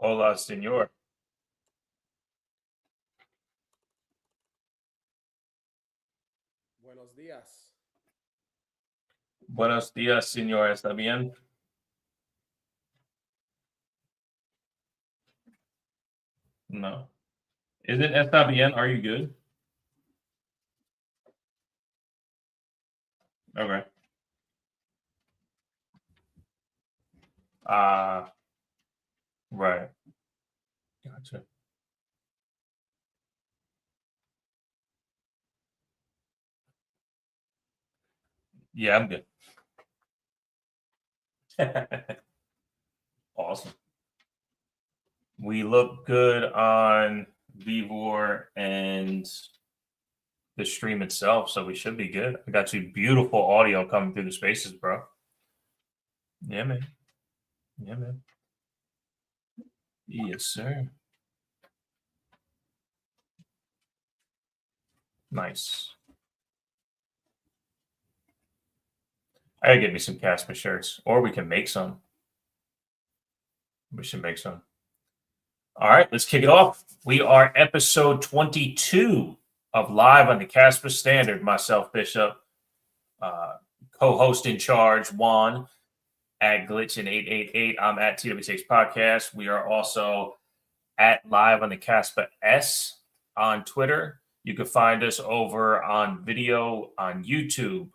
Hola, señor. Buenos días. Buenos días, señor. ¿Está bien? No. Isn't está bien? Are you good? Okay. Right. Gotcha. Yeah, I'm good. Awesome. We look good on Vivor and the stream itself, so we should be good. I got you beautiful audio coming through the spaces, bro. Yeah, man. Yeah, man. Yes, sir. Nice. I gotta get me some Kaspa shirts, or we can make some. We should make some. All right, let's kick it off. We are episode 22 of Live on the Kaspa Standard. Myself, Bishop, co-host in charge, Juan, at Glitchin888. I'm at LOTKS.kas. We are also at Live on the Kaspa.s on Twitter. You can find us over on video on YouTube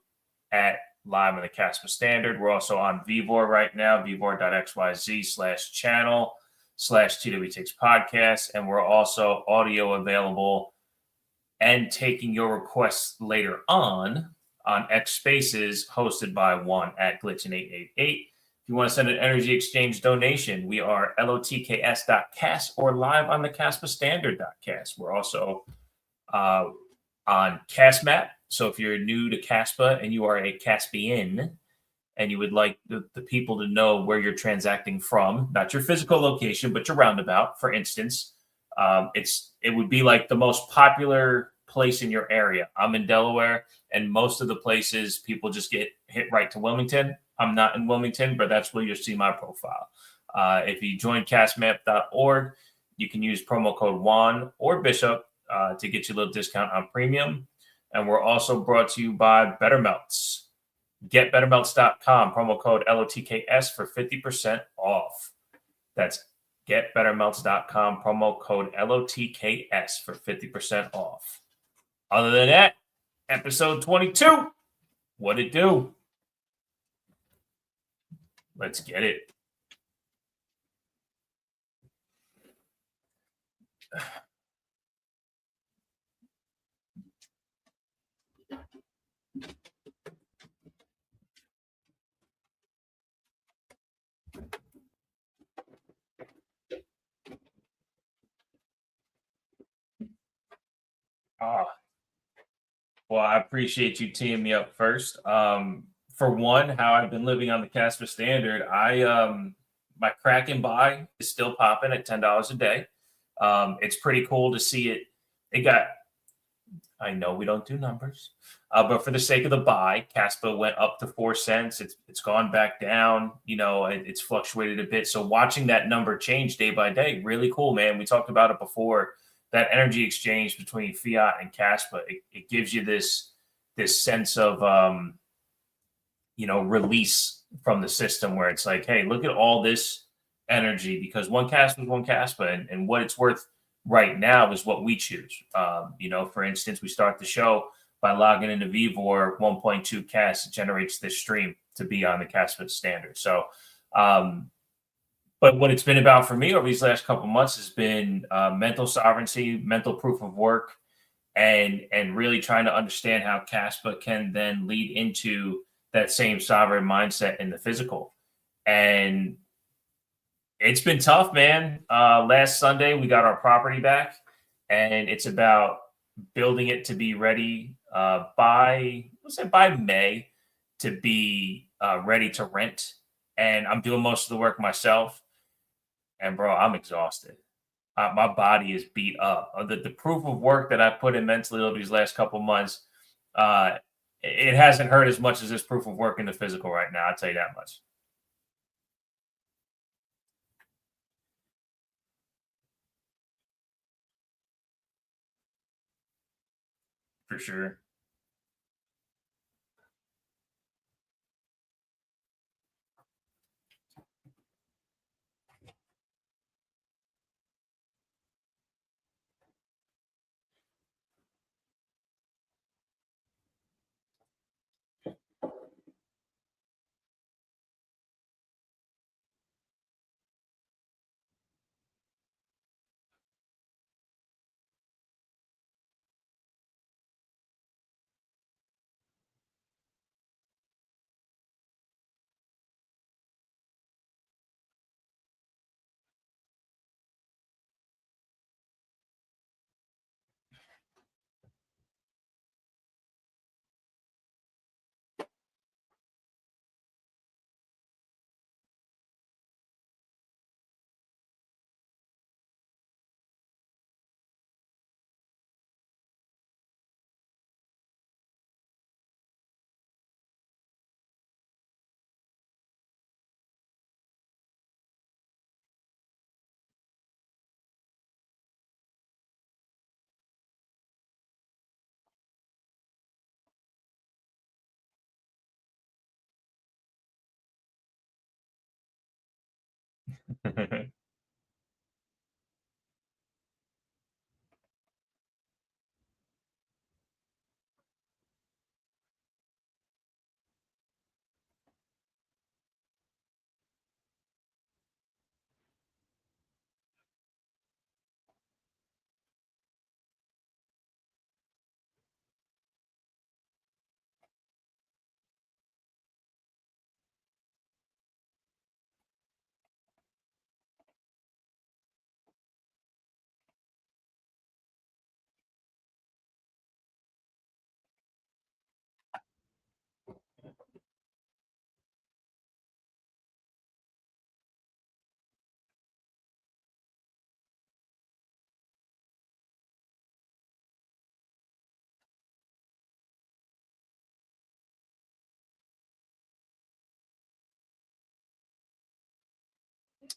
at Live on the Kaspa Standard. We're also on Vivor right now, vivor.xyz/channel/TWTX podcast. And we're also audio available and taking your requests later on X Spaces, hosted by Juan at Glitchin888. If you want to send an energy exchange donation, we are LOTKS.kas or liveonthekaspastandard.kas. We're also on CastMap. So if you're new to Kaspa and you are a Caspian and you would like the people to know where you're transacting from, not your physical location, but your roundabout, for instance, it would be like the most popular place in your area. I'm in Delaware, and most of the places people just get hit right to Wilmington. I'm not in Wilmington, but that's where you'll see my profile. If you join castmap.org, you can use promo code Juan or Bishop to get you a little discount on premium. And we're also brought to you by BetterMelts. GetBetterMelts.com, promo code LOTKS for 50% off. That's GetBetterMelts.com, promo code LOTKS for 50% off. Other than that, episode 22. What it do? Let's get it. Well, I appreciate you teeing me up first. For one, how I've been living on the Kaspa Standard, my Kraken buy is still popping at $10 a day. It's pretty cool to see it. I know we don't do numbers, but for the sake of the buy, Kaspa went up to 4 cents. It's gone back down. It's fluctuated a bit. So watching that number change day by day, really cool, man. We talked about it before. That energy exchange between fiat and Kaspa, it gives you this sense of release from the system, where it's like, hey, look at all this energy, because one Kaspa is one Kaspa, and what it's worth right now is what we choose. For instance, we start the show by logging into Vivor 1.2 Kas. It generates this stream to be on the Kaspa Standard. So but what it's been about for me over these last couple of months has been mental sovereignty, mental proof of work, and really trying to understand how Kaspa can then lead into that same sovereign mindset in the physical. And it's been tough, man. Last Sunday, we got our property back, and it's about building it to be ready by May to be ready to rent. And I'm doing most of the work myself. And bro, I'm exhausted. My body is beat up. The proof of work that I put in mentally over these last couple months, it hasn't hurt as much as this proof of work in the physical right now. I'll tell you that much. for sure.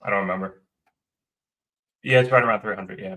I don't remember. Yeah, it's right around 300. Yeah.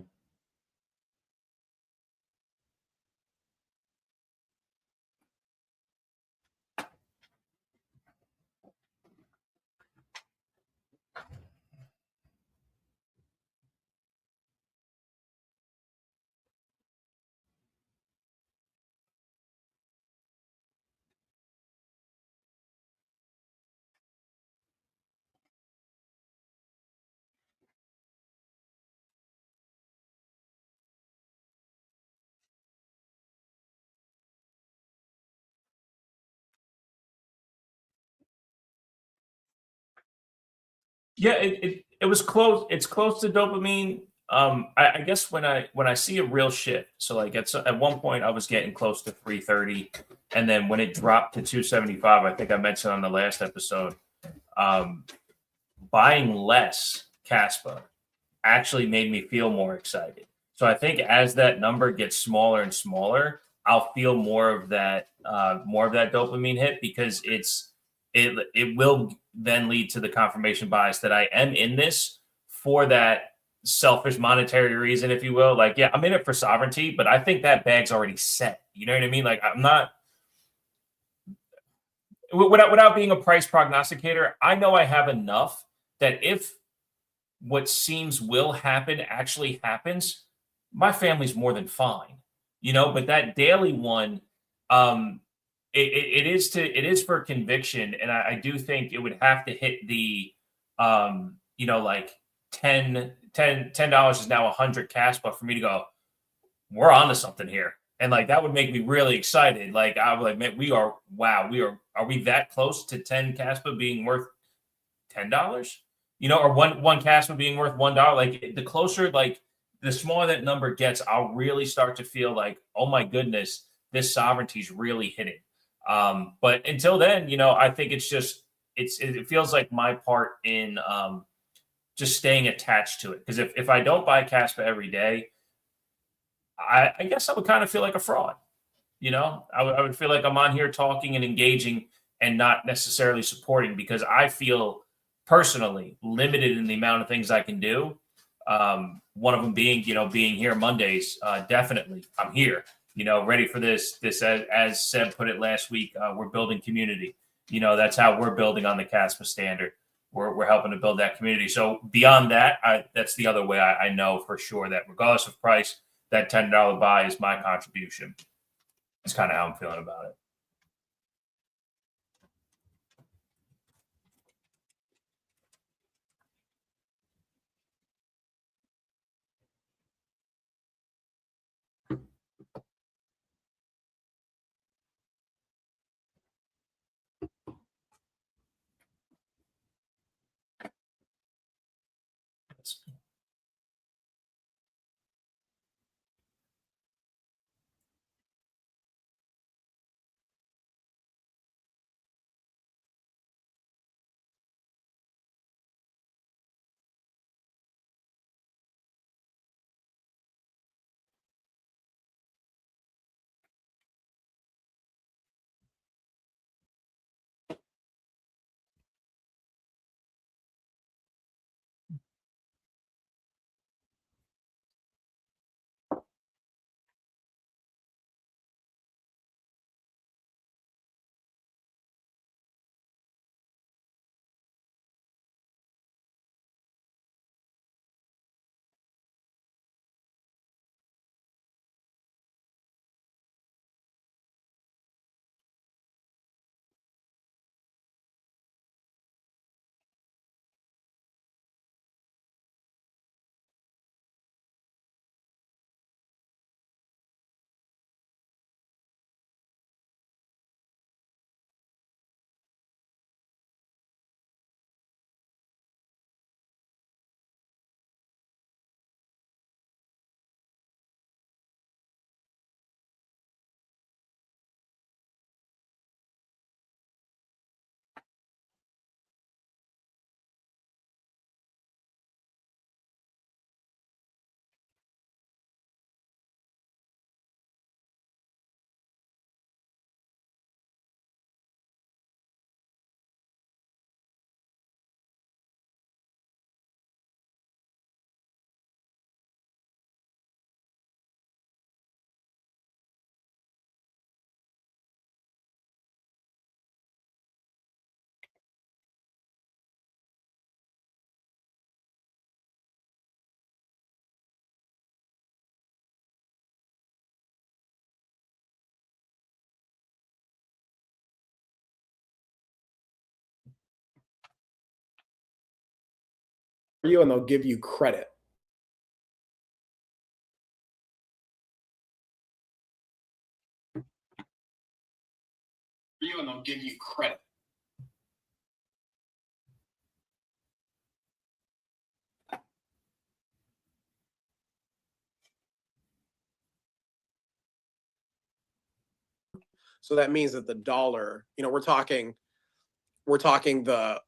Yeah, it was close. It's close to dopamine. I guess when I see a real shift, so like at one point I was getting close to 330, and then when it dropped to 275, I think I mentioned on the last episode, um, buying less Caspa actually made me feel more excited. So I think as that number gets smaller and smaller, I'll feel more of that dopamine hit because it will then lead to the confirmation bias that I am in this for that selfish monetary reason, if you will. Like, yeah, I'm in it for sovereignty, but I think that bag's already set. You know what I mean? Like, I'm not without being a price prognosticator. I know I have enough that if what seems will happen actually happens, my family's more than fine, you know. But that daily one, um, it is for conviction, and I do think it would have to hit the, like $10 is now 100 cash, but for me to go, we're on to something here. And like that would make me really excited. Like I was like, man, are we that close to 10 Caspa being worth $10? Or one Caspa being worth $1. Like the closer, like the smaller that number gets, I'll really start to feel like, oh my goodness, this sovereignty's really hitting. But until then, I think it feels like my part in just staying attached to it. Because if I don't buy Caspa every day, I guess I would kind of feel like a fraud. I would feel like I'm on here talking and engaging and not necessarily supporting because I feel personally limited in the amount of things I can do. One of them being, being here Mondays. Definitely, I'm here. ready for this. As Seb put it last week, we're building community. That's how we're building on the Kaspa standard. We're helping to build that community. So beyond that, that's the other way I know for sure that regardless of price, that $10 buy is my contribution. That's kind of how I'm feeling about it. You, and they'll give you credit. You, and they'll give you credit. So that means that the dollar, we're talking the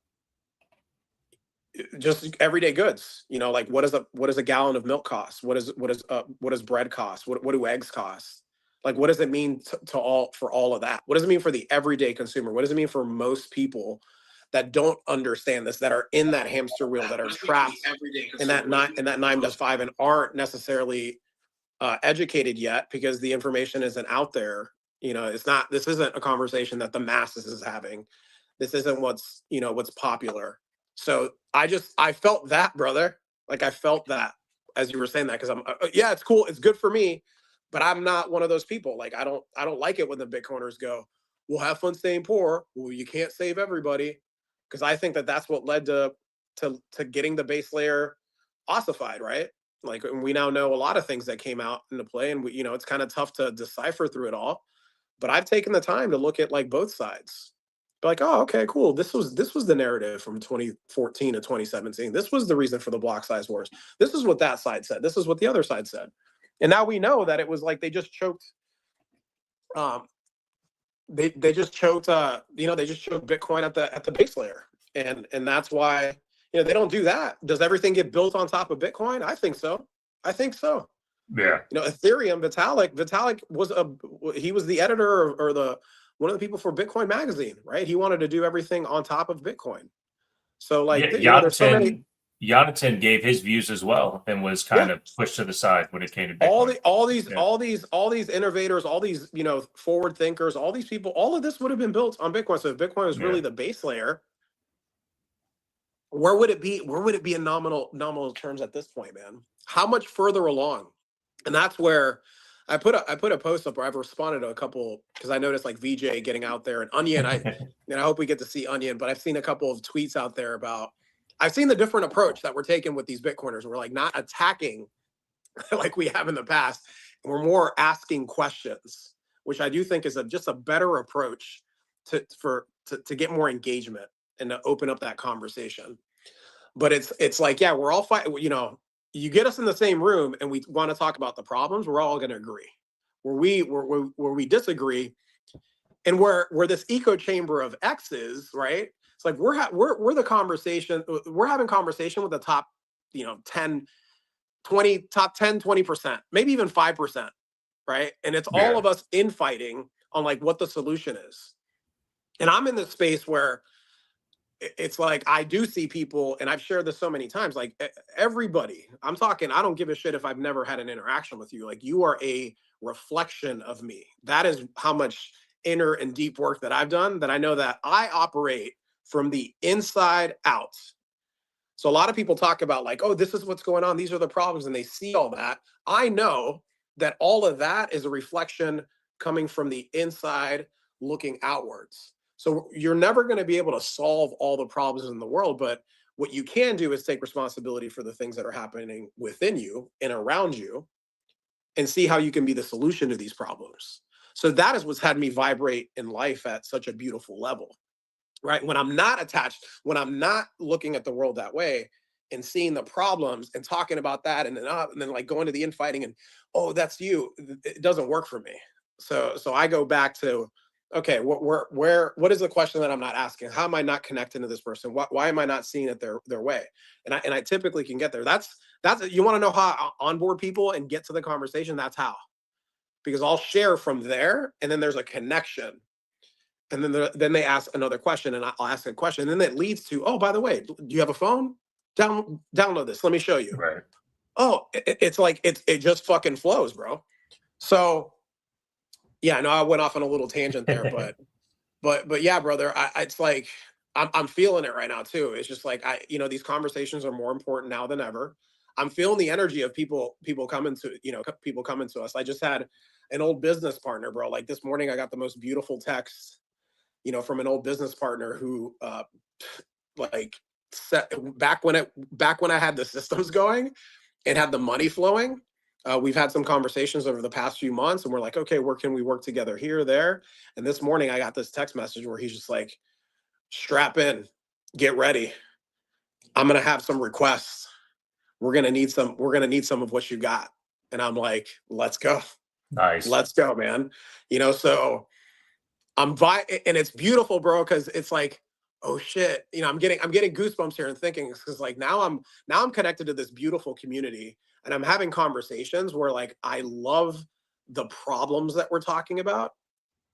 just everyday goods, like what does a gallon of milk cost? What does bread cost? What do eggs cost? Like, what does it mean for all of that? What does it mean for the everyday consumer? What does it mean for most people that don't understand this, that are in that hamster wheel, that are trapped in that 9 to 5 and aren't necessarily educated yet because the information isn't out there. This isn't a conversation that the masses is having. This isn't what's popular. So I felt that, brother. Like, I felt that as you were saying that, because I'm yeah, it's cool, it's good for me, but I'm not one of those people. Like, I don't like it when the Bitcoiners go, "We'll have fun staying poor." Well, you can't save everybody, because I think that that's what led to getting the base layer ossified, right? Like, and we now know a lot of things that came out into play, and it's kind of tough to decipher through it all. But I've taken the time to look at like both sides. Like, oh, okay, cool. This was the narrative from 2014 to 2017. This was the reason for the block size wars. This is what that side said. This is what the other side said. And now we know that it was like they just choked. They just choked. They just choked Bitcoin at the base layer, and that's why they don't do that. Does everything get built on top of Bitcoin? I think so. Yeah. Ethereum, Vitalik was the editor or the one of the people for Bitcoin Magazine, right? He wanted to do everything on top of Bitcoin. So, like, yeah, there's so many. Jonathan gave his views as well and was kind of pushed to the side when it came to Bitcoin. all these innovators, all these, you know, forward thinkers, all these people, all of this would have been built on Bitcoin. So if Bitcoin was really the base layer, where would it be? Where would it be in nominal terms at this point, man? How much further along? And that's where I put a post up where I've responded to a couple, because I noticed like VJ getting out there and Onion. I hope we get to see Onion, but I've seen a couple of tweets out there about, I've seen the different approach that we're taking with these Bitcoiners. We're like not attacking like we have in the past. And we're more asking questions, which I do think is just a better approach to get more engagement and to open up that conversation. But it's like, yeah, we're all fighting, you know, you get us in the same room and we want to talk about the problems, we're all going to agree. Where we disagree, and where this echo chamber of X is, right? It's like we're the conversation, we're having conversation with the top, you know, 10, 20, top 10, 20%, maybe even 5%, right? And it's all of us infighting on like what the solution is. And I'm in this space where it's like, I do see people, and I've shared this so many times, like everybody, I'm talking, I don't give a shit if I've never had an interaction with you. Like you are a reflection of me. That is how much inner and deep work that I've done, that I know that I operate from the inside out. So a lot of people talk about like, oh, this is what's going on, these are the problems, and they see all that. I know that all of that is a reflection coming from the inside looking outwards. So you're never going to be able to solve all the problems in the world, but what you can do is take responsibility for the things that are happening within you and around you and see how you can be the solution to these problems. So that is what's had me vibrate in life at such a beautiful level, right? When I'm not attached, when I'm not looking at the world that way and seeing the problems and talking about that and then like going to the infighting and, oh, that's you, it doesn't work for me. So I go back to, okay, what is the question that I'm not asking? How am I not connecting to this person? Why am I not seeing it their way? And I typically can get there. That's you want to know how I onboard people and get to the conversation. That's how, because I'll share from there, and then there's a connection, and then they ask another question, and I'll ask a question, and then it leads to, oh, by the way, do you have a phone? Download this. Let me show you. Right. Oh, it's like it just fucking flows, bro. So. Yeah, no, I went off on a little tangent there, but yeah, brother, it's like I'm feeling it right now too. It's just like these conversations are more important now than ever. I'm feeling the energy of people coming to us. I just had an old business partner, bro. Like this morning, I got the most beautiful text, from an old business partner who, back when I had the systems going and had the money flowing. We've had some conversations over the past few months, and we're like, okay, where can we work together, here, there? And this morning I got this text message where he's just like, strap in, get ready. I'm going to have some requests. We're going to need some of what you got. And I'm like, let's go. Nice. Let's go, man. So and it's beautiful, bro. Cause it's like, oh shit, I'm getting goosebumps here and thinking, because like now I'm connected to this beautiful community, and I'm having conversations where like I love the problems that we're talking about,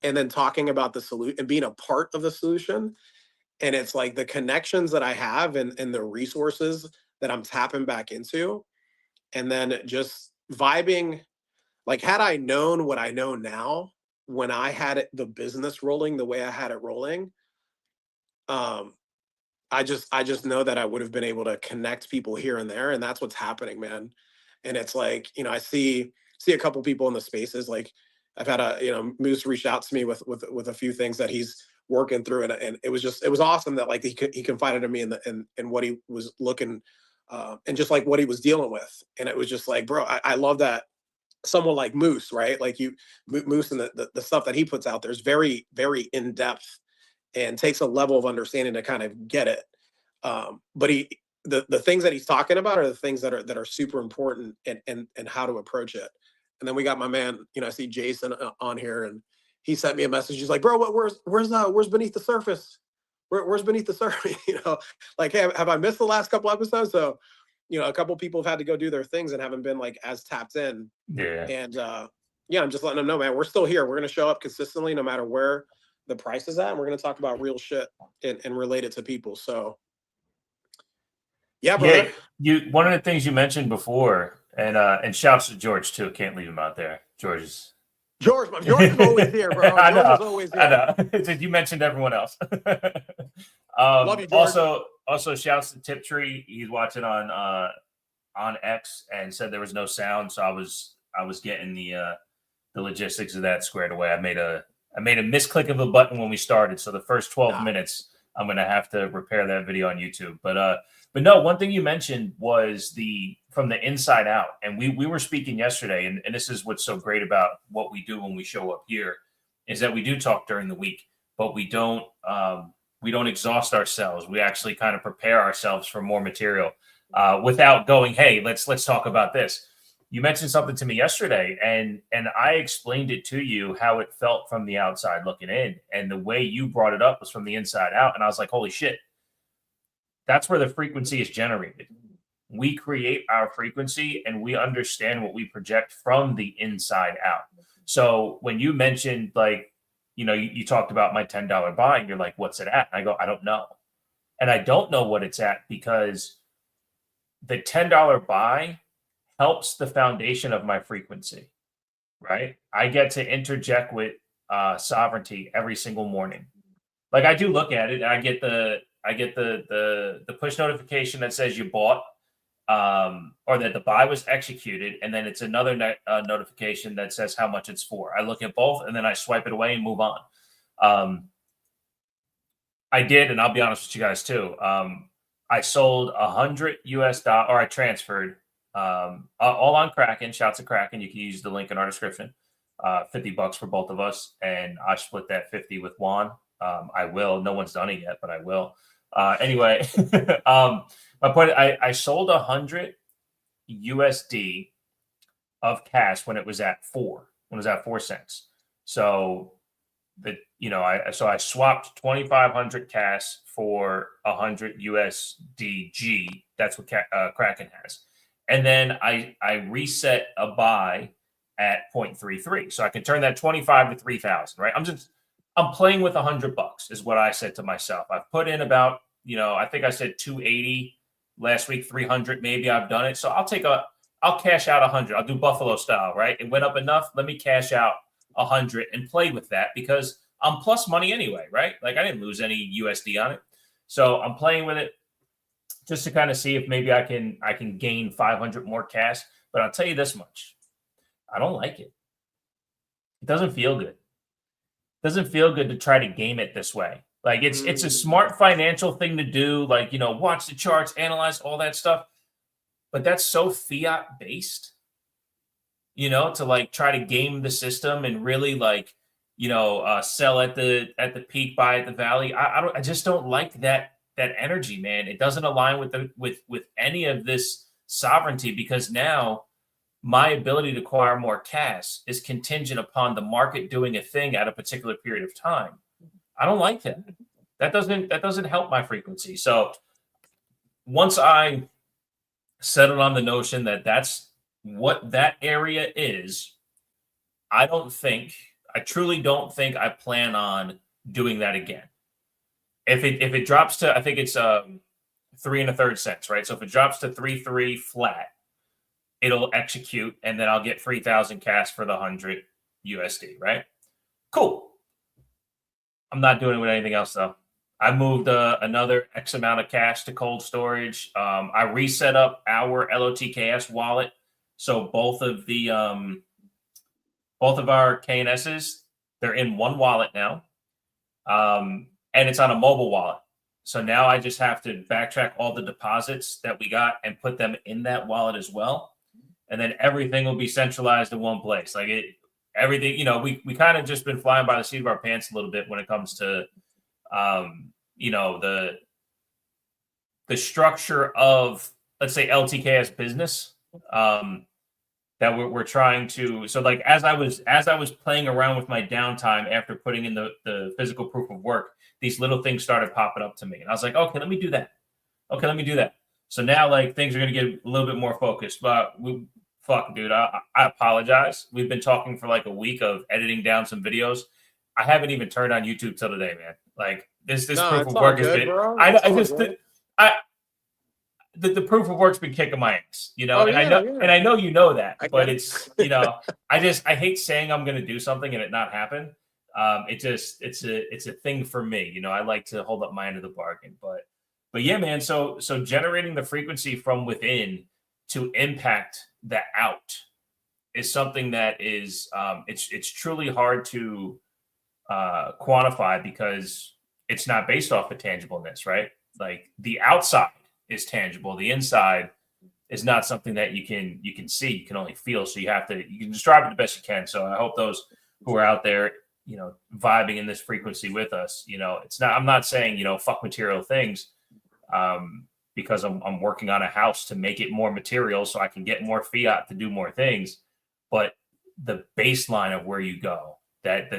and then talking about the solution and being a part of the solution. And it's like the connections that I have and the resources that I'm tapping back into, and then just vibing. Like, had I known what I know now when I had the business rolling the way I had it rolling, I just know that I would have been able to connect people here and there, and that's what's happening, man. And it's like, I see a couple people in the spaces. Like I've had Moose reached out to me with a few things that he's working through, and it was awesome that like he confided in me in what he was looking, and just like what he was dealing with. And it was just like, bro, I love that someone like Moose, right? Like Moose, and the stuff that he puts out there is very, very in depth and takes a level of understanding to kind of get it. But the things that he's talking about are the things that are super important, and how to approach it. And then we got my man, I see Jason on here, and he sent me a message. He's like, bro, where's beneath the surface? Where's beneath the surface? Like, hey, have I missed the last couple episodes? So, a couple people have had to go do their things and haven't been like as tapped in. Yeah. And I'm just letting them know, man, we're still here. We're going to show up consistently no matter where the price is at. And we're going to talk about real shit and relate it to people. So Yeah, brother. One of the things you mentioned before, and shouts to George too. Can't leave him out there. George is always here, bro. I George know, is always here. I know. It's just you mentioned everyone else. Love you, George. Also shouts to Tiptree. He's watching on X and said there was no sound, so I was getting the logistics of that squared away. I made a misclick of a button when we started, so the first 12 minutes I'm gonna have to repair that video on YouTube. But no, one thing you mentioned was from the inside out, and we were speaking yesterday, and this is what's so great about what we do when we show up here, is that we do talk during the week, but we don't exhaust ourselves. We actually kind of prepare ourselves for more material without going, hey, let's talk about this. You mentioned something to me yesterday, and I explained it to you how it felt from the outside looking in, and the way you brought it up was from the inside out, and I was like, holy shit. That's where the frequency is generated. We create our frequency and we understand what we project from the inside out. So when you mentioned, like, you talked about my $10 buy and you're like, what's it at? And I go, I don't know. And I don't know what it's at because the $10 buy helps the foundation of my frequency, right? I get to interject with sovereignty every single morning. Like I do look at it and I get the push notification that says you bought or that the buy was executed, and then it's another notification that says how much it's for. I look at both and then I swipe it away and move on. I did, and I'll be honest with you guys too. I sold $100 or I transferred all on Kraken. Shouts to Kraken. You can use the link in our description. $50 for both of us, and I split that 50 with Juan. I will. No one's done it yet, but I will. Anyway, my point, I sold $100 USD of cash when it was at 4 cents. So I swapped 2,500 cash for 100 USDG. That's what Kraken has. And then I reset a buy at 0.33. So I can turn that 25 to 3,000, right? I'm playing with $100 is what I said to myself. I've put in about, I think I said 280 last week, 300, maybe I've done it. So I'll cash out 100. I'll do Buffalo style, right? It went up enough. Let me cash out 100 and play with that because I'm plus money anyway, right? Like I didn't lose any USD on it. So I'm playing with it just to kind of see if maybe I can gain 500 more cash. But I'll tell you this much. I don't like it. It doesn't feel good. Doesn't feel good to try to game it this way. Like it's a smart financial thing to do. Like, watch the charts, analyze all that stuff. But that's so fiat based, to like try to game the system and really like, sell at the peak, buy at the valley. I just don't like that energy, man. It doesn't align with any of this sovereignty because now my ability to acquire more cash is contingent upon the market doing a thing at a particular period of time. I don't like that. That doesn't help my frequency. So once I settled on the notion that that's what that area is, I truly don't think I plan on doing that again. If it drops to, I think it's 3 1/3 cents, right? So if it drops to 3.3 flat, it'll execute, and then I'll get 3,000 cash for the 100 USD, right? Cool. I'm not doing it with anything else though. I moved another X amount of cash to cold storage. I reset up our LOTKS wallet, so both of our KNSs, they're in one wallet now, and it's on a mobile wallet. So now I just have to backtrack all the deposits that we got and put them in that wallet as well. And then everything will be centralized in one place. Like everything, we kind of just been flying by the seat of our pants a little bit when it comes to, the structure of, let's say, LTKS business, that we're trying to. So like, as I was playing around with my downtime after putting in the physical proof of work, these little things started popping up to me. And I was like, okay, let me do that. Okay, let me do that. So now like things are going to get a little bit more focused, but dude, I apologize. We've been talking for like a week of editing down some videos. I haven't even turned on YouTube till today, man. Like this proof of work has been. the proof of work's been kicking my ass, you know, Oh, and yeah, I know you know that, I but get it. it's, you know, I hate saying I'm going to do something and it not happen. It's a thing for me, you know. I like to hold up my end of the bargain, but yeah, man. So generating the frequency from within to impact the out is something that is it's truly hard to quantify because it's not based off of tangibleness, right? Like the outside is tangible, the inside is not something that you can see, you can only feel. So you can describe it the best you can. So I hope those who are out there, you know, vibing in this frequency with us, you know, I'm not saying, you know, fuck material things, because I'm working on a house to make it more material so I can get more fiat to do more things. But the baseline of where you go, that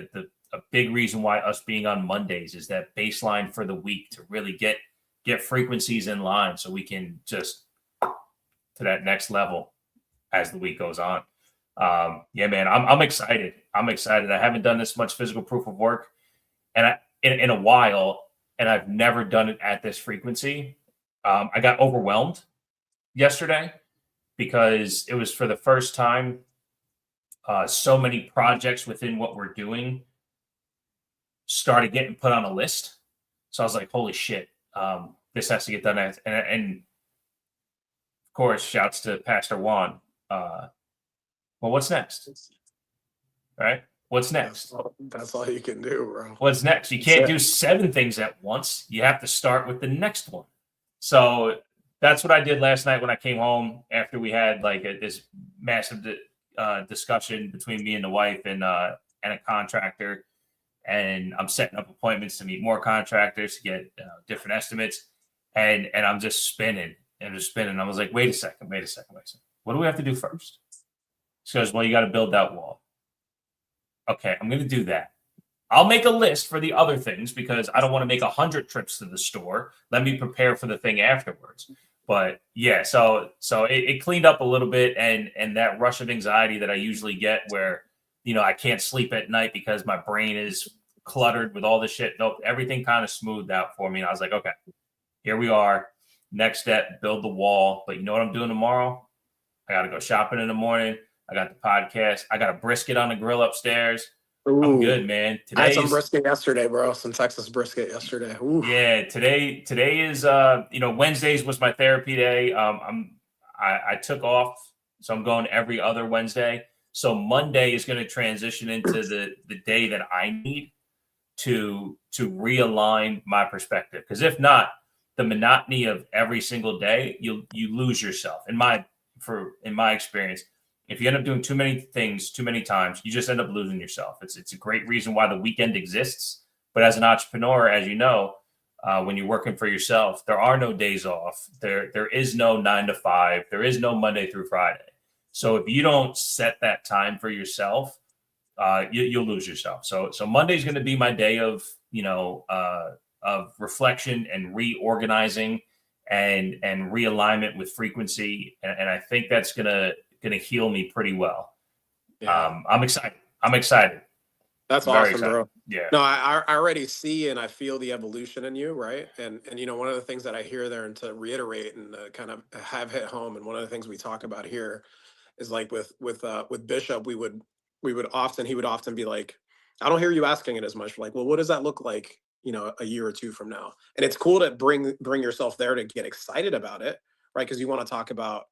a big reason why us being on Mondays is that baseline for the week to really get frequencies in line so we can just to that next level as the week goes on. Yeah, man, I'm excited. I'm excited. I haven't done this much physical proof of work and in a while, and I've never done it at this frequency. I got overwhelmed yesterday because it was for the first time. So many projects within what we're doing started getting put on a list. So I was like, holy shit, this has to get done. And of course, shouts to Pastor Juan. Well, what's next? Right? What's next? That's all you can do, bro. What's next? You can't do 7 things at once. You have to start with the next one. So that's what I did last night when I came home after we had like this massive discussion between me and the wife and a contractor. And I'm setting up appointments to meet more contractors to get different estimates. And I'm just spinning and just spinning. I was like, wait a second. What do we have to do first? She goes, well, you got to build that wall. Okay, I'm going to do that. I'll make a list for the other things because I don't want to make 100 trips to the store. Let me prepare for the thing afterwards. But yeah, so it cleaned up a little bit, and that rush of anxiety that I usually get where, you know, I can't sleep at night because my brain is cluttered with all this shit. Nope, everything kind of smoothed out for me. And I was like, okay, here we are. Next step, build the wall. But you know what I'm doing tomorrow? I got to go shopping in the morning. I got the podcast. I got a brisket on the grill upstairs. Ooh, I'm good, man. I had some brisket yesterday, bro. Some Texas brisket yesterday. Ooh. Yeah, today is you know, Wednesdays was my therapy day. I took off, so I'm going every other Wednesday. So Monday is going to transition into the day that I need to realign my perspective. Because if not, the monotony of every single day, you lose yourself. In my experience, if you end up doing too many things too many times, you just end up losing yourself. It's a great reason why the weekend exists. But as an entrepreneur, as you know, when you're working for yourself, there are no days off. There is no 9 to 5. There is no Monday through Friday. So if you don't set that time for yourself, you'll lose yourself. So Monday is going to be my day of, you know, of reflection and reorganizing and realignment with frequency, and I think that's gonna heal me pretty well. Yeah. I'm excited. That's awesome, bro. Yeah. No, I already see and I feel the evolution in you, right? And you know, one of the things that I hear there, and to reiterate and kind of have hit home, and one of the things we talk about here is like with Bishop, he would often be like, I don't hear you asking it as much. Like, well, what does that look like, you know, a year or two from now? And it's cool to bring yourself there to get excited about it, right? Because you want to talk about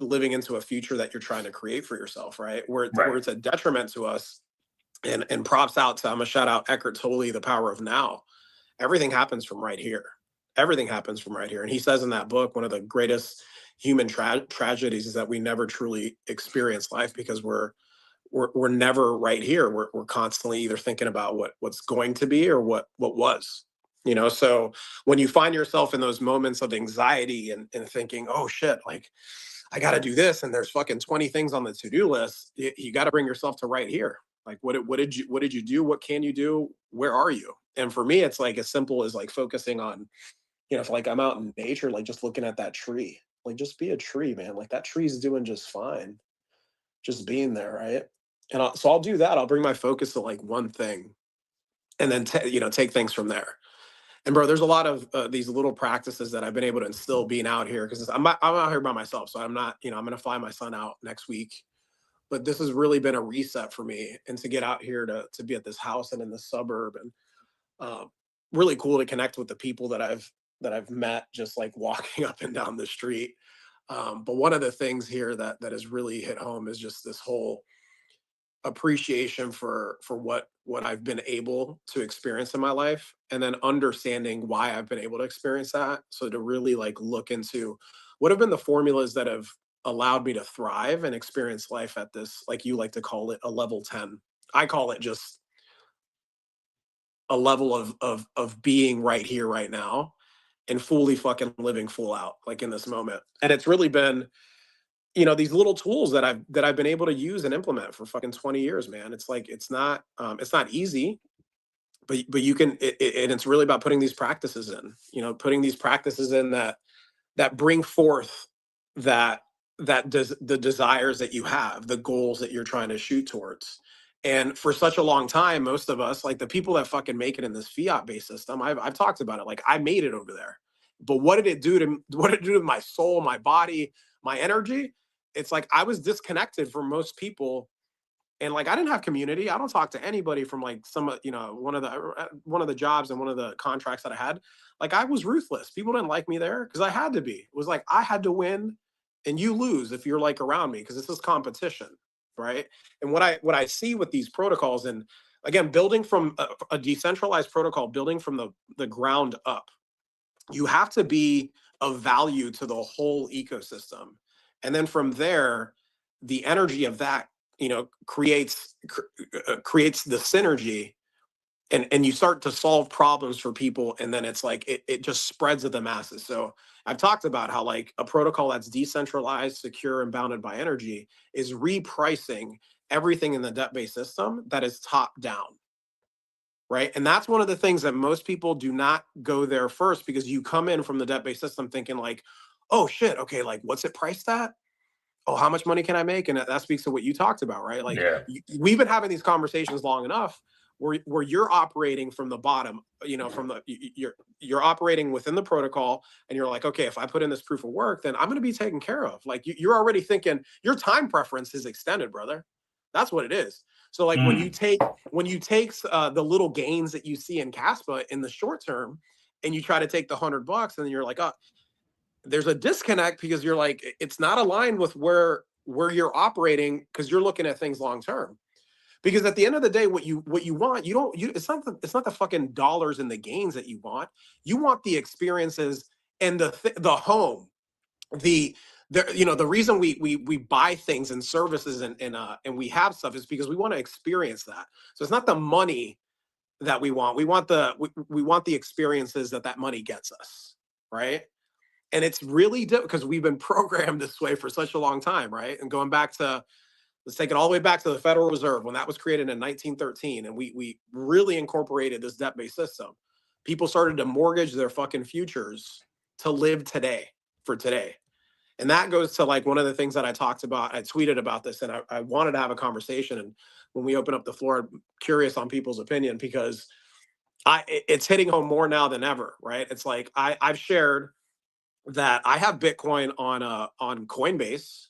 living into a future that you're trying to create for yourself, right? Where it's a detriment to us. And props out to, I'm gonna shout out Eckhart Tolle, The Power of Now. Everything happens from right here. Everything happens from right here. And he says in that book, one of the greatest human tragedies is that we never truly experience life because we're never right here. We're constantly either thinking about what's going to be or what was. You know, so when you find yourself in those moments of anxiety and thinking, oh shit, like I got to do this, and there's fucking 20 things on the to-do list, you got to bring yourself to right here. Like, what did you do? What can you do? Where are you? And for me, it's like as simple as like focusing on, you know, if like I'm out in nature, like just looking at that tree, like just be a tree, man. Like that tree's doing just fine, just being there, right? And so I'll do that. I'll bring my focus to like one thing, and then take things from there. And bro, there's a lot of these little practices that I've been able to instill being out here, because I'm out here by myself. So I'm not, I'm going to fly my son out next week. But this has really been a reset for me, and to get out here to be at this house and in the suburb, and really cool to connect with the people that I've met just like walking up and down the street. But one of the things here that has really hit home is just this whole appreciation for what I've been able to experience in my life, and then understanding why I've been able to experience that. So to really like look into what have been the formulas that have allowed me to thrive and experience life at this, like you like to call it, a level 10. I call it just a level of being right here, right now, and fully fucking living full out, like in this moment. And it's really been, these little tools that I've been able to use and implement for fucking 20 years, man. It's like it's not easy, but you can, and it's really about putting these practices in, putting these practices in that bring forth that the desires that you have, the goals that you're trying to shoot towards. And for such a long time, most of us, like the people that fucking make it in this fiat based system, I've talked about it. Like I made it over there, but what did it do to my soul, my body, my energy? It's like I was disconnected from most people, and like I didn't have community. I don't talk to anybody from like one of the jobs and one of the contracts that I had. Like I was ruthless. People didn't like me there because I had to be. It was like I had to win, and you lose if you're like around me, because this is competition, right? And what I see with these protocols, and again, building from a decentralized protocol, building from the ground up, you have to be of value to the whole ecosystem. And then from there, the energy of that, creates the synergy, and you start to solve problems for people. And then it's like, it just spreads to the masses. So I've talked about how like a protocol that's decentralized, secure, and bounded by energy is repricing everything in the debt-based system that is top down. Right. And that's one of the things that most people do not go there first, because you come in from the debt-based system thinking like, oh shit, okay, like what's it priced at? Oh, how much money can I make? And that speaks to what you talked about, right? Like Yeah. we've been having these conversations long enough where you're operating from the bottom, you're operating within the protocol, and you're like, okay, if I put in this proof of work, then I'm going to be taken care of. Like you're already thinking your time preference is extended, brother. That's what it is. So like when you take the little gains that you see in Kaspa in the short term, and you try to take the $100, and then you're like, oh, there's a disconnect, because you're like, it's not aligned with where you're operating, because you're looking at things long term. Because at the end of the day, what you want, it's not the fucking dollars and the gains that you want. You want the experiences and the home, the reason we buy things and services and we have stuff is because we want to experience that. So it's not the money that we want. We want the experiences that money gets us, right? And it's really difficult because we've been programmed this way for such a long time, right? And going back to, let's take it all the way back to the Federal Reserve, when that was created in 1913, and we really incorporated this debt-based system. People started to mortgage their fucking futures to live today, for today. And that goes to like one of the things that I talked about. I tweeted about this, and I wanted to have a conversation. And when we open up the floor, I'm curious on people's opinion, because it's hitting home more now than ever, right? It's like I've shared that I have Bitcoin on Coinbase,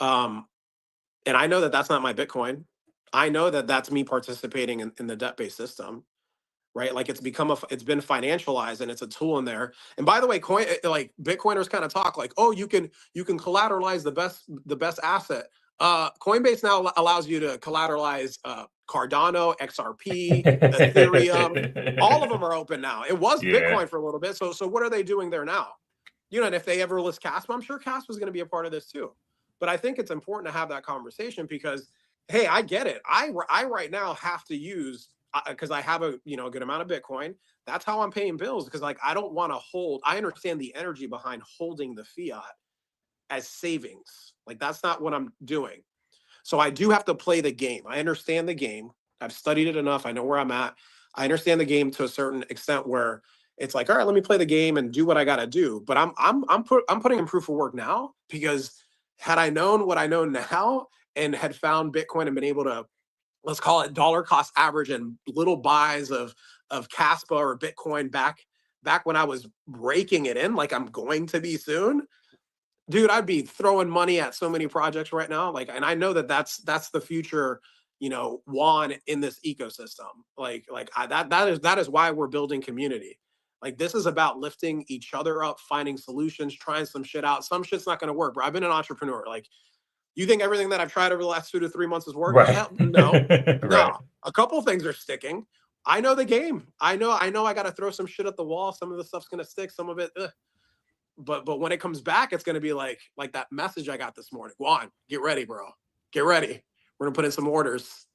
and I know that that's not my Bitcoin. I know that that's me participating in the debt-based system, right? Like it's been financialized, and it's a tool in there. And by the way, like Bitcoiners kind of talk like, oh, you can collateralize the best asset. Coinbase now allows you to collateralize Cardano, XRP, Ethereum. All of them are open now. It was Bitcoin for a little bit. So what are they doing there now? And if they ever list Kaspa, I'm sure Kaspa is going to be a part of this too. But I think it's important to have that conversation, because, hey, I get it. I right now have to use, because I have a good amount of Bitcoin. That's how I'm paying bills, because like I don't want to hold. I understand the energy behind holding the fiat as savings. Like that's not what I'm doing. So I do have to play the game. I understand the game. I've studied it enough. I know where I'm at. I understand the game to a certain extent, where it's like, all right, let me play the game and do what I got to do. But I'm putting in proof of work now, because had I known what I know now and had found Bitcoin and been able to, let's call it dollar cost average and little buys of Kaspa or Bitcoin back when I was breaking it in, like I'm going to be soon, dude, I'd be throwing money at so many projects right now. Like, and I know that that's the future, Juan in this ecosystem. That is why we're building community. Like, this is about lifting each other up, finding solutions, trying some shit out. Some shit's not going to work, bro. I've been an entrepreneur. Like, you think everything that I've tried over the last 2 to 3 months has worked? Right. Hell, no, Right. no. A couple of things are sticking. I know the game. I know I got to throw some shit at the wall. Some of the stuff's going to stick. Some of it, but when it comes back, it's going to be like that message I got this morning. Juan, get ready, bro. Get ready. We're going to put in some orders.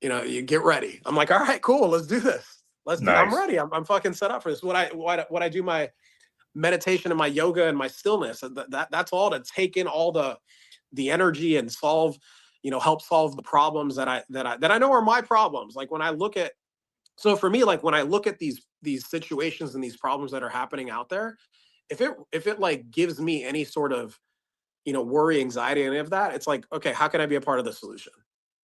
You get ready. I'm like, all right, cool. Let's do this. I'm ready. I'm fucking set up for this. What I do my meditation and my yoga and my stillness. That's all to take in all the energy and solve, help solve the problems that I know are my problems. Like, when I look at, so for me, like, when I look at these situations and these problems that are happening out there, if it like gives me any sort of, worry, anxiety, any of that, it's like, okay, how can I be a part of the solution?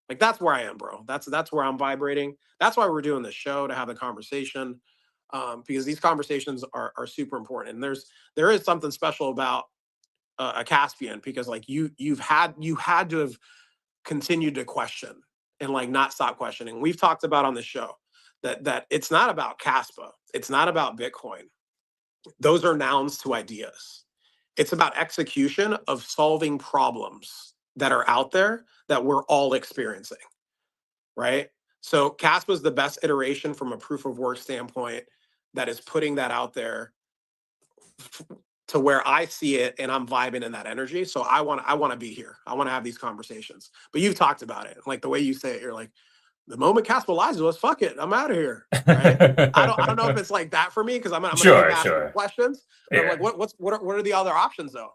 Like, that's where I am, bro. That's where I'm vibrating. That's why we're doing this show, to have the conversation, because these conversations are super important. And there is something special about a Caspian, because like you had to have continued to question and like not stop questioning. We've talked about on the show that it's not about Kaspa. It's not about Bitcoin. Those are nouns to ideas. It's about execution of solving problems that are out there that we're all experiencing, right? So Kaspa is the best iteration from a proof of work standpoint that is putting that out there to where I see it and I'm vibing in that energy. So I want to be here. I want to have these conversations. But you've talked about it. Like, the way you say it, you're like, the moment Kaspa lies to us, fuck it, I'm out of here. Right? I don't know if it's like that for me, because I'm gonna keep asking questions. But I'm like, what are the other options though?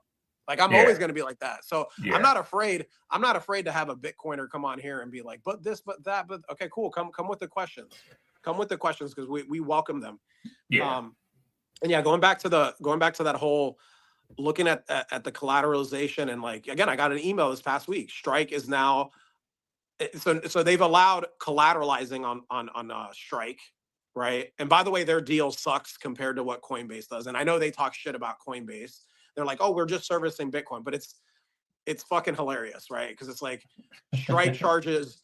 Like, I'm always gonna be like that. So I'm not afraid to have a Bitcoiner come on here and be like, but this, but that, but okay, cool. Come with the questions. Come with the questions, because we welcome them. Yeah. And yeah, going back to that whole looking at the collateralization, and like, again, I got an email this past week. Strike is now, so they've allowed collateralizing on Strike, right? And by the way, their deal sucks compared to what Coinbase does. And I know they talk shit about Coinbase. They're like, oh, we're just servicing Bitcoin, but it's fucking hilarious, right? Because it's like, Strike charges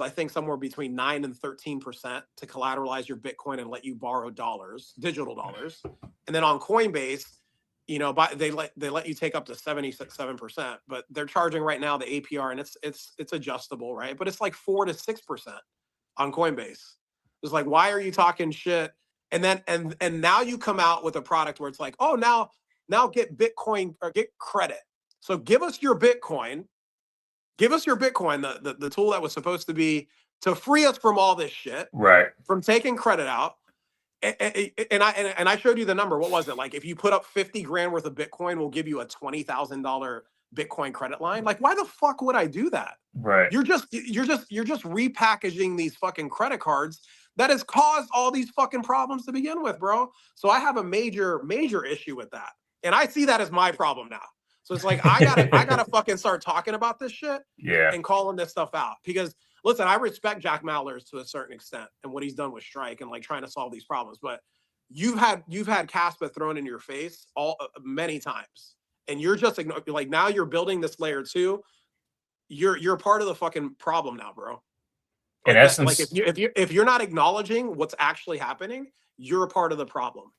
I think somewhere between 9 and 13% to collateralize your Bitcoin and let you borrow dollars, digital dollars. And then on Coinbase, they let you take up to 77%, but they're charging right now the APR, and it's adjustable, right? But it's like 4 to 6% on Coinbase. It's like, why are you talking shit? And then and now you come out with a product where it's like, oh, now get Bitcoin or get credit. So give us your Bitcoin, the tool that was supposed to be to free us from all this shit, Right? From taking credit out. And I showed you the number. What was it? Like, if you put up 50 grand worth of Bitcoin, we'll give you a $20,000 Bitcoin credit line. Like, why the fuck would I do that? Right. You're just repackaging these fucking credit cards that has caused all these fucking problems to begin with, bro. So I have a major issue with that, and I see that as my problem now. So it's like, I gotta fucking start talking about this shit, and calling this stuff out, because listen, I respect Jack Mallers to a certain extent and what he's done with Strike and like trying to solve these problems. But you've had Kaspa thrown in your face many times, and you're just like, now you're building this layer 2. You're part of the fucking problem now, bro. In essence, like if you're not acknowledging what's actually happening, you're a part of the problem.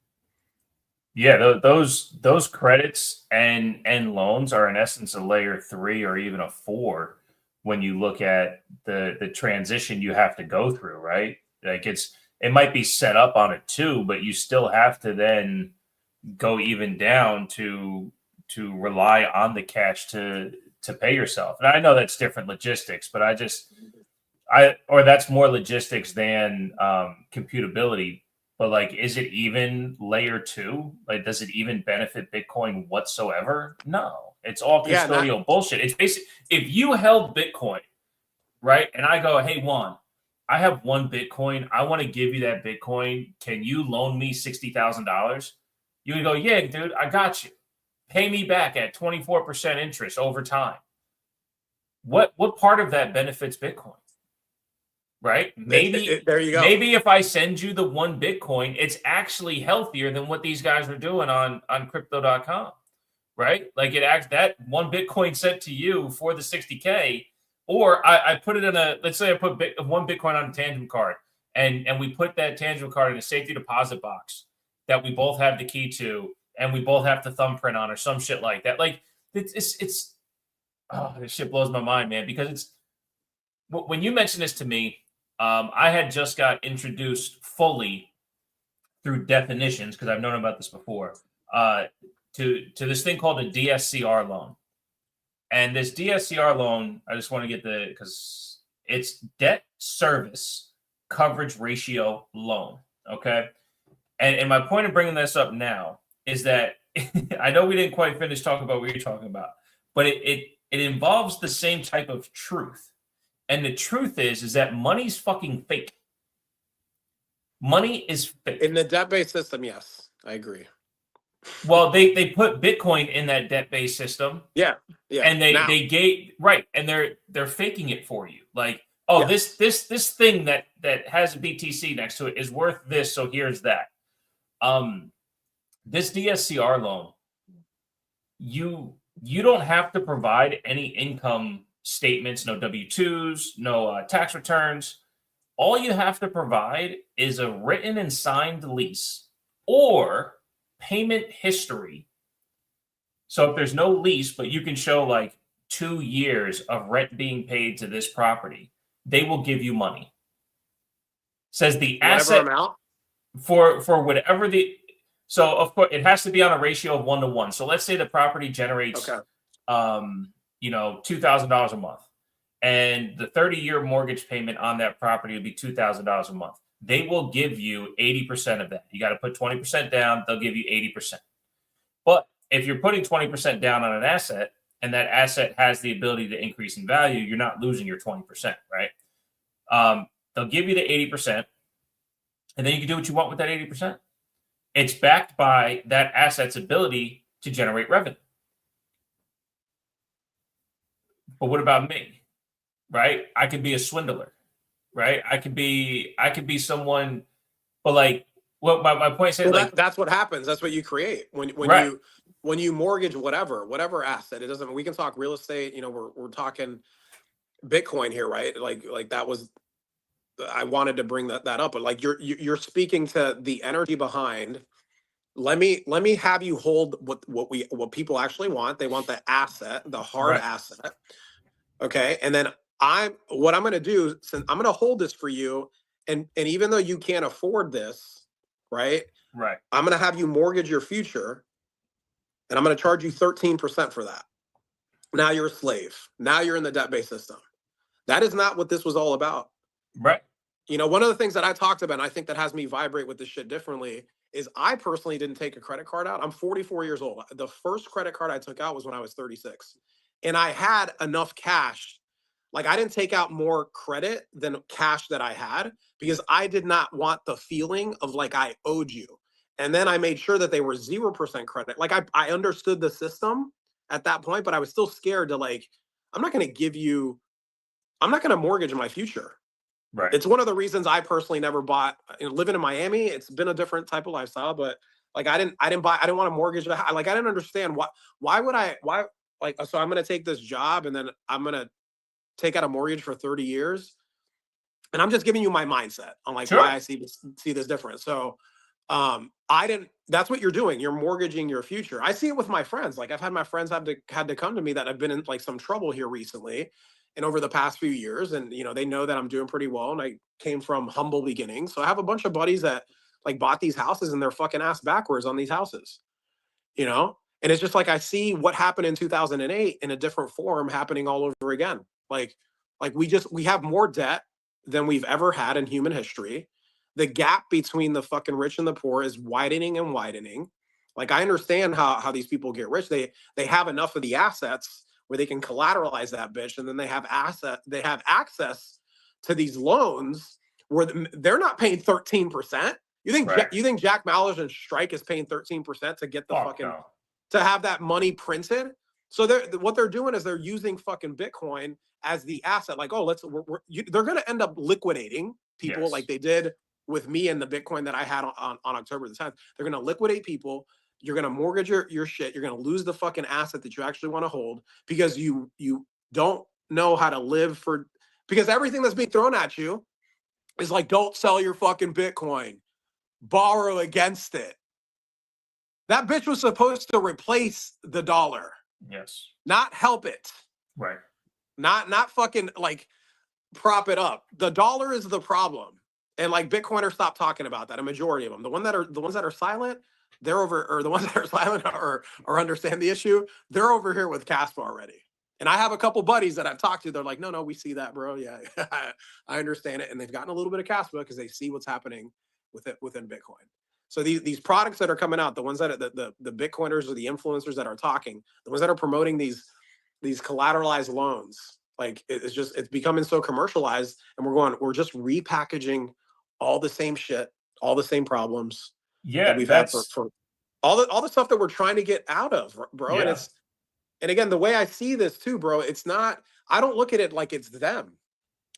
Yeah, those credits and loans are in essence a layer 3 or even a 4. When you look at the transition you have to go through, right? Like, it might be set up on a 2, but you still have to then go even down to rely on the cash to pay yourself. And I know that's different logistics, but or that's more logistics than computability. But like, is it even layer 2? Like, does it even benefit Bitcoin whatsoever? No, it's all custodial bullshit. It's basically, if you held Bitcoin, right? And I go, hey, Juan, I have 1 Bitcoin. I want to give you that Bitcoin. Can you loan me $60,000? You would go, yeah, dude, I got you. Pay me back at 24% interest over time. What part of that benefits Bitcoin? right? Maybe there you go. Maybe if I send you the 1 Bitcoin, it's actually healthier than what these guys are doing on crypto.com, right? Like it acts that 1 Bitcoin sent to you for the 60K, or I put it in let's say I put 1 Bitcoin on a Tangent card, and we put that Tangent card in a safety deposit box that we both have the key to, and we both have the thumbprint on, or some shit like that. Like it's oh, this shit blows my mind, man, because it's when you mentioned this to me, I had just got introduced fully through definitions, because I've known about this before, to this thing called a DSCR loan. And this DSCR loan, I just want to get because it's debt service coverage ratio loan. Okay. And my point of bringing this up now is that I know we didn't quite finish talking about what you're talking about, but it involves the same type of truth. And the truth is that money's fucking fake. Money is fake. In the debt-based system, yes, I agree. Well, they put Bitcoin in that debt-based system. Yeah. And they gave right, and they're faking it for you. Like, oh, this thing that has a BTC next to it is worth this, so here's that. This DSCR loan, you don't have to provide any income statements, no W-2s, no tax returns. All you have to provide is a written and signed lease or payment history. So if there's no lease, but you can show like 2 years of rent being paid to this property, they will give you money. Says the asset amount for whatever the. So of course it has to be on a ratio of 1 to 1. So let's say the property generates, $2,000 a month, and the 30-year mortgage payment on that property would be $2,000 a month. They will give you 80% of that. You got to put 20% down. They'll give you 80%. But if you're putting 20% down on an asset, and that asset has the ability to increase in value, you're not losing your 20%, right? They'll give you the 80%, and then you can do what you want with that 80%. It's backed by that asset's ability to generate revenue. But what about me, right? I could be a swindler, right? I could be someone, but like, well, my point is, like, that's what happens. That's what you create when right. when you mortgage whatever asset. It doesn't. We can talk real estate. We're talking Bitcoin here, right? Like that was. I wanted to bring that up, but like you're speaking to the energy behind. Let me have you hold what people actually want. They want the asset, the hard asset. Okay. And then what I'm going to do, since I'm going to hold this for you. And even though you can't afford this, right. I'm going to have you mortgage your future, and I'm going to charge you 13% for that. Now you're a slave. Now you're in the debt-based system. That is not what this was all about. Right. One of the things that I talked about, and I think that has me vibrate with this shit differently, is I personally didn't take a credit card out. I'm 44 years old. The first credit card I took out was when I was 36. And I had enough cash. Like, I didn't take out more credit than cash that I had, because I did not want the feeling of like I owed you. And then I made sure that they were 0% credit. Like, I understood the system at that point, but I was still scared to, like, I'm not going to mortgage my future. Right. It's one of the reasons I personally never bought. Living in Miami, it's been a different type of lifestyle, but like I didn't want to mortgage the house. Like, I didn't understand why so I'm going to take this job and then I'm going to take out a mortgage for 30 years. And I'm just giving you my mindset on like why I see this difference. So that's what you're doing. You're mortgaging your future. I see it with my friends. Like, I've had my friends had to come to me that have been in like some trouble here recently and over the past few years. And, they know that I'm doing pretty well. And I came from humble beginnings. So I have a bunch of buddies that like bought these houses and they're fucking ass backwards on these houses, and it's just like, I see what happened in 2008 in a different form happening all over again. Like we have more debt than we've ever had in human history. The gap between the fucking rich and the poor is widening and widening. Like, I understand how these people get rich. They have enough of the assets where they can collateralize that bitch, and then they have access to these loans where they're not paying 13%. You think Jack Mallers and Strike is paying 13% to get the to have that money printed? So what they're doing is they're using fucking Bitcoin as the asset. Like, oh, they're going to end up liquidating people like they did with me and the Bitcoin that I had on October the 10th. They're going to liquidate people. You're going to mortgage your shit. You're going to lose the fucking asset that you actually want to hold because you don't know how to live for, because everything that's being thrown at you is like, don't sell your fucking Bitcoin, borrow against it. That bitch was supposed to replace the dollar. Yes. Not help it. Right. Not fucking like prop it up. The dollar is the problem. And like Bitcoiners stop talking about that. A majority of them. The ones that are silent, they're over, or the ones that are silent or understand the issue, they're over here with Kaspa already. And I have a couple buddies that I've talked to. They're like, no, we see that, bro. Yeah, I understand it. And they've gotten a little bit of Kaspa because they see what's happening within Bitcoin. So these products that are coming out, the ones that the Bitcoiners or the influencers that are talking, the ones that are promoting these collateralized loans, like it's becoming so commercialized, and we're just repackaging all the same shit, all the same problems that we've had for all the stuff that we're trying to get out of, bro. Yeah. And again, the way I see this too, bro, it's not, I don't look at it like it's them.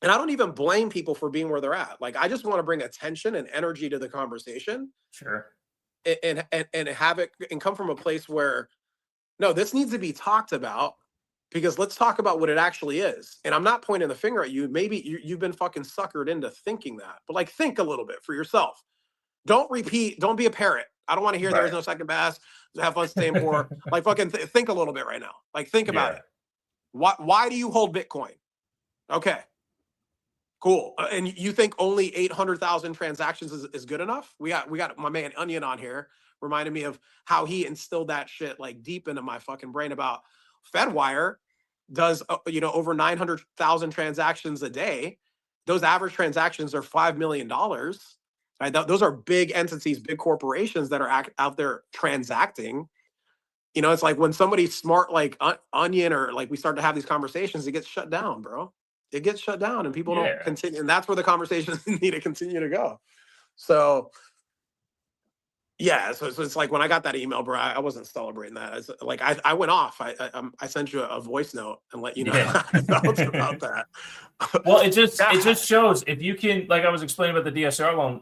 And I don't even blame people for being where they're at. Like, I just want to bring attention and energy to the conversation. Sure. And have it and come from a place where, no, this needs to be talked about, because let's talk about what it actually is. And I'm not pointing the finger at you. Maybe you've been fucking suckered into thinking that, but like, think a little bit for yourself. Don't be a parrot. I don't want to hear there's no second best. Have fun staying poor. Like, fucking think a little bit right now. Like, think about it. Why do you hold Bitcoin? Okay, cool. And you think only 800,000 transactions is good enough? We got my man Onion on here reminding me of how he instilled that shit like deep into my fucking brain about Fedwire does over 900,000 transactions a day. Those average transactions are $5 million. Right? Those are big entities, big corporations that are out there transacting. It's like when somebody's smart like Onion, or like we start to have these conversations, it gets shut down, bro. It gets shut down and people don't continue. And that's where the conversations need to continue to go. So yeah, so it's like when I got that email, bro, I wasn't celebrating that. It's like I went off. I sent you a voice note and let you know how I felt about that. Well, it just shows, if you can, like I was explaining about the DSR loan,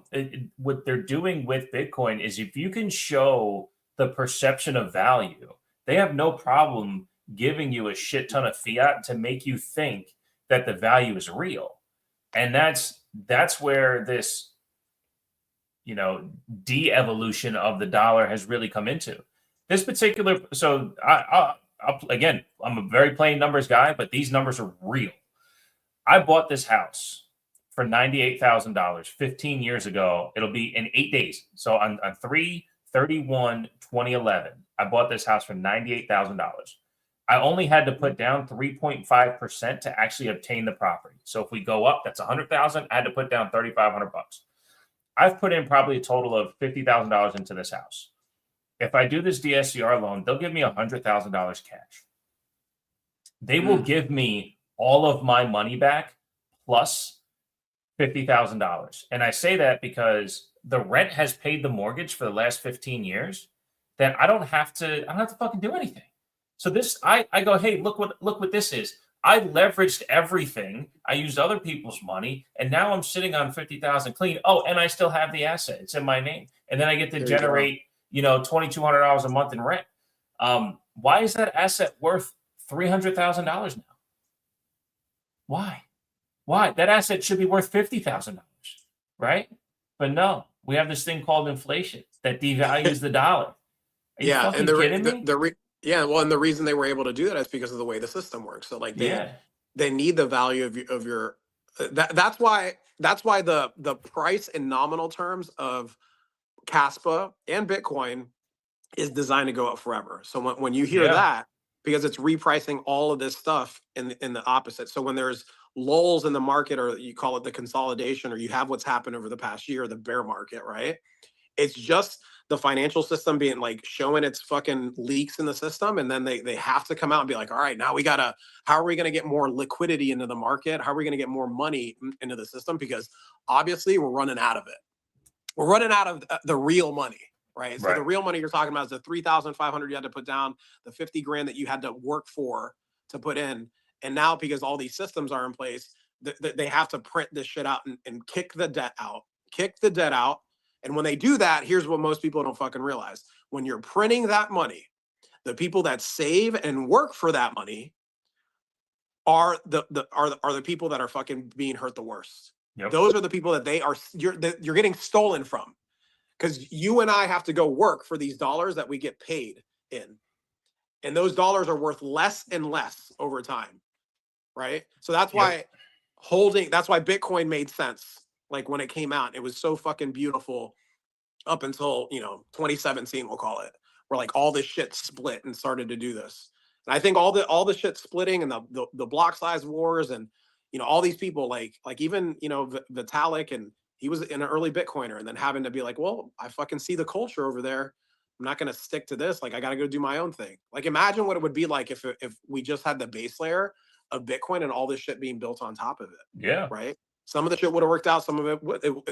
what they're doing with Bitcoin is, if you can show the perception of value, they have no problem giving you a shit ton of fiat to make you think that the value is real. And that's where this de-evolution of the dollar has really come into this particular. So again, I'm a very plain numbers guy, but these numbers are real. I bought this house for $98,000 15 years ago. It'll be in 8 days. So on 3/31/2011, I bought this house for $98,000. I only had to put down 3.5% to actually obtain the property. So if we go up, that's $100,000. I had to put down $3,500. I've put in probably a total of $50,000 into this house. If I do this DSCR loan, they'll give me $100,000 cash. They will give me all of my money back plus $50,000. And I say that because the rent has paid the mortgage for the last 15 years. Then I don't have to fucking do anything. So this, I go, hey, look what this is. I leveraged everything. I used other people's money, and now I'm sitting on 50,000 clean. Oh, and I still have the asset. It's in my name, and then I get to generate, $2,200 a month in rent. Why is that asset worth $300,000 now? Why? That asset should be worth $50,000, right? But no, we have this thing called inflation that devalues the dollar. Are you fucking kidding me? Yeah, well, and the reason they were able to do that is because of the way the system works. So like they need the value of your that's why the price in nominal terms of Kaspa and Bitcoin is designed to go up forever. So when you hear that, because it's repricing all of this stuff in the opposite. So when there's lulls in the market, or you call it the consolidation, or you have what's happened over the past year, the bear market, right? It's just the financial system being like showing its fucking leaks in the system. And then they have to come out and be like, all right, now how are we going to get more liquidity into the market? How are we going to get more money into the system? Because obviously we're running out of it. We're running out of the real money. right? So Right. the real money you're talking about is the 3,500 you had to put down, the 50 grand that you had to work for to put in. And now because all these systems are in place, they have to print this shit out and kick the debt out. And when they do that, here's what most people don't fucking realize. When you're printing that money, the people that save and work for that money are the people that are fucking being hurt the worst. Yep. Those are the people that you're getting stolen from, because you and I have to go work for these dollars that we get paid in, and those dollars are worth less and less over time, right? So that's why that's why Bitcoin made sense. Like when it came out, it was so fucking beautiful up until 2017, we'll call it, where like all this shit split and started to do this. And I think all the shit splitting and the block size wars and all these people like even Vitalik, and he was an early Bitcoiner, and then having to be like, well, I fucking see the culture over there. I'm not going to stick to this. Like I got to go do my own thing. Like imagine what it would be like if we just had the base layer of Bitcoin and all this shit being built on top of it. Yeah. Right. Some of the shit would have worked out. Some of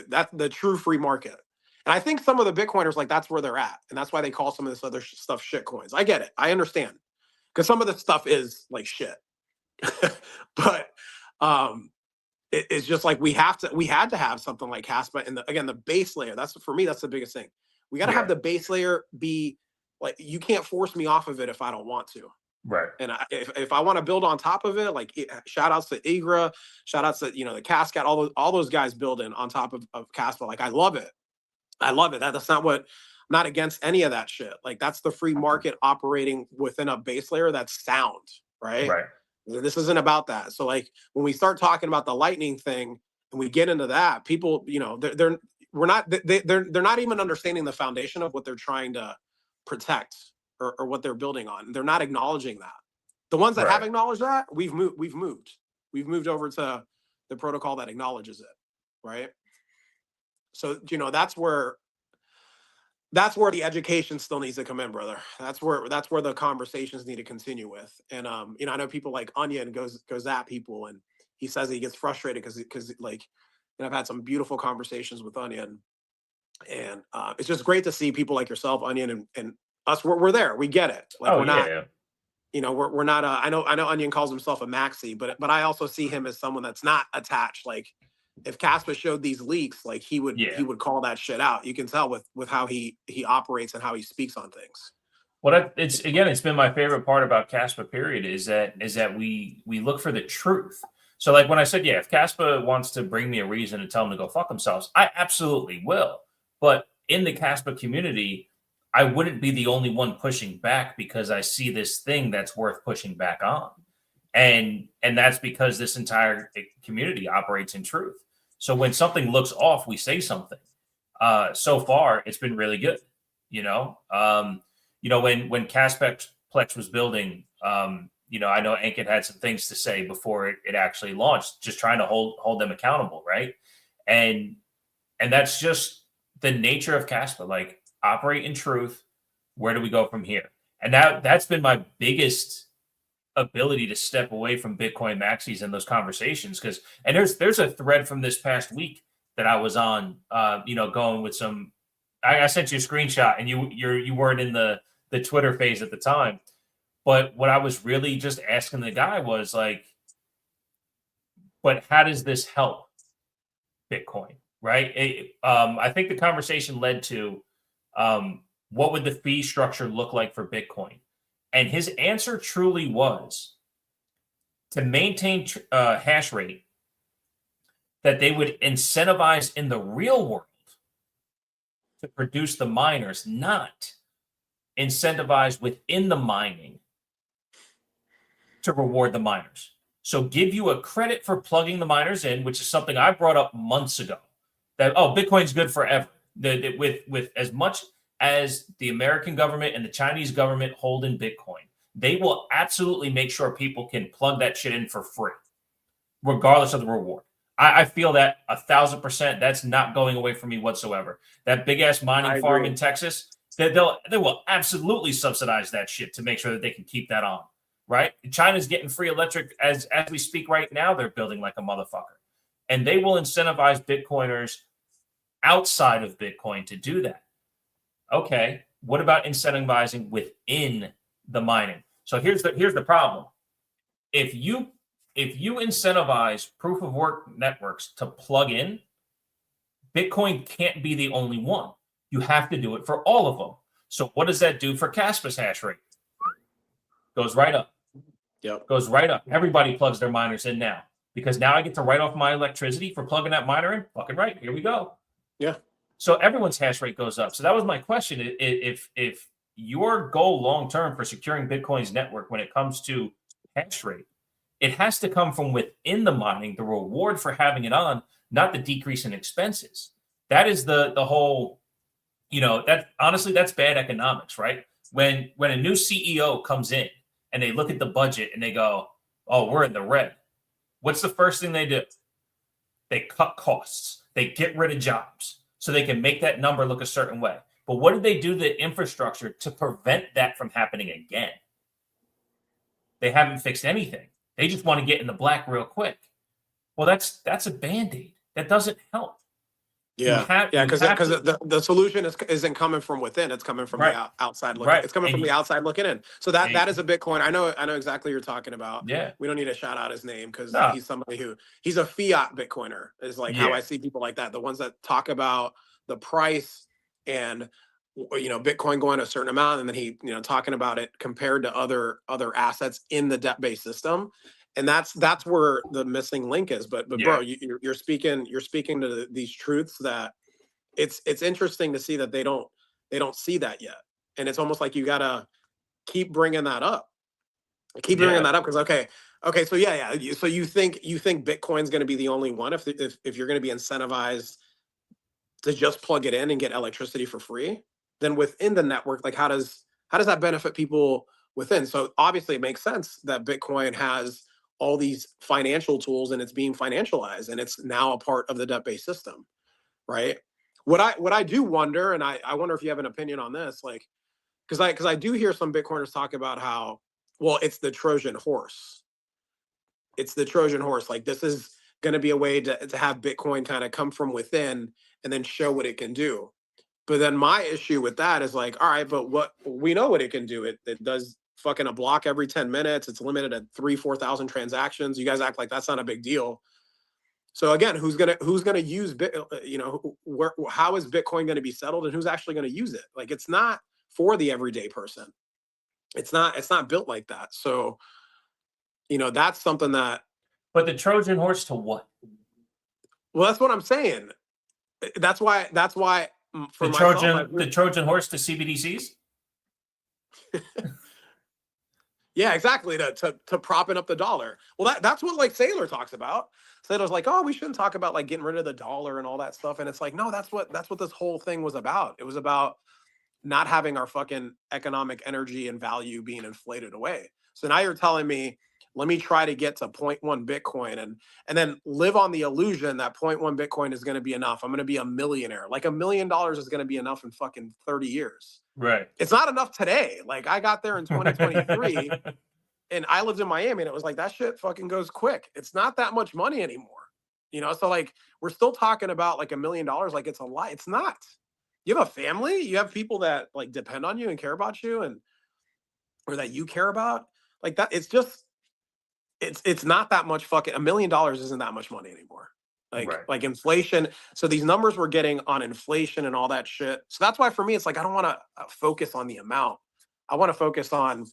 that's the true free market. And I think some of the Bitcoiners, like, that's where they're at. And that's why they call some of this other stuff shit coins. I get it. I understand. Because some of the stuff is like shit. But it's just like we had to have something like Kaspa. And again, the base layer, for me, that's the biggest thing. We got to have the base layer be like, you can't force me off of it if I don't want to. Right. And if I want to build on top of it, like shout outs to IGRA, shout outs to, the Cascat, all those guys building on top of Kaspa. Like, I love it. That's not against any of that shit. Like that's the free market operating within a base layer that's sound, right? Right. This isn't about that. So like when we start talking about the lightning thing and we get into that, people, they're not even understanding the foundation of what they're trying to protect or what they're building on. They're not acknowledging that. The ones that have acknowledged that, we've moved over to the protocol that acknowledges it, right? So, that's where the education still needs to come in, brother. That's where the conversations need to continue with. And, I know people like Onion goes at people, and he says he gets frustrated because like, I've had some beautiful conversations with Onion, and it's just great to see people like yourself, Onion, and us. We're there. We get it. Like we're not, we're not, I know Onion calls himself a maxi, but I also see him as someone that's not attached. Like, if Kaspa showed these leaks, like he would call that shit out. You can tell with how he operates and how he speaks on things. Well, it's been my favorite part about Kaspa, period, is that we look for the truth. So like when I said, if Kaspa wants to bring me a reason to tell them to go fuck themselves, I absolutely will. But in the Kaspa community, I wouldn't be the only one pushing back because I see this thing that's worth pushing back on. And that's because this entire community operates in truth. So when something looks off, we say something. So far, it's been really good. When Kaspa.kas was building, I know Ankit had some things to say before it actually launched, just trying to hold them accountable, right? And that's just the nature of Kaspa. Like, operate in truth. Where do we go from here? And that's been my biggest ability to step away from Bitcoin maxis in those conversations, because there's a thread from this past week that I was on, going with some. I sent you a screenshot, and you weren't in the Twitter phase at the time, but what I was really just asking the guy was like, but how does this help Bitcoin, right? I think the conversation led to what would the fee structure look like for Bitcoin? And his answer truly was to maintain hash rate, that they would incentivize in the real world to produce the miners, not incentivize within the mining to reward the miners. So give you a credit for plugging the miners in, which is something I brought up months ago, that, Bitcoin's good forever. With as much as the American government and the Chinese government hold in Bitcoin, they will absolutely make sure people can plug that shit in for free, regardless of the reward. I feel that 1,000%. That's not going away from me whatsoever. That big ass mining farm in Texas, they will absolutely subsidize that shit to make sure that they can keep that on. Right? China's getting free electric as we speak right now. They're building like a motherfucker, and they will incentivize Bitcoiners outside of Bitcoin to do that. Okay, what about incentivizing within the mining? So here's the problem. If you incentivize proof of work networks to plug in, Bitcoin can't be the only one. You have to do it for all of them. So what does that do for Kaspa's hash rate? Goes right up. Yep. Goes right up. Everybody plugs their miners in now because now I get to write off my electricity for plugging that miner in. Fucking right. Here we go. Yeah. So everyone's hash rate goes up. So that was my question. If your goal long term for securing Bitcoin's network when it comes to hash rate, it has to come from within the mining, the reward for having it on, not the decrease in expenses. That is the whole, that honestly, that's bad economics, right? When a new CEO comes in and they look at the budget and they go, oh, we're in the red. What's the first thing they do? They cut costs. They get rid of jobs so they can make that number look a certain way. But what did they do to the infrastructure to prevent that from happening again? They haven't fixed anything. They just want to get in the black real quick. Well, that's a Band-Aid. That doesn't help. Yeah, because the solution isn't coming from within; it's coming from the outside looking. Right. It's coming from the outside looking in. So that is a Bitcoin. I know exactly what you're talking about. Yeah, we don't need to shout out his name because he's somebody he's a fiat Bitcoiner. Is like how I see people like that. The ones that talk about the price and Bitcoin going a certain amount, and then he talking about it compared to other assets in the debt-based system. And that's where the missing link is. But bro, you're speaking to these truths that it's interesting to see that they don't see that yet. And it's almost like you gotta keep bringing that up. Bringing that up because okay. So So you think Bitcoin's going to be the only one if you're going to be incentivized to just plug it in and get electricity for free? Then within the network, like how does that benefit people within? So obviously it makes sense that Bitcoin has all these financial tools and it's being financialized and it's now a part of the debt-based system, right? What I do wonder, and I wonder if you have an opinion on this, like, because I do hear some Bitcoiners talk about how, well, it's the Trojan horse. It's the Trojan horse. Like this is going to be a way to have Bitcoin kind of come from within and then show what it can do. But then my issue with that is like, all right, but what we know what it can do. It does fucking a block every 10 minutes. It's limited at 4,000 transactions. You guys act like that's not a big deal. So again, who's gonna use how is Bitcoin going to be settled and who's actually going to use it? Like it's not for the everyday person. It's not built like that. So that's something that. But the Trojan horse to what? Well, that's what I'm saying. That's why for the Trojan horse to CBDCs. Yeah, exactly. To propping up the dollar. Well, that's what like Saylor talks about. Saylor's like, oh, we shouldn't talk about like getting rid of the dollar and all that stuff. And it's like, no, that's what this whole thing was about. It was about not having our fucking economic energy and value being inflated away. So now you're telling me, let me try to get to 0.1 Bitcoin and then live on the illusion that 0.1 Bitcoin is going to be enough. I'm going to be a millionaire. Like $1 million is going to be enough in fucking 30 years. Right. It's not enough today. Like I got there in 2023 and I lived in Miami and it was like, that shit fucking goes quick. It's not that much money anymore. So like we're still talking about like $1 million. Like it's a lie. It's not. You have a family, you have people that like depend on you and care about you or that you care about like that. It's just, it's not that much fucking $1 million isn't that much money anymore. Like inflation. So these numbers we're getting on inflation and all that shit. So that's why for me, it's like, I don't want to focus on the amount. I want to focus on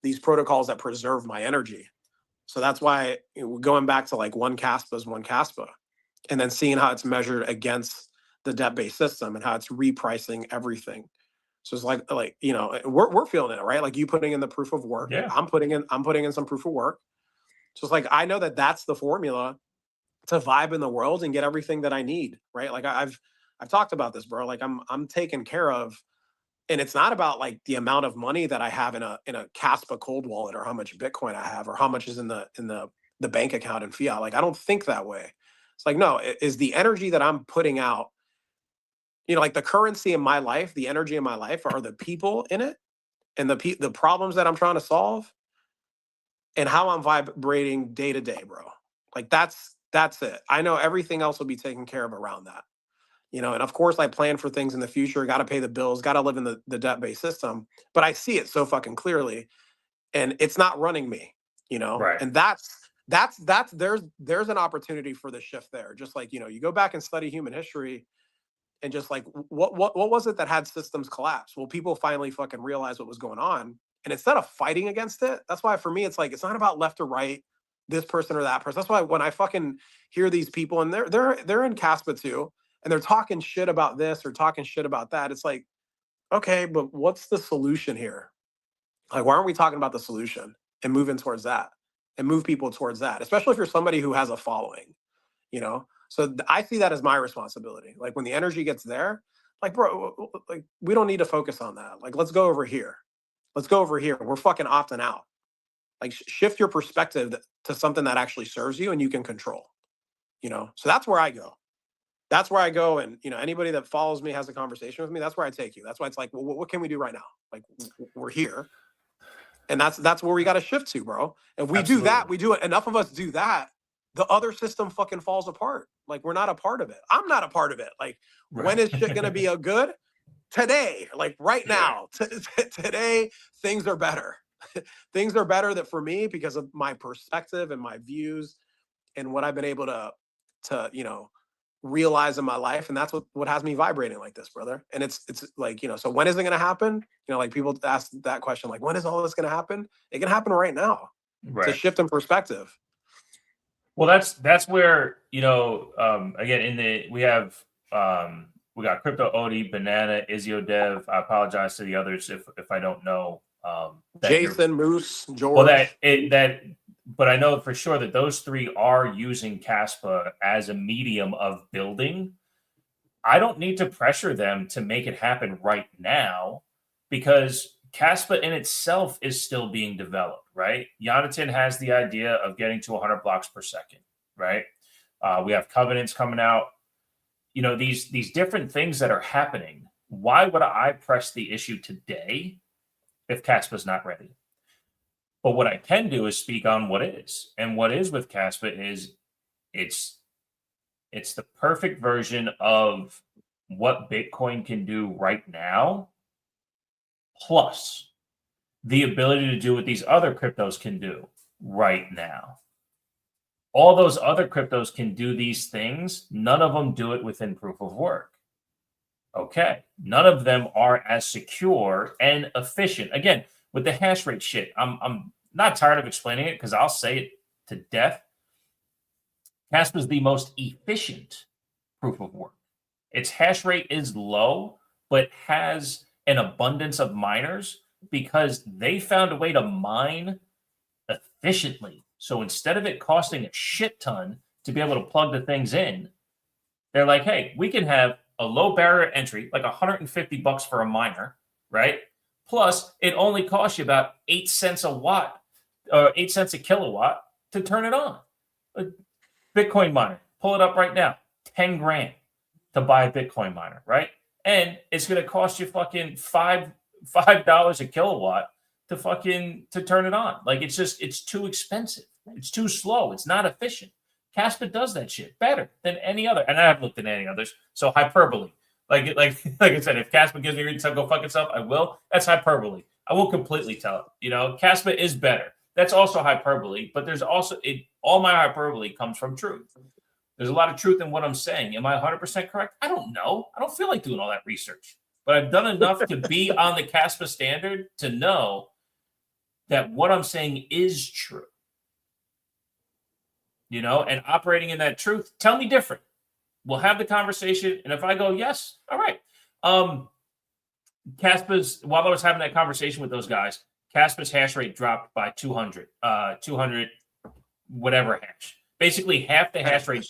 these protocols that preserve my energy. So that's why going back to like one Kaspa is one Kaspa and then seeing how it's measured against the debt-based system and how it's repricing everything. So it's like we're feeling it, right? Like you putting in the proof of work. Yeah. I'm putting in some proof of work. So it's like, I know that that's the formula to vibe in the world and get everything that I need, right? Like I've talked about this, bro. Like I'm taken care of, and it's not about like the amount of money that I have in a Kaspa cold wallet or how much Bitcoin I have or how much is in the bank account in fiat. Like I don't think that way. It's like, no, it is the energy that I'm putting out. Like the currency in my life, the energy in my life are the people in it and the problems that I'm trying to solve and how I'm vibrating day to day, bro. Like that's it. I know everything else will be taken care of around that. you know, and of course I plan for things in the future, got to pay the bills, got to live in the debt-based system, but I see it so fucking clearly, and it's not running me, you know, Right. and that's there's an opportunity for the shift there. Just like, you know, you go back and study human history, and just like what was it that had systems collapse? Well, people finally fucking realized what was going on, and instead of fighting against it, that's why for me it's like it's not about left or right, this person or that person. That's why when I fucking hear these people and they're in Caspa too, and they're talking shit about this or talking shit about that, it's like, okay, but what's the solution here? Like, why aren't we talking about the solution and moving towards that and move people towards that, especially if you're somebody who has a following, you know? So I see that as my responsibility. Like when the energy gets there, like, bro, like we don't need to focus on that. Like, let's go over here. Let's go over here. We're fucking opting out. Like shift your perspective to something that actually serves you and you can control, you know? So that's where I go. That's where I go. And, you know, anybody that follows me, has a conversation with me, that's where I take you. That's why it's like, well, what can we do right now? Like we're here. And that's where we got to shift to, bro. And we do that. We do it. Enough of us do that. The other system fucking falls apart. Like we're not a part of it. I'm not a part of it. Like when is shit gonna be a good? Today, like right now. Today, things are better. Things are better that for me because of my perspective and my views and what I've been able to you know realize in my life, and that's what has me vibrating like this, brother. And it's like, you know, so when is it going to happen? You know, like people ask that question, like when is all this going to happen? It can happen right now. Right. To shift in perspective. Well, that's where, you know, again, we got Crypto Odie, Banana, Izio Dev. I apologize to the others if I don't know. Jason, Moose, George. Well, but I know for sure that those three are using Kaspa as a medium of building. I don't need to pressure them to make it happen right now because Kaspa in itself is still being developed, right? Jonathan has the idea of getting to 100 blocks per second, right? We have covenants coming out. You know, these different things that are happening. Why would I press the issue today if Kaspa's not ready? But what I can do is speak on what is. And what is with Kaspa is it's the perfect version of what Bitcoin can do right now, plus the ability to do what these other cryptos can do right now. All those other cryptos can do these things. None of them do it within proof of work. Okay. None of them are as secure and efficient. Again, with the hash rate shit, I'm not tired of explaining it because I'll say it to death. Kaspa is the most efficient proof of work. Its hash rate is low, but has an abundance of miners because they found a way to mine efficiently. So instead of it costing a shit ton to be able to plug the things in, they're like, hey, we can have a low barrier entry, like $150 for a miner, right? Plus, it only costs you about 8 cents a watt, 8 cents a kilowatt to turn it on. A Bitcoin miner, pull it up right now, 10 grand to buy a Bitcoin miner, right? And it's going to cost you fucking $5 a kilowatt to turn it on. Like it's too expensive. It's too slow. It's not efficient. Kaspa does that shit better than any other. And I haven't looked at any others. So hyperbole. Like I said, if Kaspa gives me a reason to go fuck itself, I will. That's hyperbole. I will completely tell it. You know, Kaspa is better. That's also hyperbole. But there's also all my hyperbole comes from truth. There's a lot of truth in what I'm saying. Am I 100% correct? I don't know. I don't feel like doing all that research. But I've done enough to be on the Kaspa standard to know that what I'm saying is true. You know, and operating in that truth, tell me different. We'll have the conversation. And if I go, yes, all right. Kaspa's, while I was having that conversation with those guys, Kaspa's hash rate dropped by 200 whatever hash. Basically half the hash rate,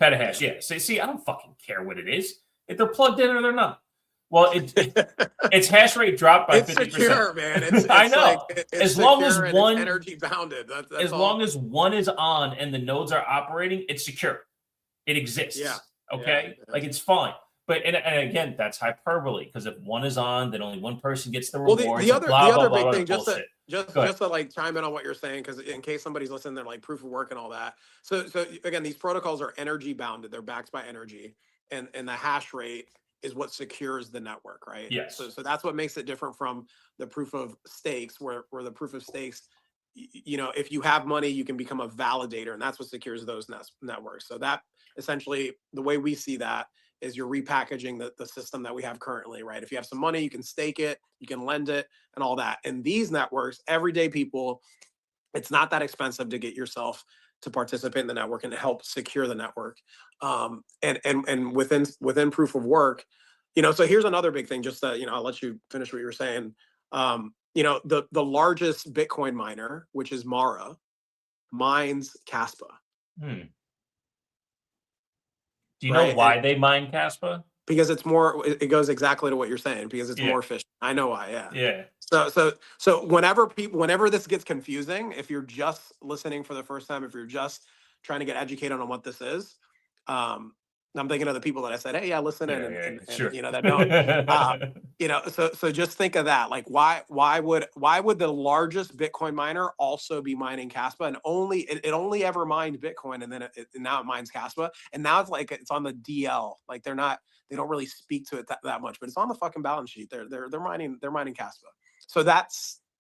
petahash. Yeah. So see, I don't fucking care what it is. If they're plugged in or they're not. Well, its hash rate dropped by 50%. It's secure, man. It's I know. Like, it's as long as one energy bounded. That's as all. long as one is on and the nodes are operating, it's secure. It exists. Yeah. Okay. Yeah. Like it's fine. But and again, that's hyperbole because if one is on, then only one person gets the rewards. Well, the other big thing, just to like chime in on what you're saying, because in case somebody's listening, they're like proof of work and all that. So again, these protocols are energy bounded. They're backed by energy. and the hash rate is what secures the network, right? Yes. So that's what makes it different from the proof of stakes, where the proof of stakes, if you have money, you can become a validator, and that's what secures those networks. So that essentially, the way we see that is you're repackaging the system that we have currently, right? If you have some money, you can stake it, you can lend it, and all that. And these networks, everyday people, it's not that expensive to get yourself to participate in the network and to help secure the network. And within proof of work, so here's another big thing, just that, I'll let you finish what you were saying. The largest Bitcoin miner, which is Mara, mines Kaspa. Do you know why they mine Kaspa? Because it's more, it goes exactly to what you're saying, because it's more efficient. I know why. Yeah. So whenever this gets confusing, if you're just listening for the first time, if you're just trying to get educated on what this is, I'm thinking of the people that I said, hey, listen in, and sure. that don't, so just think of that. Like, why would the largest Bitcoin miner also be mining Kaspa? And it only ever mined Bitcoin, and then now it mines Kaspa, and now it's like it's on the DL. Like they don't really speak to it that much, but it's on the fucking balance sheet. They're mining Kaspa. So that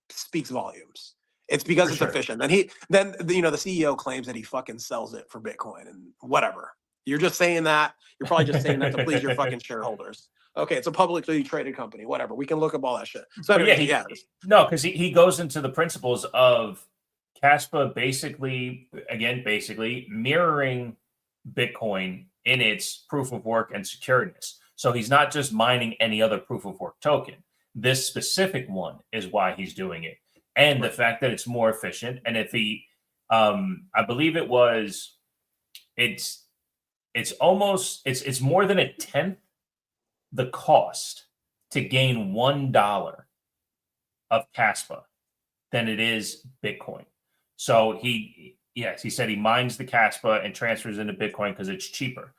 speaks volumes. It's because it's efficient. Then the CEO claims that he fucking sells it for Bitcoin and whatever. You're just saying that. You're probably just saying that to please your fucking shareholders. Okay, it's a publicly traded company. Whatever. We can look up all that shit. So anyway, no, because he goes into the principles of Kaspa basically mirroring Bitcoin in its proof of work and secureness. So he's not just mining any other proof of work token. This specific one is why he's doing it. And the fact that it's more efficient. And if he, I believe it's more than a tenth the cost to gain $1 of Kaspa than it is Bitcoin. So he said he mines the Kaspa and transfers into Bitcoin because it's cheaper,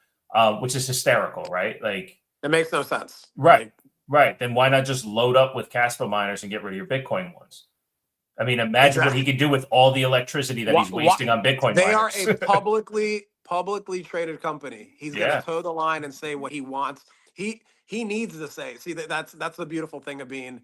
which is hysterical, right? Like, it makes no sense. Right. Right. Then why not just load up with Kaspa miners and get rid of your Bitcoin ones? I mean, imagine what he could do with all the electricity that he's wasting on Bitcoin miners. They are a publicly traded company. He's going to toe the line and say what he wants. He needs to say. See, that's the beautiful thing of being,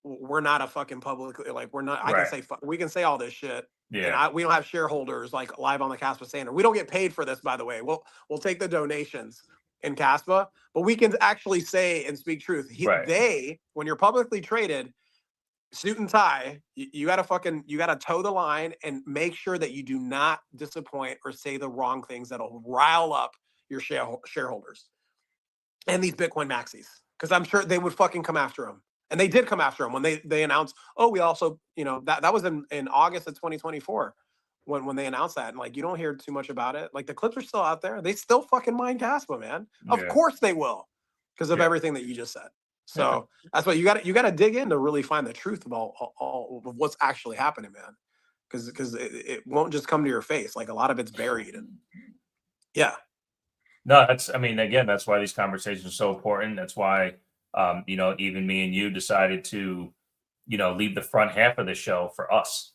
we're not a fucking publicly, like, we're not. I can say we can say all this shit. Yeah. And we don't have shareholders like live on the Kaspa standard. We don't get paid for this, by the way. We'll take the donations in Kaspa, but we can actually say and speak truth. When you're publicly traded, suit and tie, you gotta toe the line and make sure that you do not disappoint or say the wrong things that'll rile up your shareholders and these Bitcoin maxis, because I'm sure they would fucking come after them. And they did come after him when they announced, we also, that was in August of 2024 when they announced that. And like, you don't hear too much about it. Like, the clips are still out there. They still fucking mine Kaspa, man. Of course they will, because of everything that you just said. So that's what you got to dig in to really find the truth of all of what's actually happening, man. Because it won't just come to your face. Like, a lot of it's buried. And no, that's why these conversations are so important. That's why, even me and you decided to, leave the front half of the show for us,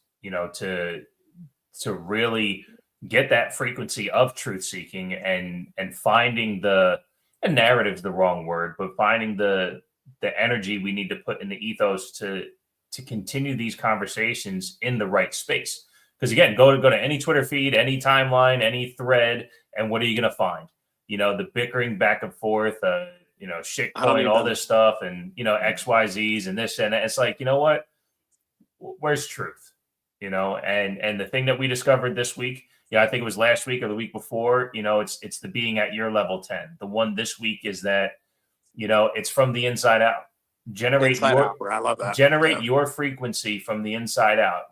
to really get that frequency of truth seeking and finding the narrative is the wrong word, but finding the energy we need to put in the ethos to continue these conversations in the right space. Because again, go to any Twitter feed, any timeline, any thread, and what are you going to find? The bickering back and forth, shitcoin, all this stuff, and XYZs and this and that. It's like, you know what? Where's truth? And the thing that we discovered this week, I think it was last week or the week before, it's the being at your level 10. The one this week is that, it's from the inside out. I love that. Generate your frequency from the inside out.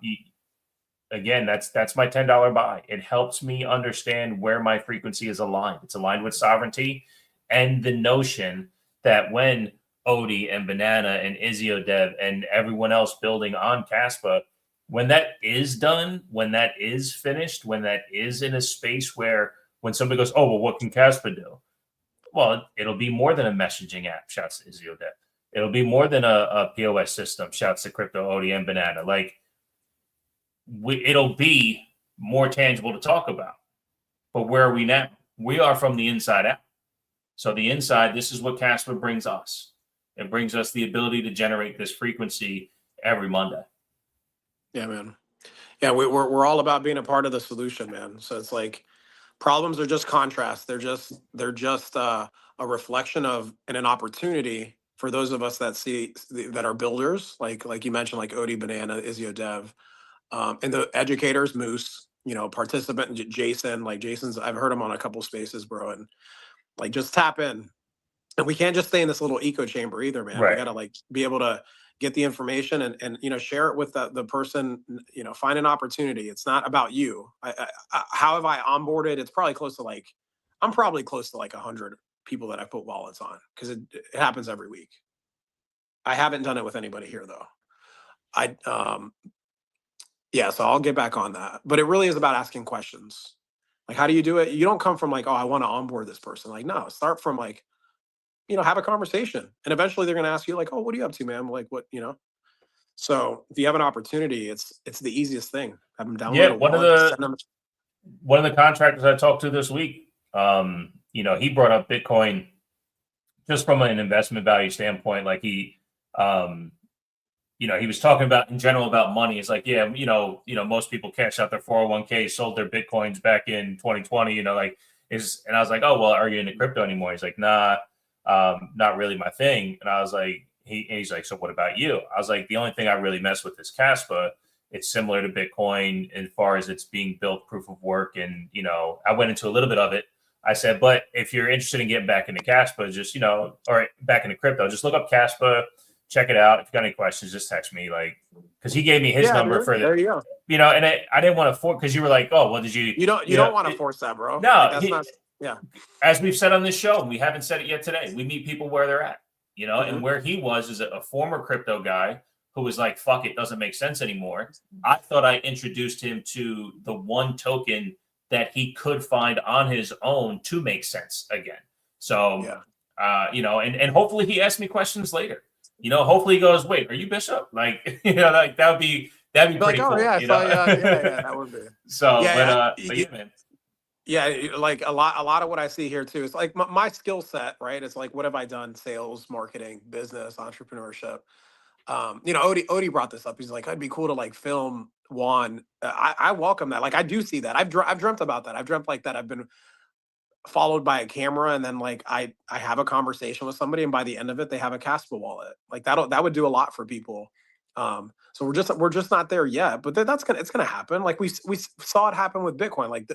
Again, that's my $10 buy. It helps me understand where my frequency is aligned. It's aligned with sovereignty and the notion that when Odie and Banana and Iziodev and everyone else building on Kaspa, when that is done, when that is finished, when that is in a space where when somebody goes, oh, well, what can Kaspa do? Well, it'll be more than a messaging app, shouts to Iziodev. It'll be more than a POS system, shouts to Crypto Odie and Banana. Like, it'll be more tangible to talk about. But where are we now? We are from the inside out. So the inside, this is what Kaspa brings us. It brings us the ability to generate this frequency every Monday. Yeah, man. Yeah, we're all about being a part of the solution, man. So it's like problems are just contrast. They're just a reflection of and an opportunity for those of us that are builders, like you mentioned, like Odie, Banana, Izio, Dev, and the educators, Moose, participant Jason. Like Jason's, I've heard him on a couple spaces, bro, and like just tap in. And we can't just stay in this little echo chamber either, man. We Right. got to like be able to get the information and share it with the person, find an opportunity. It's not about you. How have I onboarded? It's probably close to like, I'm probably close to like 100 people that I put wallets on, because it happens every week. I haven't done it with anybody here though. Yeah, so I'll get back on that. But it really is about asking questions. Like, how do you do it? You don't come from like, oh, I want to onboard this person. Like, no, start from like, have a conversation. And eventually they're going to ask you like, oh, what are you up to, man? Like, what. So if you have an opportunity, it's the easiest thing. Have them download a wallet, send them. One of the contractors I talked to this week, he brought up Bitcoin just from an investment value standpoint. Like he was talking about in general about money. It's like, yeah, most people cashed out their 401k, sold their Bitcoins back in 2020, and I was like, oh, well, are you into crypto anymore? He's like, nah, not really my thing. And I was like, he's like, so what about you? I was like, the only thing I really mess with is Kaspa. It's similar to Bitcoin as far as it's being built proof of work. And, I went into a little bit of it. I said, but if you're interested in getting back into Kaspa, just, or back into crypto, just look up Kaspa, check it out. If you got any questions, just text me. Like, because he gave me his number for there you go. And I didn't want to force, because you were like, oh, well, did you? You don't want to force that, bro. No, like, that's not. Yeah. As we've said on this show, we haven't said it yet today. We meet people where they're at, Mm-hmm. and where he was is a former crypto guy who was like, fuck, it doesn't make sense anymore. I thought I introduced him to the one token that he could find on his own to make sense again. So, and hopefully he asks me questions later. Hopefully he goes, wait, are you Bishop? Like, like that'd be pretty like, cool. Oh, yeah, yeah, that would be. So, but yeah, man. Yeah, like a lot of what I see here too is like my skill set, right? It's like, what have I done? Sales, marketing, business, entrepreneurship. Odie brought this up. He's like, it'd be cool to like film Juan. I welcome that. Like, I do see that. I've dreamt about that. I've dreamt like that. I've been followed by a camera, and then like I have a conversation with somebody, and by the end of it, they have a Kaspa wallet. Like that would do a lot for people. So we're just not there yet, but it's gonna happen. Like we saw it happen with Bitcoin. Like,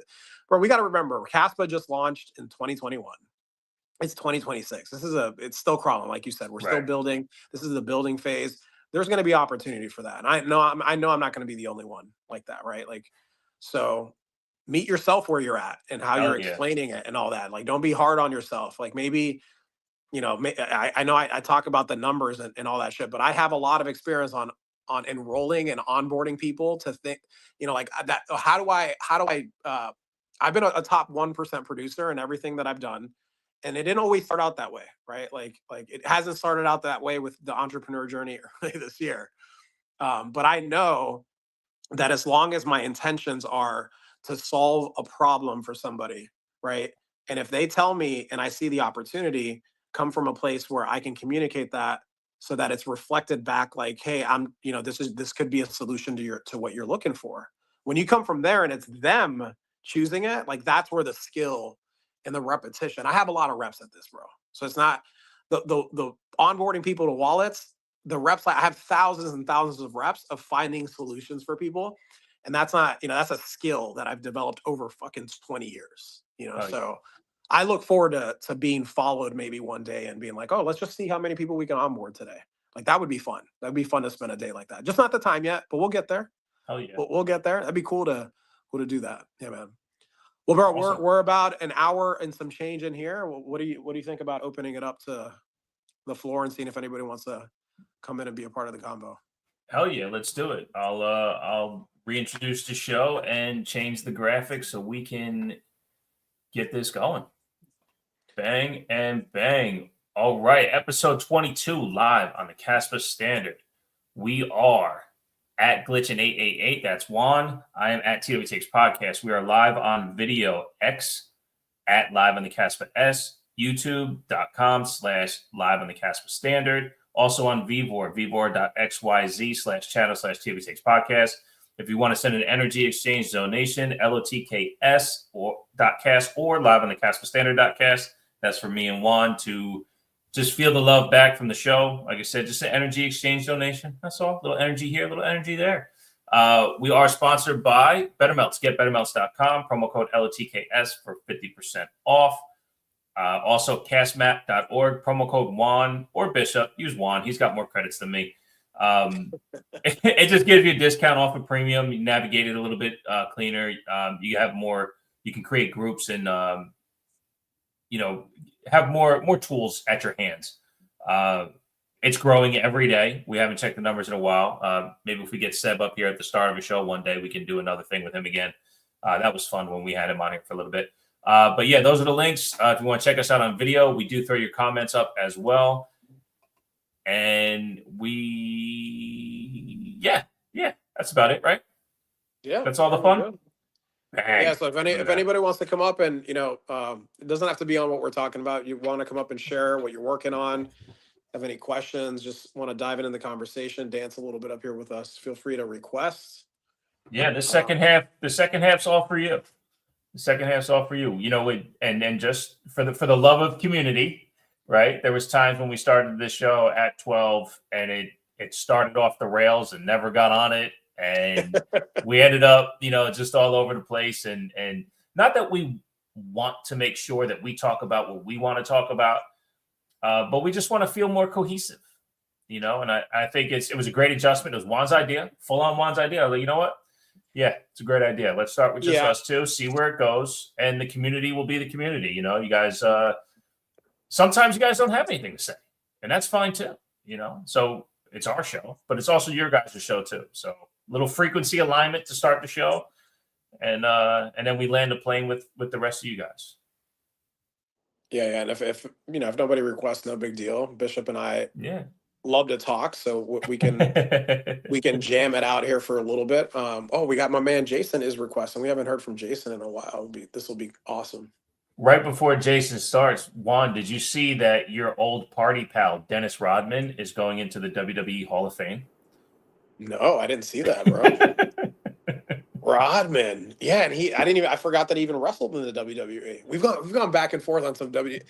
bro, we got to remember, Kaspa just launched in 2021. It's 2026. It's still crawling, like you said. We're still building. This is the building phase. There's going to be opportunity for that, and I know I'm not going to be the only one like that, right? Like, so meet yourself where you're at and how you're explaining it and all that. Like, don't be hard on yourself. Like, maybe. I know I talk about the numbers and all that shit, but I have a lot of experience on enrolling and onboarding people to think, like that. How do I, I've been a top 1% producer in everything that I've done. And it didn't always start out that way, right? Like it hasn't started out that way with the entrepreneur journey early this year. But I know that as long as my intentions are to solve a problem for somebody, right? And if they tell me and I see the opportunity come from a place where I can communicate that so that it's reflected back, like, hey, this could be a solution to what you're looking for. When you come from there and it's them choosing it, like that's where the skill and the repetition. I have a lot of reps at this, bro. So it's not the onboarding people to wallets. The reps, I have thousands and thousands of reps of finding solutions for people. And that's not, that's a skill that I've developed over fucking 20 years, so I look forward to being followed maybe one day and being like, oh, let's just see how many people we can onboard today. Like, that would be fun. That'd be fun to spend a day like that. Just not the time yet, but we'll get there. Hell yeah. We'll get there. That'd be cool to do that. Yeah, man. Well, bro, awesome. We're about an hour and some change in here. What do you think about opening it up to the floor and seeing if anybody wants to come in and be a part of the combo? Hell yeah, let's do it. I'll reintroduce the show and change the graphics so we can get this going. Bang and bang. All right, episode 22 live on the Kaspa Standard. We are at Glitchin888. That's Juan. I am at LOTKS.kas. We are live on video X at live on the Kaspa S. youtube.com/liveonthekaspastandard. Also on vivor.xyz/channel/TBTX podcast. If you want to send an energy exchange donation, LOTKS .kas or liveonthekaspastandard.kas. That's for me and Juan to just feel the love back from the show. Like I said, just an energy exchange donation. That's all. A little energy here, a little energy there. We are sponsored by BetterMelts. Get bettermelts.com. Promo code LOTKS for 50% off. Also, castmap.org. Promo code Juan or Bishop. Use Juan. He's got more credits than me. It just gives you a discount off of premium. You navigate it a little bit cleaner. You have more. You can create groups and have more tools at your hands. It's growing every day. We haven't checked the numbers in a while. Maybe if we get Seb up here at the start of the show one day, we can do another thing with him again. That was fun when we had him on here for a little bit. But yeah, those are the links. If you want to check us out on video, we do throw your comments up as well. And that's about it, right? Yeah, that's all the fun. Yeah, so if anybody wants to come up and it doesn't have to be on what we're talking about. You want to come up and share what you're working on, have any questions, just want to dive into the conversation, dance a little bit up here with us, feel free to request. Yeah, the second half's all for you. The second half's all for you. And just for the love of community. Right. There was times when we started this show at 12 and it started off the rails and never got on it. And we ended up, just all over the place. And not that we want to make sure that we talk about what we want to talk about, but we just want to feel more cohesive, and I think it was a great adjustment. It was Juan's idea, full on Juan's idea. I was like, you know what? Yeah, it's a great idea. Let's start with just us two, see where it goes. And the community will be the community. You guys, sometimes you guys don't have anything to say, and that's fine too, so it's our show, but it's also your guys' show too. So little frequency alignment to start the show. And then we land the plane with the rest of you guys. Yeah. And if nobody requests, no big deal. Bishop and I love to talk, so we can jam it out here for a little bit. We got my man Jason is requesting. We haven't heard from Jason in a while. This will be awesome. Right before Jason starts, Juan, did you see that your old party pal, Dennis Rodman, is going into the WWE Hall of Fame? No, I didn't see that, bro. Rodman. Yeah, and I forgot that he even wrestled in the WWE. We've gone back and forth on some WWE.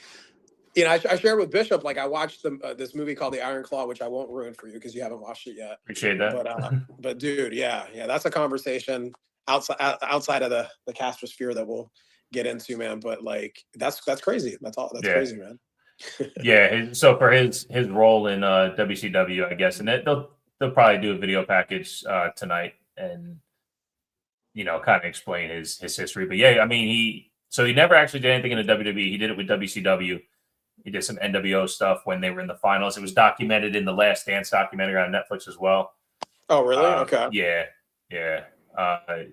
I shared with Bishop, like I watched this movie called The Iron Claw, which I won't ruin for you because you haven't watched it yet. Appreciate that. But dude, yeah, that's a conversation outside of the Kaspa that we'll get into, man. But like that's crazy. That's crazy, man. Yeah. So for his role in WCW, I guess, and they'll probably do a video package tonight and kind of explain his history. But yeah, I mean he never actually did anything in the WWE. He did it with WCW. He did some NWO stuff when they were in the finals. It was documented in the Last Dance documentary on Netflix as well. Oh, really? Okay. Yeah. I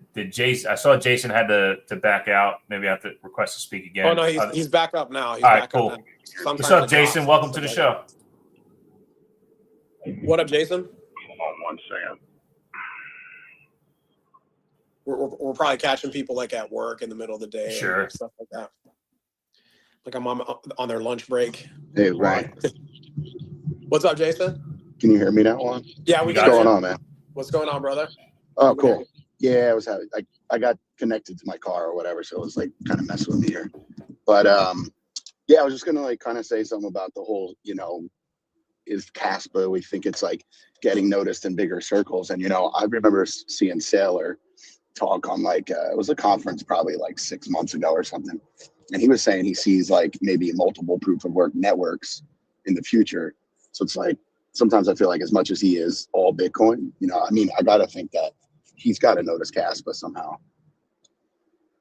saw Jason had to back out. Maybe I have to request to speak again. Oh no, he's back up now. All right, cool. What's up, Jason? Welcome to the show. What up, Jason? Hold on 1 second. We're probably catching people like at work in the middle of the day, sure, and stuff like that. Like I'm on their lunch break. Hey, right. What's up, Jason? Can you hear me now, Juan? Yeah, we got What's going on, man? What's going on, brother? Oh, cool. Yeah, I got connected to my car or whatever, so it was like kind of messing with me here. But I was just gonna like kind of say something about the whole, is Kaspa. We think it's like getting noticed in bigger circles, and I remember seeing Sailor talk on like it was a conference probably like 6 months ago or something, and he was saying he sees like maybe multiple proof of work networks in the future. So it's like sometimes I feel like as much as he is all Bitcoin, I gotta think that he's got to notice Kaspa somehow.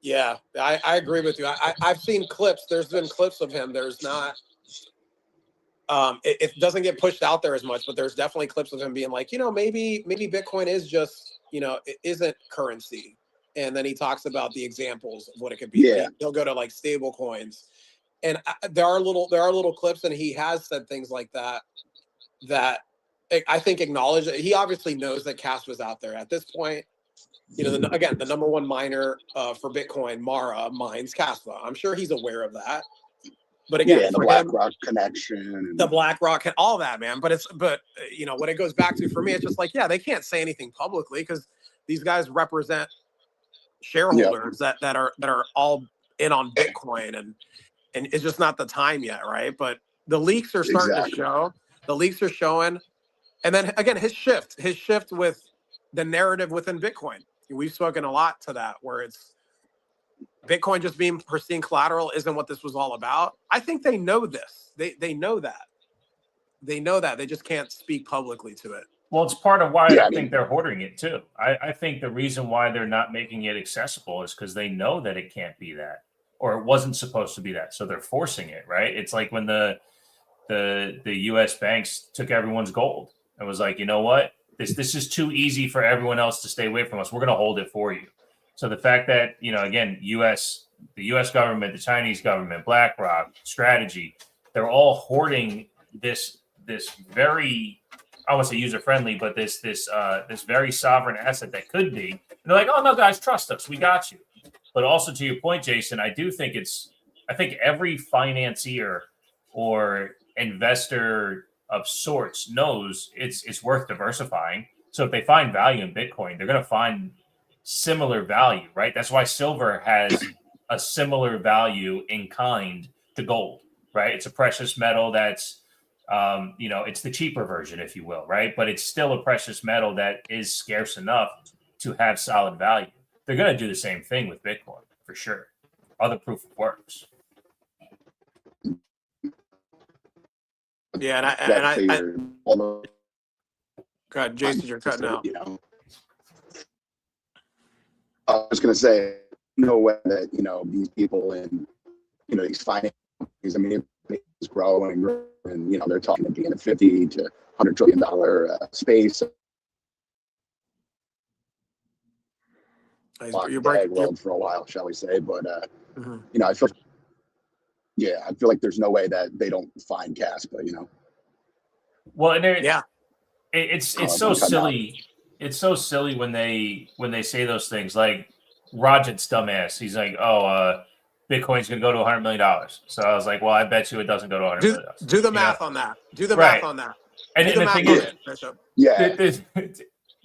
Yeah, I agree with you. I've seen clips. There's been clips of him. There's not. It doesn't get pushed out there as much, but there's definitely clips of him being like, maybe Bitcoin is just, it isn't currency. And then he talks about the examples of what it could be. Yeah. He'll go to like stable coins, and there are little clips, and he has said things like that I think acknowledge that he obviously knows that Kaspa's out there at this point. The number one miner for Bitcoin, Mara, mines Kaspa. I'm sure he's aware of that. But again, yeah, the for him, BlackRock connection, and the BlackRock and all that, man. But you know, what it goes back to for me, it's just like, yeah, they can't say anything publicly because these guys represent shareholders that are all in on Bitcoin, and it's just not the time yet, right? But the leaks are starting to show. The leaks are showing, and then again, his shift with the narrative within Bitcoin. We've spoken a lot to that, where it's Bitcoin just being pristine collateral isn't what this was all about. I think they know this. They know that. They know that. They just can't speak publicly to it. Well, it's part of why I think they're hoarding it too. I think the reason why they're not making it accessible is because they know that it can't be that, or it wasn't supposed to be that. So they're forcing it, right? It's like when the U.S. banks took everyone's gold and was like, you know what? This is too easy for everyone else to stay away from us. We're going to hold it for you. So the fact that, you know, again, the U.S. government, the Chinese government, BlackRock, Strategy, they're all hoarding this very, I won't say user friendly, but this very sovereign asset that could be. And they're like, oh no, guys, trust us, we got you. But also to your point, Jason, I think every financier or investor of sorts knows it's worth diversifying. So if they find value in Bitcoin, they're going to find similar value, right? That's why silver has a similar value in kind to gold, right? It's a precious metal that's, you know, it's the cheaper version, if you will, right? But it's still a precious metal that is scarce enough to have solid value. They're going to do the same thing with Bitcoin for sure. Other proof of works. Yeah, and I go ahead, Jason, you're cutting out. You know, I was going to say, no way that, you know, these people in, you know, these finance companies, I mean, it's growing and growing, and, you know, they're talking about being a $50 to $100 trillion space. You're breaking world for a while, shall we say? But you know, I feel like there's no way that they don't find Kaspa, you know. Well, and it's so silly. It's so silly when they say those things. Like Rajat's dumbass, he's like, "Oh, Bitcoin's gonna go to $100 million." So I was like, "Well, I bet you it doesn't go to $100 million." Do the math on that. Do the math on that. And the thing is,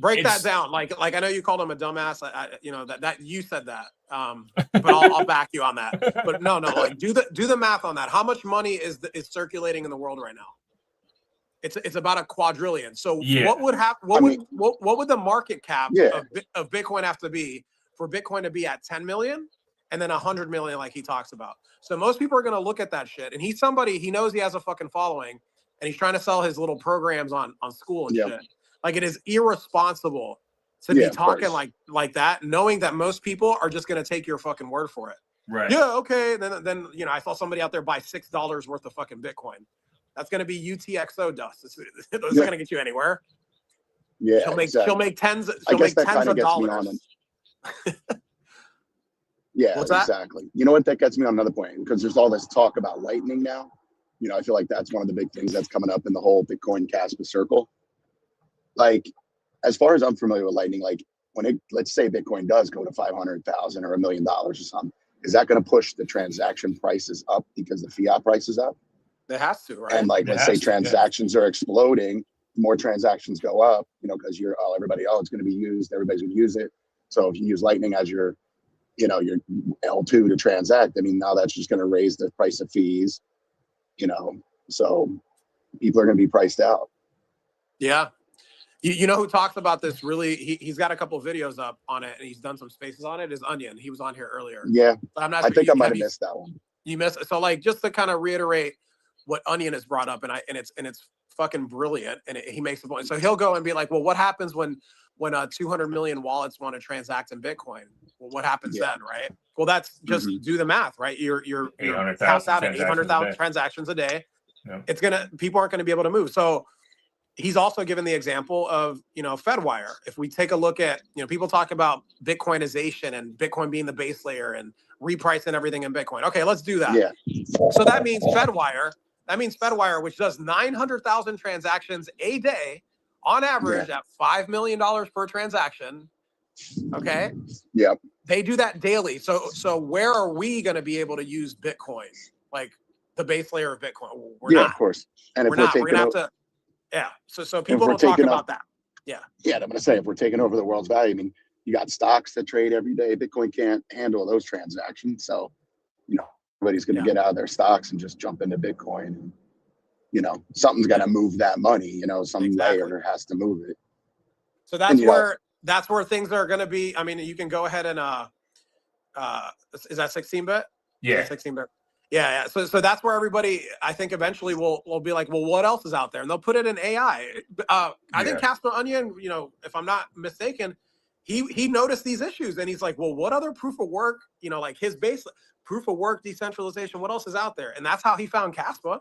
break that down. Like I know you called him a dumbass. You know that you said that. But I'll back you on that. But no. Like do the math on that. How much money is circulating in the world right now? It's about a quadrillion. So what would happen? What would the market cap of Bitcoin have to be for Bitcoin to be at 10 million and then 100 million, like he talks about? So most people are going to look at that shit. And he's somebody, he knows he has a fucking following, and he's trying to sell his little programs on school and shit. Like, it is irresponsible to be talking like that, knowing that most people are just going to take your fucking word for it. Right. Yeah. Okay. Then you know, I saw somebody out there buy $6 worth of fucking Bitcoin. That's going to be UTXO dust. Those are going to get you anywhere. Yeah. She'll make tens. She'll make tens of dollars. Yeah, what's that? Exactly. You know what? That gets me on another point, because there's all this talk about Lightning now. You know, I feel like that's one of the big things that's coming up in the whole Bitcoin Kaspa circle. Like, as far as I'm familiar with Lightning, like when let's say Bitcoin does go to 500,000 or $1 million or something, is that going to push the transaction prices up because the fiat price is up? It has to, right? And like, let's say transactions are exploding, more transactions go up, you know, because it's going to be used, everybody's going to use it. So if you use Lightning as your, you know, your L2 to transact, I mean, now that's just going to raise the price of fees, you know, so people are going to be priced out. Yeah. You know who talks about this really? He's got a couple of videos up on it, and he's done some spaces on it. Is Onion. He was on here earlier. Yeah. I'm not I think I might have missed that one. You missed it. So, like, just to kind of reiterate what Onion has brought up, and it's fucking brilliant, and he makes the point. So he'll go and be like, well, what happens when 200 million wallets want to transact in Bitcoin? Well, what happens then, right? Well, that's just do the math, right? You're house out at 800,000 transactions a day. Yep. People aren't going to be able to move. So he's also given the example of, you know, FedWire. If we take a look at, you know, people talk about Bitcoinization and Bitcoin being the base layer and repricing everything in Bitcoin. Okay, let's do that. Yeah. So that means FedWire, which does 900,000 transactions a day on average at $5 million per transaction. Okay. Yep. They do that daily. So where are we going to be able to use Bitcoin? Like, the base layer of Bitcoin. We're yeah, not. of course. And if We're we're not. We're taking gonna have over, to. Yeah. So people we're don't talk taking about up- that. Yeah. yeah, I'm gonna say if we're taking over the world's value, I mean, you got stocks that trade every day. Bitcoin can't handle those transactions, so everybody's gonna get out of their stocks and just jump into Bitcoin, and something's gonna move that money. Some Exactly. layer has to move it. So that's where things are gonna be. I mean, you can go ahead and is that 16-bit? Yeah. 16-bit. Yeah. So that's where everybody, I think, eventually will be like, well, what else is out there? And they'll put it in AI. I think Kaspa Onion, if I'm not mistaken, he noticed these issues and he's like, well, what other proof of work, like his base proof of work decentralization, what else is out there? And that's how he found Kaspa.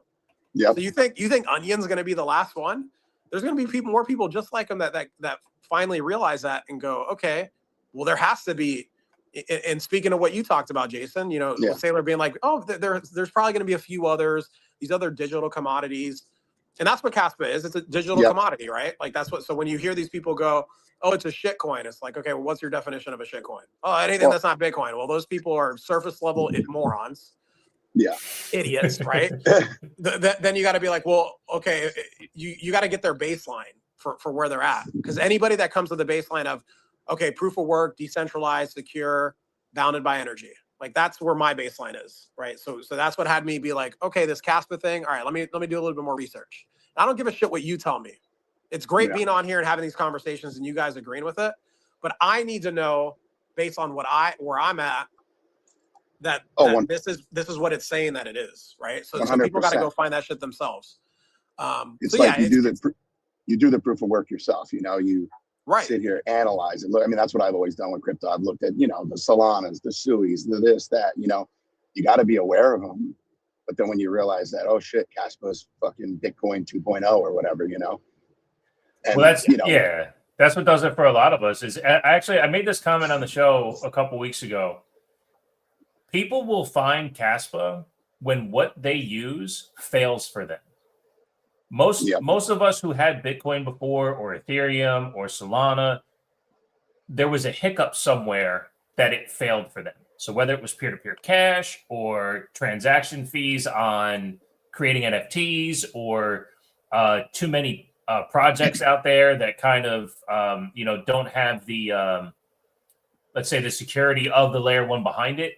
Yep. So you think Onion's going to be the last one? There's going to be more people just like him that finally realize that and go, okay, well, there has to be. And speaking of what you talked about, Jason, Sailor being like, oh, there's probably going to be a few others, these other digital commodities. And that's what Kaspa is. It's a digital commodity, right? Like so when you hear these people go, oh, it's a shit coin. It's like, okay, well, what's your definition of a shit coin? Oh, anything that's not Bitcoin. Well, those people are surface level morons. Yeah. Idiots, right? Then you got to be like, well, okay, you got to get their baseline for where they're at. Because anybody that comes to the baseline of, okay, proof of work, decentralized, secure, bounded by energy. Like that's where my baseline is, right? So that's what had me be like, okay, this Kaspa thing. All right, let me do a little bit more research. I don't give a shit what you tell me. It's great being on here and having these conversations and you guys agreeing with it, but I need to know based on where I'm at that this is what it's saying that it is, right? So people got to go find that shit themselves. It's you do the proof of work yourself. You sit here, analyze it. Look, I mean, that's what I've always done with crypto. I've looked at, the Solanas, the Suis, the this, that, you got to be aware of them. But then when you realize that, oh shit, Kaspa's fucking Bitcoin 2.0 or whatever, And, well, that's what does it for a lot of us. Is I made this comment on the show a couple weeks ago. People will find Kaspa when what they use fails for them. Most of us who had Bitcoin before, or Ethereum, or Solana, there was a hiccup somewhere that it failed for them. So whether it was peer-to-peer cash or transaction fees on creating NFTs, or too many projects out there that kind of don't have the let's say the security of the layer one behind it.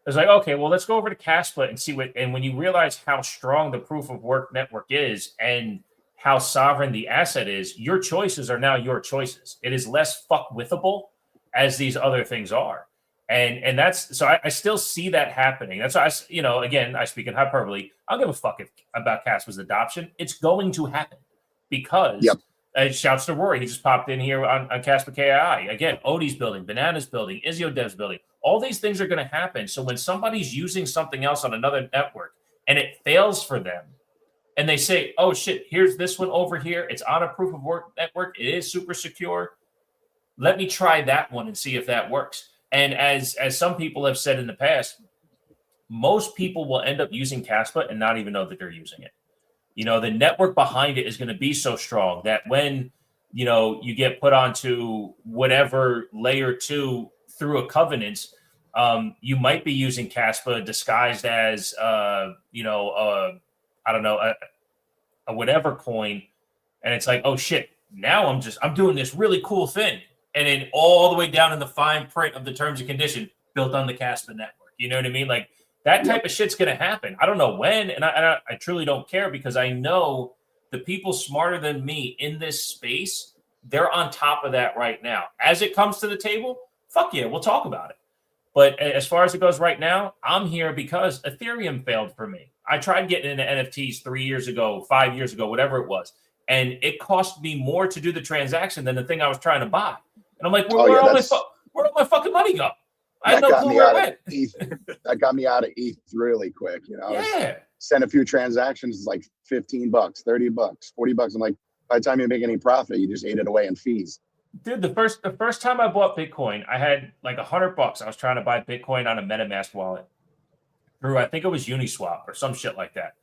It's like, okay, well, let's go over to Kaspa and see and when you realize how strong the proof of work network is and how sovereign the asset is, your choices are now your choices. It is less fuck-withable as these other things are. And that's, so I still see that happening. That's why, again, I speak in hyperbole. I don't give a fuck about Kaspa's adoption. It's going to happen because, shouts to Rory. He just popped in here on Kaspa KI. Again, Odie's building, Banana's building, Izio Dev's building. All these things are going to happen. So when somebody's using something else on another network and it fails for them, and they say, oh shit, here's this one over here. It's on a proof of work network. It is super secure. Let me try that one and see if that works. And as some people have said in the past, most people will end up using Kaspa and not even know that they're using it. The network behind it is going to be so strong that when, you get put onto whatever layer 2 through a covenant, you might be using Kaspa disguised as, I don't know, a whatever coin. And it's like, oh shit, now I'm doing this really cool thing. And then all the way down in the fine print of the terms and condition built on the Kaspa network. You know what I mean? Like that type of shit's going to happen. I don't know when. And I truly don't care because I know the people smarter than me in this space, they're on top of that right now. As it comes to the table, fuck yeah, we'll talk about it. But as far as it goes right now, I'm here because Ethereum failed for me. I tried getting into NFTs 3 years ago, 5 years ago, whatever it was. And it cost me more to do the transaction than the thing I was trying to buy. And I'm like, where'd all my fucking money go? I had no clue where it went. That got me out of ETH really quick. Yeah. Sent a few transactions, it's like $15, $30, $40. I'm like, by the time you make any profit, you just ate it away in fees. Dude, the first time I bought Bitcoin, I had like $100. I was trying to buy Bitcoin on a MetaMask wallet through, I think it was Uniswap or some shit like that.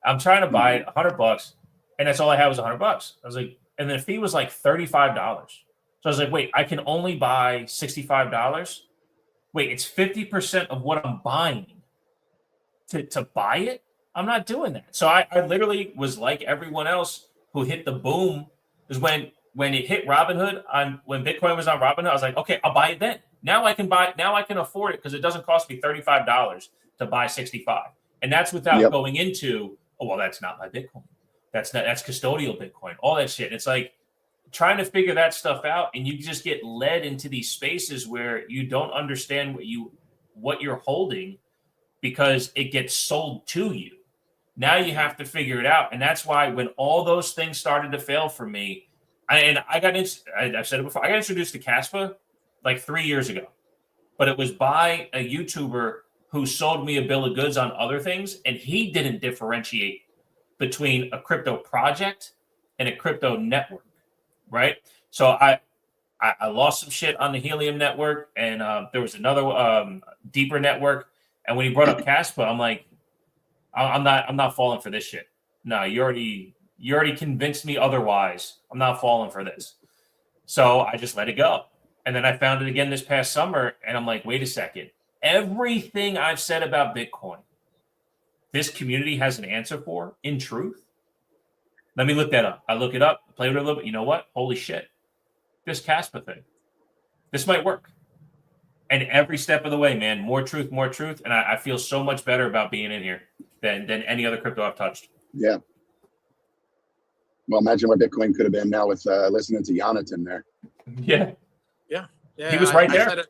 I'm trying to buy it, $100, and that's all I had was $100. I was like, and the fee was like $35. So I was like, wait, I can only buy $65. Wait, it's 50% of what I'm buying to buy it. I'm not doing that. So I literally was like everyone else who hit the boom. Is when it hit Robinhood when Bitcoin was on Robinhood, I was like, okay, I'll buy it then. Now I can afford it because it doesn't cost me $35 to buy 65. And that's without going into, oh, well, that's not my Bitcoin. That's custodial Bitcoin, all that shit. It's like trying to figure that stuff out, and you just get led into these spaces where you don't understand what you're holding because it gets sold to you. Now you have to figure it out. And that's why when all those things started to fail for me, I've said it before, I got introduced to Kaspa like 3 years ago, but it was by a YouTuber who sold me a bill of goods on other things, and he didn't differentiate between a crypto project and a crypto network, right? So I lost some shit on the Helium network, and there was another deeper network. And when he brought up Kaspa, I'm like, I'm not falling for this shit. No, you already convinced me otherwise. I'm not falling for this. So I just let it go. And then I found it again this past summer, and I'm like, wait a second. Everything I've said about Bitcoin, this community has an answer for, in truth. Let me look that up. I look it up, play with it a little bit. You know what? Holy shit. This Kaspa thing. This might work. And every step of the way, man, more truth. And I feel so much better about being in here than any other crypto I've touched. Yeah. Well, imagine what Bitcoin could have been now with listening to Jonathan there. Yeah. Yeah, he was right there.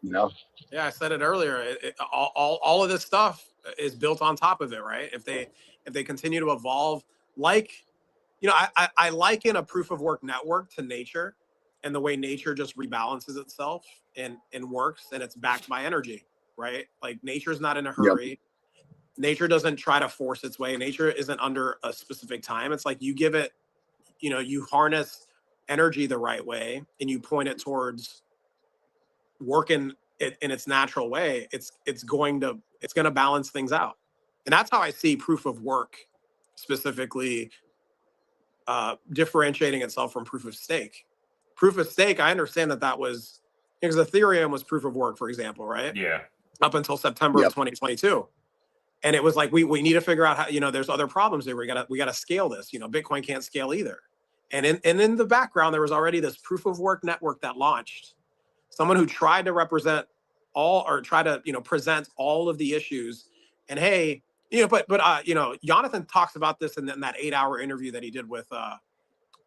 I said it earlier. All of this stuff is built on top of it, right? If they continue to evolve, I liken a proof of work network to nature, and the way nature just rebalances itself and works, and it's backed by energy, right? Like nature's not in a hurry. Yep. Nature doesn't try to force its way. Nature isn't under a specific time. It's like you give it, you harness energy the right way and you point it towards working it in its natural way. It's going to balance things out. And that's how I see proof of work specifically differentiating itself from proof of stake. Proof of stake, I understand that was because Ethereum was proof of work, for example, right? Yeah. Up until September of 2022. And it was like, we need to figure out how, there's other problems there. We gotta scale this. Bitcoin can't scale either. And in the background, there was already this proof of work network that launched. Someone who tried to present all of the issues. And hey, but Jonathan talks about this in that 8-hour interview that he did with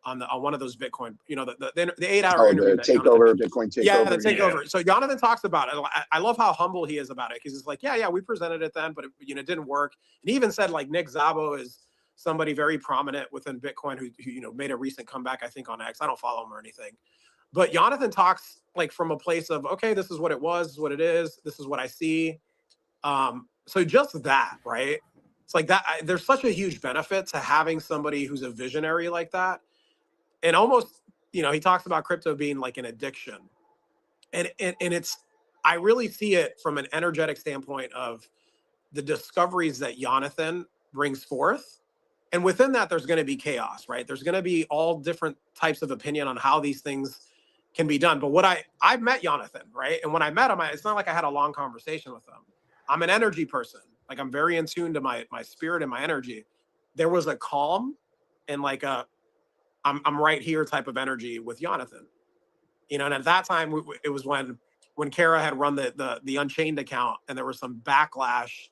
on one of those Bitcoin, the 8-hour interview. The takeover, Bitcoin takeover. Yeah, the takeover. Yeah. So Jonathan talks about it. I love how humble he is about it, because it's like, we presented it then, but it didn't work. And he even said like Nick Szabo is somebody very prominent within Bitcoin who made a recent comeback, I think, on X. I don't follow him or anything. But Jonathan talks like from a place of, okay, this is what it was, this is what it is, this is what I see. So just that, right? It's like that. There's such a huge benefit to having somebody who's a visionary like that. And almost, he talks about crypto being like an addiction. And I really see it from an energetic standpoint of the discoveries that Jonathan brings forth. And within that, there's going to be chaos, right? There's going to be all different types of opinion on how these things can be done. But I've met Jonathan, right? And when I met him, it's not like I had a long conversation with him. I'm an energy person. Like, I'm very in tune to my spirit and my energy. There was a calm and like I'm right here type of energy with Jonathan. And at that time, it was when Kara had run the Unchained account, and there was some backlash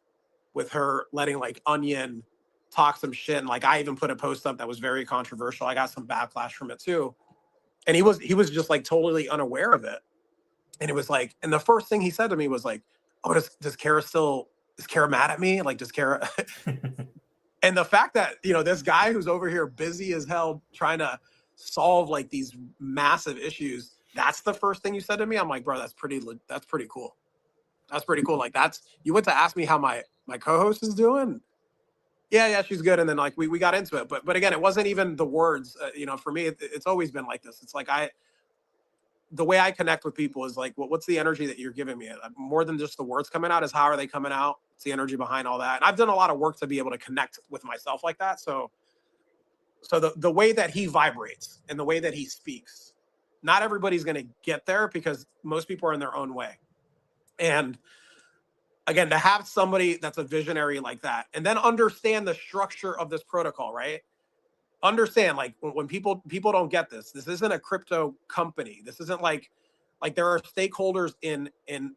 with her letting like Onion talk some shit. And like, I even put a post up that was very controversial. I got some backlash from it too. And he was just like totally unaware of it. And it was like, and the first thing he said to me was like, oh, is Kara mad at me? Like, does Kara? And the fact that, this guy who's over here busy as hell trying to solve like these massive issues, that's the first thing you said to me. I'm like, bro, that's pretty cool. That's pretty cool. Like, you went to ask me how my co-host is doing. Yeah, she's good. And then like we got into it, but again, it wasn't even the words. For me, it's always been like this. It's like the way I connect with people is like, what's the energy that you're giving me? More than just the words coming out is how are they coming out? It's the energy behind all that. And I've done a lot of work to be able to connect with myself like that. So the way that he vibrates and the way that he speaks, not everybody's going to get there because most people are in their own way. And again, to have somebody that's a visionary like that, and then understand the structure of this protocol, right? Understand, like, when people don't get this isn't a crypto company. This isn't like there are stakeholders in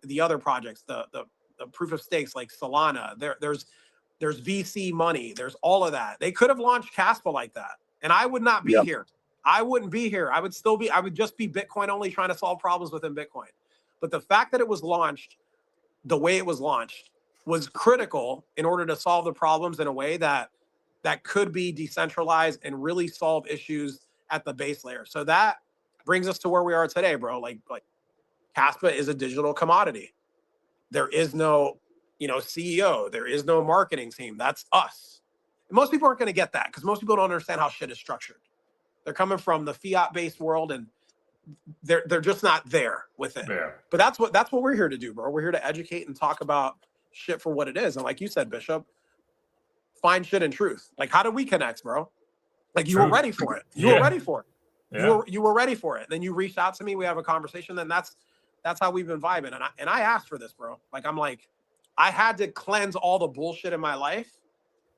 the other projects, the proof of stakes, like Solana. There's VC money. There's all of that. They could have launched Kaspa like that, and I would not be Yep. here. I wouldn't be here. I would just be Bitcoin only, trying to solve problems within Bitcoin. But the fact that it was launched the way it was launched was critical in order to solve the problems in a way that could be decentralized and really solve issues at the base layer. So that brings us to where we are today, bro. Like Kaspa is a digital commodity. There is no, CEO. There is no marketing team. That's us. And most people aren't going to get that because most people don't understand how shit is structured. They're coming from the fiat-based world, and they're just not there with it. Yeah. But that's what we're here to do, bro. We're here to educate and talk about shit for what it is. And like you said, Bishop, find shit in truth. Like, how did we connect, bro? Like, you were ready for it. You were ready for it. Yeah. You were ready for it. Then you reached out to me. We have a conversation. Then that's how we've been vibing. And I asked for this, bro. Like, I had to cleanse all the bullshit in my life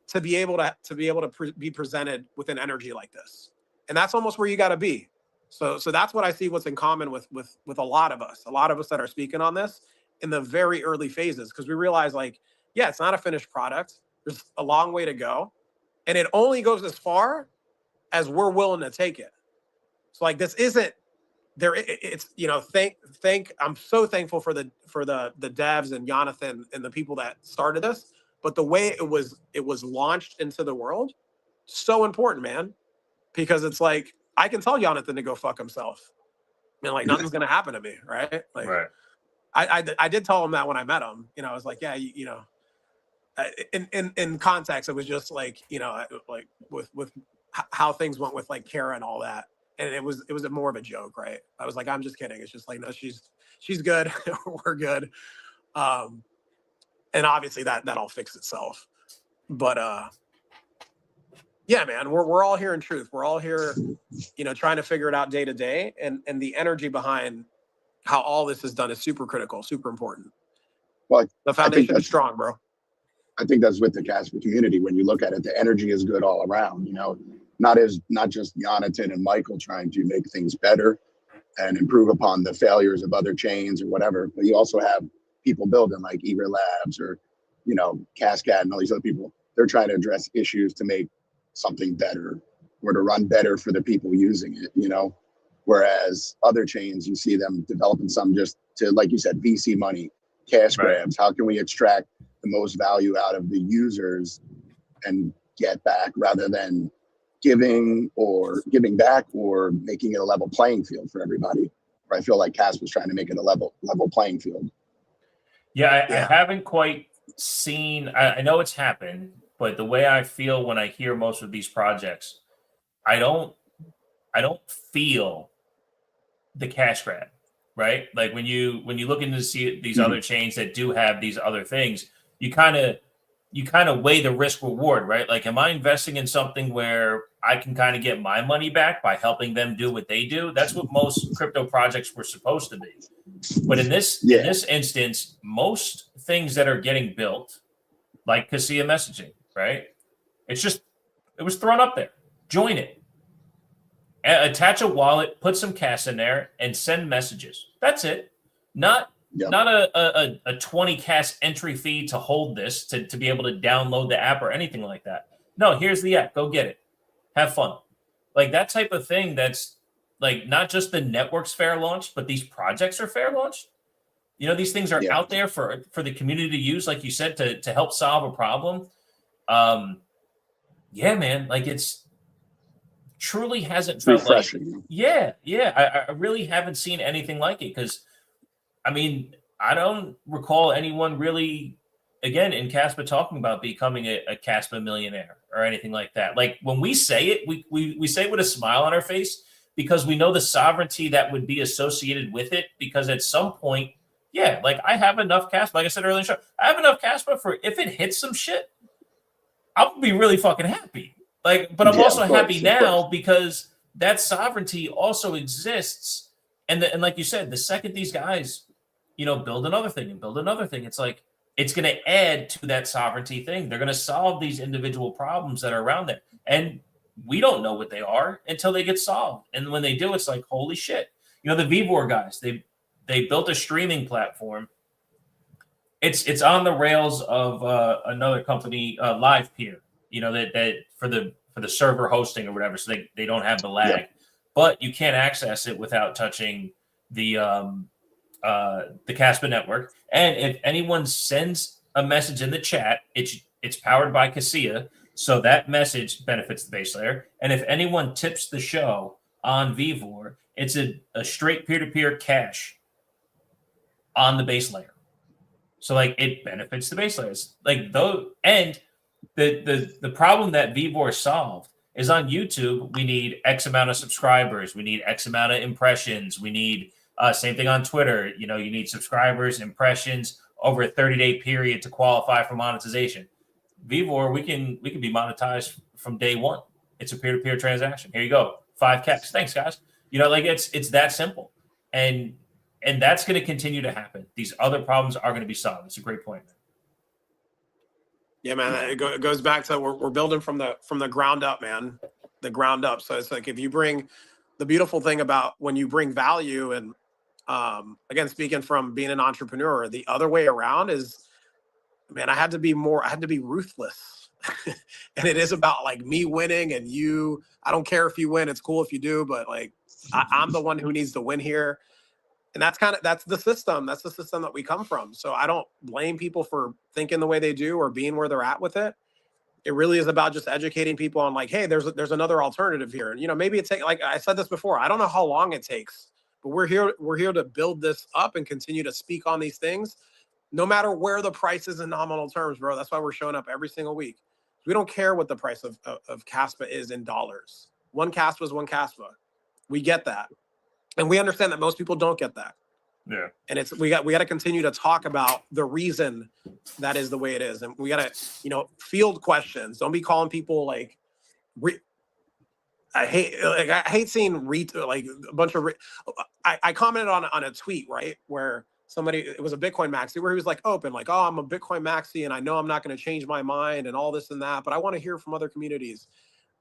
to be able to be presented with an energy like this. And that's almost where you got to be. So that's what I see. What's in common with a lot of us that are speaking on this in the very early phases, because we realize, like, yeah, it's not a finished product. There's a long way to go, and it only goes as far as we're willing to take it. So, like, this isn't there. It's I'm so thankful for the devs and Jonathan and the people that started this. But the way it was launched into the world, so important, man, because it's like, I can tell Jonathan to go fuck himself, and like nothing's gonna happen to me, right? Like, Right. I did tell him that when I met him. I was like, yeah, in context, it was just like, like with how things went with like Kara and all that, and it was more of a joke, right? I was like, I'm just kidding. It's just like, no, she's good. We're good. And obviously that'll fix itself. But yeah, man, we're all here in truth. We're all here, trying to figure it out day to day, and the energy behind how all this is done is super critical, super important. Well, The foundation is strong, bro. I think that's with the Kaspa community. When you look at it, the energy is good all around. Not just Jonathan and Michael trying to make things better and improve upon the failures of other chains or whatever, but you also have people building like Eager Labs or Cascade and all these other people. They're trying to address issues to make something better or to run better for the people using it. Whereas other chains, you see them developing some just to, like you said, VC money, cash grabs. How can we extract the most value out of the users and get back, rather than giving back or making it a level playing field for everybody? Where I feel like Kaspa was trying to make it a level playing field. Yeah, I haven't quite seen. I know it's happened, but the way I feel when I hear most of these projects, I don't feel the cash grab, right? Like when you look into see these other chains that do have these other things, you kind of weigh the risk reward, right? Like, am I investing in something where I can kind of get my money back by helping them do what they do? That's what most crypto projects were supposed to be. But in this instance, most things that are getting built, like Kaspa messaging, right? It was thrown up there. Join it. Attach a wallet, put some cash in there, and send messages. That's it. Not a 20 cash entry fee to hold this, to be able to download the app or anything like that. No, here's the app. Go get it. Have fun. Like that type of thing. That's like not just the network's fair launch, but these projects are fair launched. These things are out there for the community to use, like you said, to help solve a problem. Yeah, man. Like it's truly hasn't felt refreshing. I really haven't seen anything like it, because I mean, I don't recall anyone really, again, in Kaspa talking about becoming a Kaspa millionaire or anything like that. Like when we say it, we say it with a smile on our face, because we know the sovereignty that would be associated with it, because at some point, like I have enough Kaspa, like I said earlier in the show, I have enough Kaspa for if it hits some shit, I'll be really fucking happy. Like, but I'm also happy now because that sovereignty also exists. And like you said, the second these guys, build another thing and build another thing, it's like, it's going to add to that sovereignty thing. They're going to solve these individual problems that are around there. And we don't know what they are until they get solved. And when they do, it's like, holy shit. You know, the Vivor guys, they built a streaming platform. It's on the rails of another company, LivePeer, you know, that for the server hosting or whatever, so they don't have the lag. Yep. But you can't access it without touching the Kaspa network. And if anyone sends a message in the chat, it's powered by Cassia, so that message benefits the base layer. And if anyone tips the show on Vivor, it's a straight peer-to-peer cash on the base layer. So like it benefits the base layers. Like those, and the problem that Vivor solved is on YouTube. We need X amount of subscribers. We need X amount of impressions. We need same thing on Twitter. You know, you need subscribers, impressions over a 30-day period to qualify for monetization. Vivor, we can be monetized from day one. It's a peer-to-peer transaction. Here you go, 5 KEX. Thanks, guys. You know, like it's that simple, and that's going to continue to happen. These other problems are going to be solved. It's a great point, man. Yeah, man. It goes back to we're building from the ground up, man. The ground up. So it's like if you bring the beautiful thing about when you bring value, and again, speaking from being an entrepreneur, the other way around is, man, I had to be ruthless. And it is about like me winning and you. I don't care if you win. It's cool if you do, but like I'm the one who needs to win here. And that's the system. That's the system that we come from. So I don't blame people for thinking the way they do or being where they're at with it. It really is about just educating people on like, hey, there's another alternative here. And, you know, maybe it's like I said this before, I don't know how long it takes, but we're here to build this up and continue to speak on these things, no matter where the price is in nominal terms, bro. That's why we're showing up every single week. We don't care what the price of Kaspa is in dollars. One Kaspa is one Kaspa. We get that. And we understand that most people don't get that. Yeah. And we got to continue to talk about the reason that is the way it is. And we got to, you know, field questions. Don't be calling people like, I hate seeing like a bunch of, I commented on a tweet, right? Where it was a Bitcoin maxi where he was like open, like, oh, I'm a Bitcoin maxi and I know I'm not going to change my mind and all this and that, but I want to hear from other communities.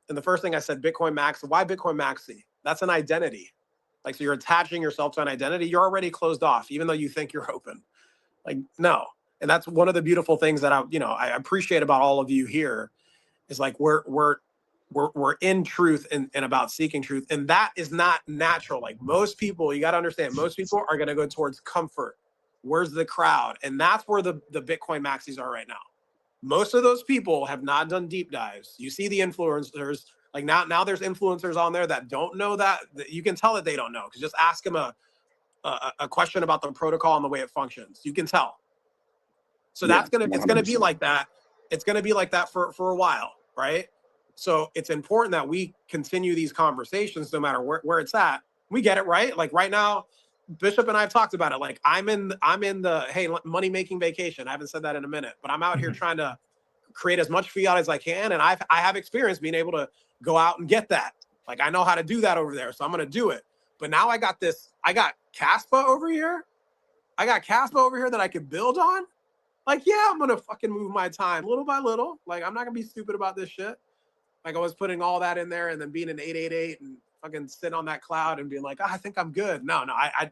And the first thing I said, Bitcoin maxi, why Bitcoin maxi? That's an identity. Like, so you're attaching yourself to an identity. You're already closed off, even though you think you're open. Like, no. And that's one of the beautiful things that I appreciate about all of you here is like, we're in truth and about seeking truth. And that is not natural. Like most people, you got to understand, most people are going to go towards comfort. Where's the crowd? And that's where the Bitcoin maxis are right now. Most of those people have not done deep dives. You see the influencers. Like now there's influencers on there that don't know that you can tell that they don't know, because just ask them a question about the protocol and the way it functions. You can tell. So it's gonna be like that. It's gonna be like that for a while, right? So it's important that we continue these conversations no matter where it's at. We get it, right? Like right now, Bishop and I have talked about it. Like I'm in the hey, money making vacation. I haven't said that in a minute, but I'm out here trying to create as much fiat as I can, and I have experience being able to go out and get that. Like I know how to do that over there, so I'm gonna do it. But now I got Kaspa over here. I got Kaspa over here that I could build on. Like, yeah, I'm gonna fucking move my time little by little. Like I'm not gonna be stupid about this shit. Like I was putting all that in there and then being an 888 and fucking sitting on that cloud and being like, I think I'm good. No, I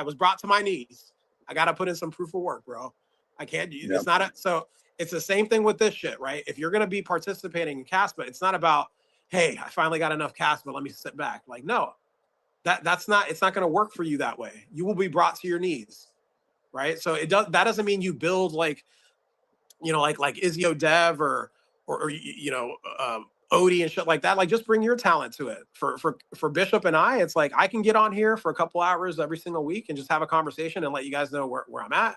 was brought to my knees. I gotta put in some proof of work, bro. I can't. Yep. It's not so. It's the same thing with this shit, right? If you're gonna be participating in Kaspa, it's not about, hey, I finally got enough Kaspa, let me sit back. Like, no, it's not going to work for you that way. You will be brought to your knees, right? So that doesn't mean you build like Izio Dev or Odie and shit like that. Like, just bring your talent to it. For Bishop and I, it's like I can get on here for a couple hours every single week and just have a conversation and let you guys know where I'm at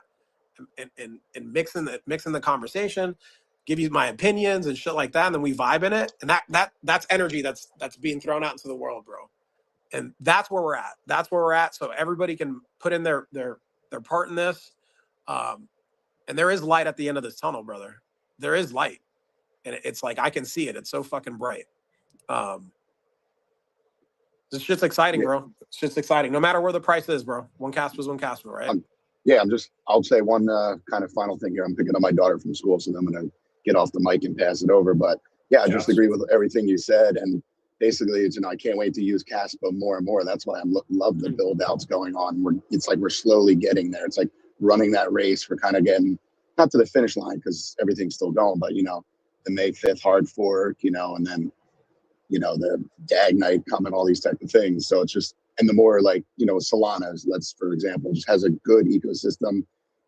and mixing the conversation. Give you my opinions and shit like that, and then we vibe in it, and that's energy that's being thrown out into the world, bro. And that's where we're at. That's where we're at. So everybody can put in their part in this, and there is light at the end of this tunnel, brother. There is light, and it's like I can see it. It's so fucking bright. This shit's exciting, bro. It's just exciting. No matter where the price is, bro. One Kaspa is one Kaspa, right? yeah, I'll say one kind of final thing here. I'm picking up my daughter from school, so I'm going to get off the mic and pass it over. But yeah, I just agree with everything you said. And basically, it's, I can't wait to use Kaspa more and more. That's why I love the build outs going on. It's like we're slowly getting there. It's like running that race. We're kind of getting, not to the finish line because everything's still going, but, the May 5th hard fork, and then, the DAG night coming, all these type of things. So it's just, and the more like, Solana, let's, for example, just has a good ecosystem,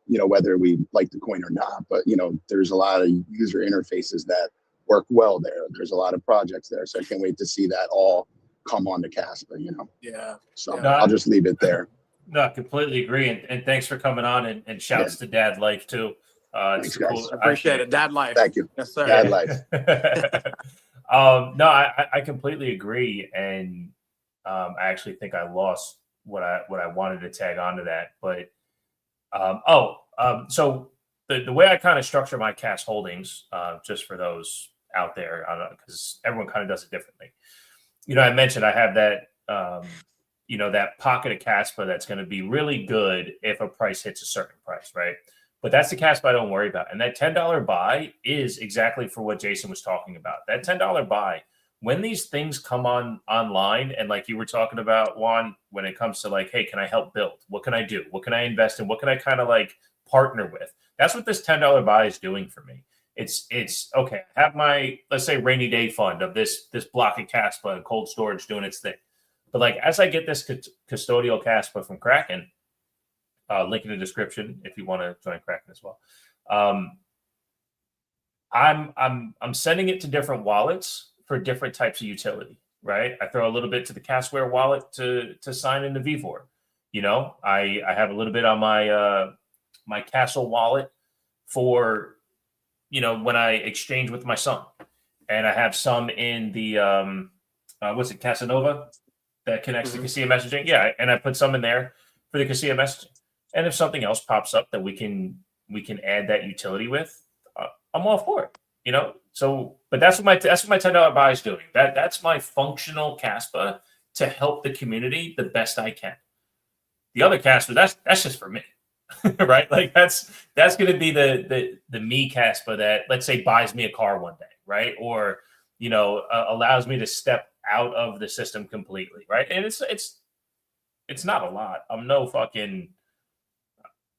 whether we like the coin or not, but, there's a lot of user interfaces that work well there. There's a lot of projects there. So I can't wait to see that all come on to Kaspa, Yeah. So Yeah. I'll just leave it there. No, I completely agree. And thanks for coming on, and shouts to Dad Life too. Thanks, guys. I appreciate it. Dad life. Thank you. Yes, sir. Dad life. No, I completely agree. And I actually think I lost what I wanted to tag onto that. But so the way I kind of structure my cash holdings, just for those out there, because everyone kind of does it differently. I mentioned I have that that pocket of Kaspa that's going to be really good if a price hits a certain price, right? But that's the Kaspa I don't worry about. And that $10 buy is exactly for what Jason was talking about. That $10 buy, when these things come online, and like you were talking about, Juan, when it comes to like, hey, can I help build? What can I do? What can I invest in? What can I kind of like partner with? That's what this $10 buy is doing for me. It's okay. I have my, let's say, rainy day fund of this block of Kaspa and cold storage doing its thing. But like, as I get this custodial Kaspa from Kraken, link in the description if you want to join Kraken as well. I'm sending it to different wallets for different types of utility, right? I throw a little bit to the Casware wallet to sign into Vivor. I have a little bit on my my Castle wallet for when I exchange with my son, and I have some in the Casanova that connects to Casilla messaging. Yeah, and I put some in there for the Casilla messaging. And if something else pops up that we can add that utility with, I'm all for it. So, but that's what my $10 buy is doing. That's my functional Kaspa to help the community the best I can. The other Kaspa, that's just for me, right? Like that's going to be the me Kaspa that, let's say, buys me a car one day, right? Or allows me to step out of the system completely, right? And it's not a lot. I'm no fucking,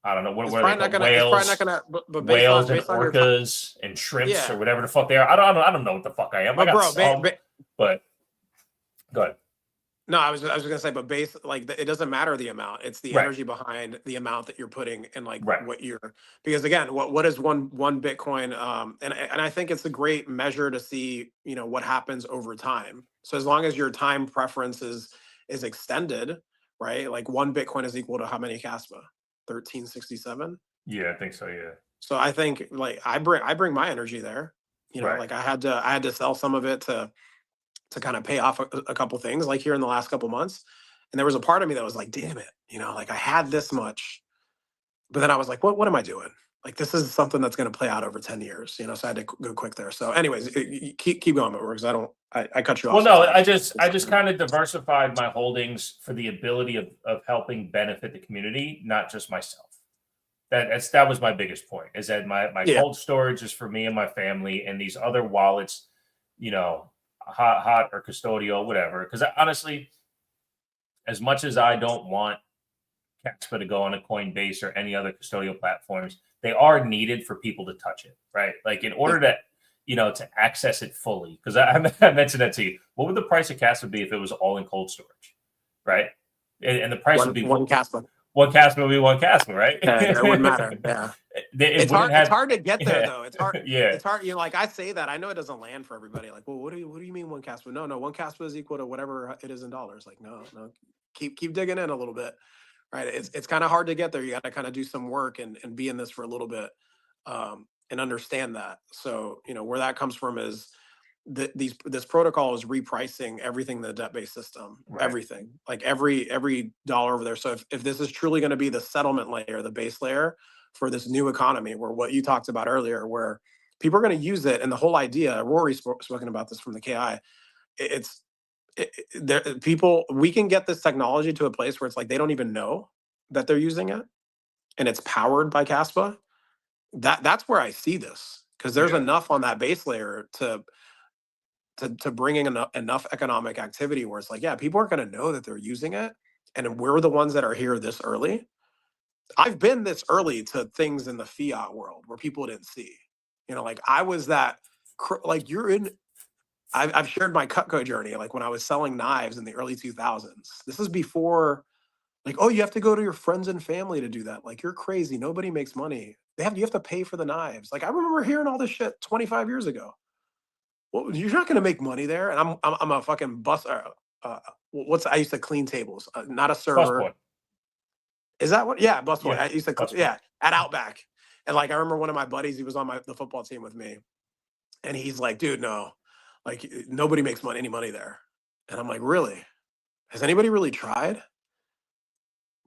I don't know what are they called? Whales and orcas and shrimps or whatever the fuck they are. I don't know what the fuck I am. But but go ahead. No, I was gonna say, but it doesn't matter the amount. It's the energy behind the amount that you're putting in, what you're, because again, what is one Bitcoin? And I think it's a great measure to see, what happens over time. So as long as your time preference is extended, right? Like one Bitcoin is equal to how many Kaspa? 1367. Yeah, I think so. Yeah. So I think I bring my energy there. Like I had to sell some of it to kind of pay off a couple things like here in the last couple months. And there was a part of me that was like, damn it, like I had this much, but then I was like, what am I doing? Like, this is something that's going to play out over 10 years, so I had to go quick there. So anyways, keep going, because I cut you off. Well, no, I just kind of diversified my holdings for the ability of helping benefit the community, not just myself. That was my biggest point, is that my cold storage is for me and my family, and these other wallets, hot or custodial, whatever. Because honestly, as much as I don't want Kaspa to go on a Coinbase or any other custodial platforms, they are needed for people to touch it, right? Like in order to, to access it fully. Because I mentioned that to you. What would the price of Kaspa be if it was all in cold storage, right? And the price would be one Kaspa. One Kaspa would be one Kaspa, right? It wouldn't matter. Yeah. It's hard to get there though. It's hard. Yeah. It's hard. I say that. I know it doesn't land for everybody. Like, well, what do you mean one Kaspa? No, one Kaspa is equal to whatever it is in dollars. Like, no. Keep digging in a little bit. Right. It's kind of hard to get there. You got to kind of do some work and be in this for a little bit and understand that. So, where that comes from is this protocol is repricing everything in the debt-based system, everything, like every dollar over there. So if this is truly going to be the settlement layer, the base layer for this new economy, where what you talked about earlier, where people are going to use it, and the whole idea, Rory's spoken about this from the KI, we can get this technology to a place where it's like they don't even know that they're using it. and it's powered by Kaspa, that's where I see this, because there's Yeah. enough on that base layer to bring in enough economic activity where it's like, yeah, people aren't going to know that they're using it, and we're the ones that are here this early. I've been this early to things in the fiat world where people didn't see. You know, like I was that, like you're in. I've shared my Cutco journey, like when I was selling knives in the early 2000s. This is before, like, oh, you have to go to your friends and family to do that. Like, you're crazy. Nobody makes money. You have to pay for the knives. Like, I remember hearing all this shit 25 years ago. Well, you're not going to make money there. And I'm a fucking bus. I used to clean tables, not a server. Busboy. Is that what? Yeah, busboy. Yeah, I used to, busboy. yeah, at Outback. And like, I remember one of my buddies, he was on the football team with me. And he's like, dude, no, like nobody makes any money there. And I'm like, really? Has anybody really tried?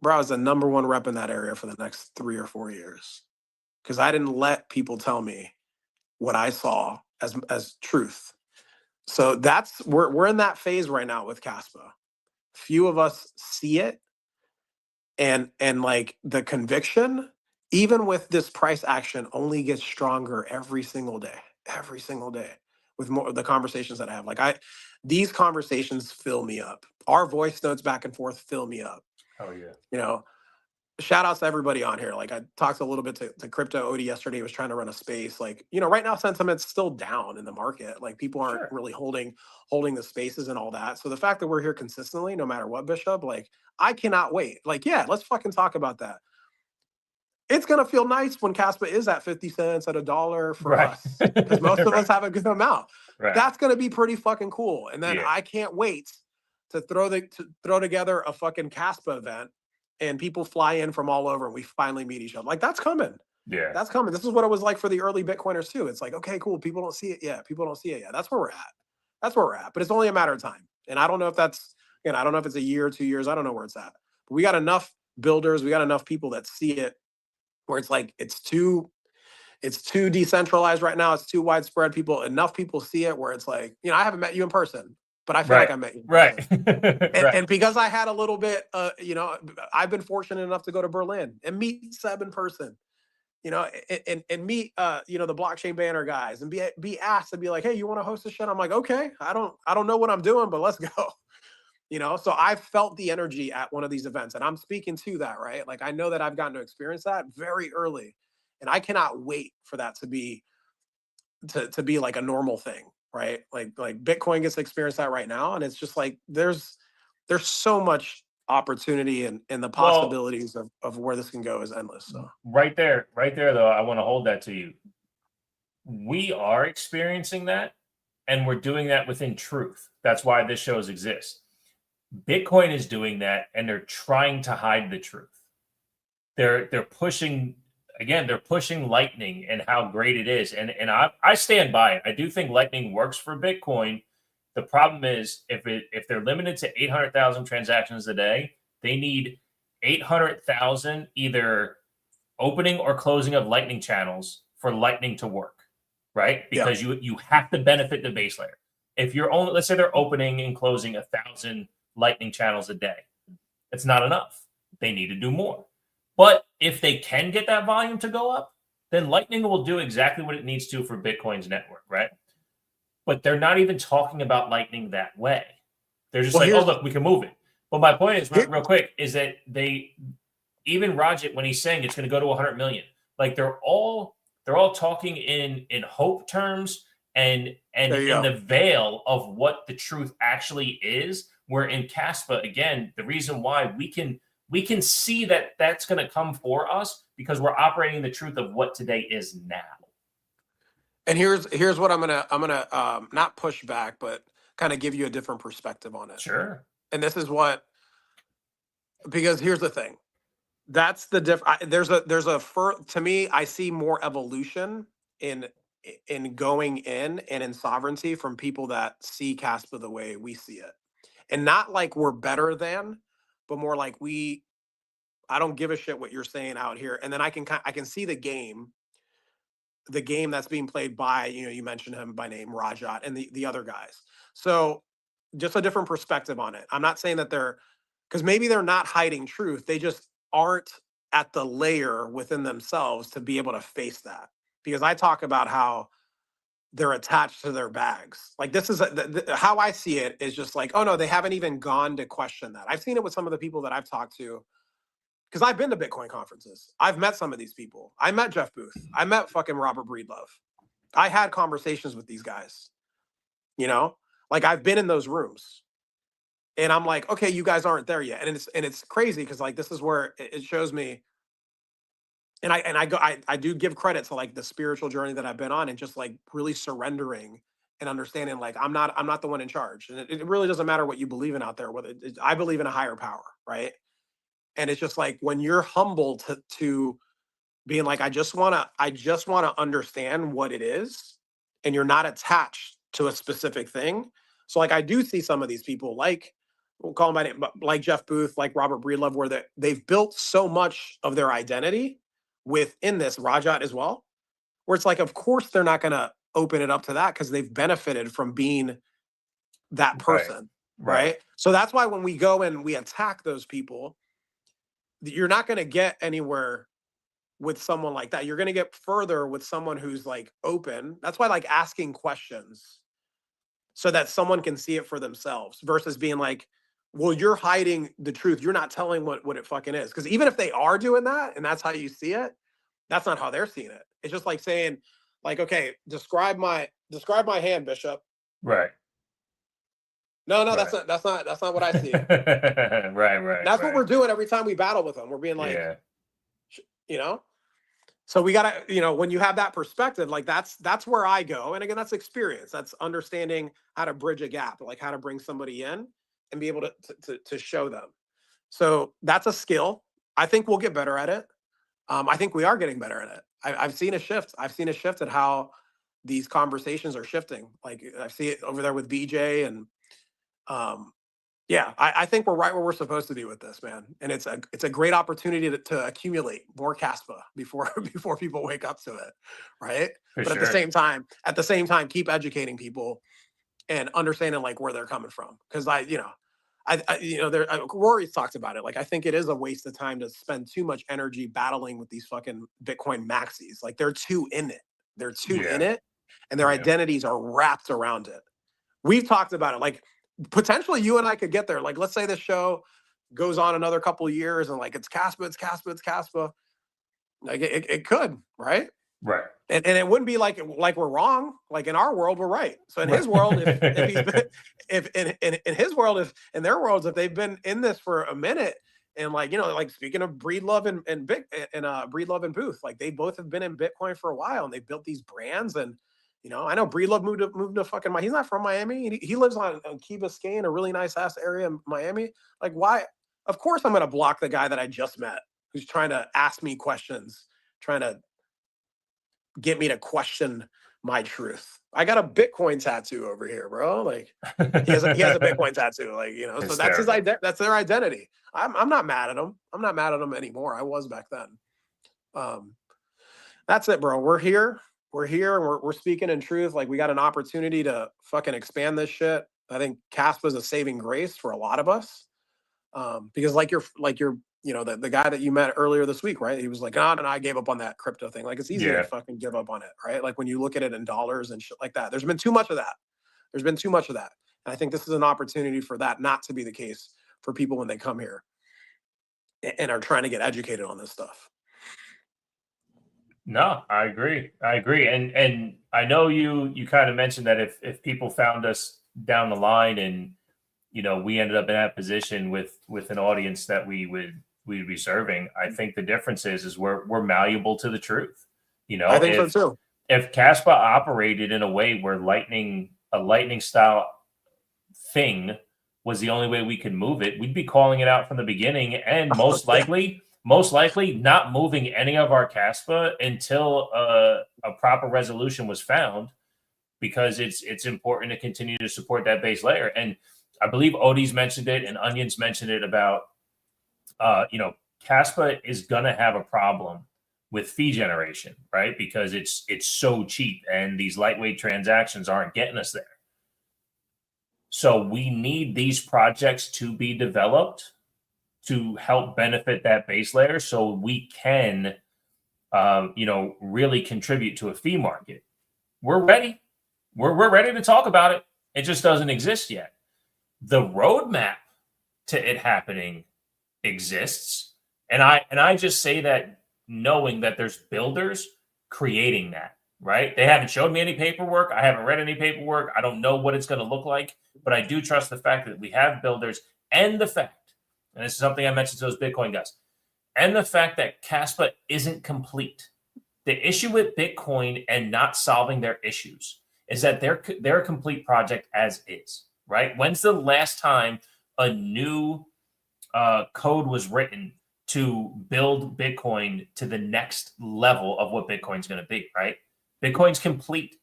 Bro, I was the #1 rep in that area for the next 3 or 4 years. Because I didn't let people tell me what I saw as truth. So that's we're in that phase right now with Kaspa. Few of us see it, and like the conviction, even with this price action, only gets stronger every single day with more of the conversations that I have. Like these conversations fill me up. Our voice notes back and forth fill me up. Oh yeah. You know, shout outs to everybody on here. Like I talked a little bit to Crypto Odie yesterday. He was trying to run a space. Like, you know, right now sentiment's still down in the market. Like people aren't Sure. really holding the spaces and all that. So the fact that we're here consistently, no matter what, Bishop, like I cannot wait. Like, yeah, let's fucking talk about that. It's gonna feel nice when Kaspa is at 50 cents, at $1 for Right. us, because most of us have a good amount. Right. That's gonna be pretty fucking cool. And then Yeah. I can't wait to throw together a fucking Kaspa event, and people fly in from all over, and we finally meet each other. Like that's coming. Yeah. That's coming. This is what it was like for the early Bitcoiners too. It's like, okay, cool. People don't see it yet. People don't see it yet. That's where we're at. That's where we're at. But it's only a matter of time. And I don't know if that's, again, I don't know if it's a year or 2 years. I don't know where it's at. But we got enough builders. We got enough people that see it, where it's like it's too decentralized right now. It's too widespread. Enough people see it where it's like, you know, I haven't met you in person, but I feel like I met you in person. Right. And because I had a little bit, you know, I've been fortunate enough to go to Berlin and meet Seb in person, you know, and meet, you know, the blockchain banner guys, and be asked to be like, hey, you want to host a shit? I'm like, okay, I don't know what I'm doing, but let's go. You know, so I felt the energy at one of these events, and I'm speaking to that, right? Like I know that I've gotten to experience that very early, and I cannot wait for that to be like a normal thing, right? Like Bitcoin gets to experience that right now, and it's just like there's so much opportunity, and the possibilities of where this can go is endless. So right there though, I want to hold that to you. We are experiencing that, and we're doing that within truth. That's why this shows exist. Bitcoin is doing that, and they're trying to hide the truth. They're pushing, again, they're pushing Lightning and how great it is. And I stand by it. I do think Lightning works for Bitcoin. The problem is if they're limited to 800,000 transactions a day, they need 800,000 either opening or closing of Lightning channels for Lightning to work, right? Because you have to benefit the base layer. If you're only, let's say they're opening and closing 1,000 Lightning channels a day, it's not enough. They need to do more. But if they can get that volume to go up, then Lightning will do exactly what it needs to for Bitcoin's network, right? But they're not even talking about Lightning that way. They're just like, oh, look, we can move it. But my point is, real quick, is that even Rajat, when he's saying it's going to go to 100 million, like they're all talking in hope terms and in the veil of what the truth actually is. Where in Kaspa, again, the reason why we can see that that's going to come for us because we're operating the truth of what today is now. And here's what I'm gonna not push back, but kind of give you a different perspective on it. Sure. And this is because here's the thing. That's the to me, I see more evolution in going in and in sovereignty from people that see Kaspa the way we see it. And not like we're better than, but more like I don't give a shit what you're saying out here. And then I can see the game that's being played by, you know, you mentioned him by name, Rajat, and the other guys. So just a different perspective on it. I'm not saying that because maybe they're not hiding truth. They just aren't at the layer within themselves to be able to face that. Because I talk about how they're attached to their bags. Like this is how I see it is just like, oh no, they haven't even gone to question that. I've seen it with some of the people that I've talked to, because I've been to Bitcoin conferences. I've met some of these people. I met Jeff Booth. I met fucking Robert Breedlove. I had conversations with these guys, you know, like I've been in those rooms. And I'm like, okay, you guys aren't there yet. And it's crazy because like this is where it shows me. And I do give credit to like the spiritual journey that I've been on and just like really surrendering and understanding like I'm not the one in charge. And it really doesn't matter what you believe in out there. Whether I believe in a higher power, right? And it's just like when you're humble to being like, I just wanna understand what it is, and you're not attached to a specific thing. So like I do see some of these people like, we'll call them by name, but like Jeff Booth, like Robert Breedlove, where they've built so much of their identity within this, Rajat as well, where it's like, of course they're not gonna open it up to that because they've benefited from being that person, right? So that's why when we go and we attack those people, you're not gonna get anywhere with someone like that. You're gonna get further with someone who's like open. That's why like asking questions so that someone can see it for themselves versus being like, well, you're hiding the truth. You're not telling what it fucking is. Because even if they are doing that and that's how you see it, that's not how they're seeing it. It's just like saying, like, okay, describe my hand, Bishop. Right. No, Right. that's not what I see. Right. That's what we're doing every time we battle with them. We're being like, you know. So we gotta, you know, when you have that perspective, like that's where I go. And again, that's experience. That's understanding how to bridge a gap, like how to bring somebody in and be able to show them. So that's a skill. I think we'll get better at it. I think we are getting better at it. I've seen a shift. I've seen a shift at how these conversations are shifting. Like I see it over there with BJ and yeah, I think we're right where we're supposed to be with this, man. And it's a great opportunity to accumulate more Kaspa before people wake up to it, right? But at the same time, keep educating people and understanding like where they're coming from. Because Rory's talked about it. Like I think it is a waste of time to spend too much energy battling with these fucking Bitcoin maxis. Like they're too in it. They're too in it, and their identities are wrapped around it. We've talked about it. Like potentially you and I could get there. Like, let's say this show goes on another couple of years and like it's Kaspa. Like it could, right? Right. And it wouldn't be like we're wrong. Like in our world, we're right. So in his world, if he's been, if in his world, if in their worlds, if they've been in this for a minute, and like, you know, like speaking of Breedlove and Breedlove and Booth, like they both have been in Bitcoin for a while and they built these brands. And you know, I know Breedlove moved to fucking he's not from Miami. He lives on Key Biscayne, a really nice ass area in Miami. Like, why? Of course, I'm gonna block the guy that I just met who's trying to ask me questions, trying to get me to question my truth. I got a Bitcoin tattoo over here, bro. Like he has a Bitcoin tattoo, like, you know. So that's his that's their identity. I'm not mad at him. I'm not mad at him anymore. I was back then. That's it, bro. We're here. We're speaking in truth. Like we got an opportunity to fucking expand this shit. I think Kaspa is a saving grace for a lot of us. Because like you're you know, the guy that you met earlier this week, right? He was like, and I gave up on that crypto thing. Like it's easy to fucking give up on it, right? Like when you look at it in dollars and shit like that, there's been too much of that. And I think this is an opportunity for that not to be the case for people when they come here and are trying to get educated on this stuff. No, I agree. And I know you kind of mentioned that if people found us down the line and, you know, we ended up in that position with an audience that we'd be serving, I think the difference is we're malleable to the truth. You know, I think so too. If Kaspa operated in a way where a lightning style thing was the only way we could move it, we'd be calling it out from the beginning, and most likely not moving any of our Kaspa until a proper resolution was found, because it's important to continue to support that base layer. And I believe Odie's mentioned it and Onions mentioned it about, you know, Kaspa is going to have a problem with fee generation, right? Because it's so cheap and these lightweight transactions aren't getting us there. So we need these projects to be developed to help benefit that base layer so we can, really contribute to a fee market. We're ready. We're ready to talk about it. It just doesn't exist yet. The roadmap to it happening exists. And I just say that knowing that there's builders creating that, right? They haven't showed me any paperwork. I haven't read any paperwork. I don't know what it's going to look like, but I do trust the fact that we have builders and the fact, and this is something I mentioned to those Bitcoin guys, and the fact that Kaspa isn't complete. The issue with Bitcoin and not solving their issues is that they're a complete project as is, right? When's the last time a new code was written to build Bitcoin to the next level of what Bitcoin's going to be, right? Bitcoin's complete.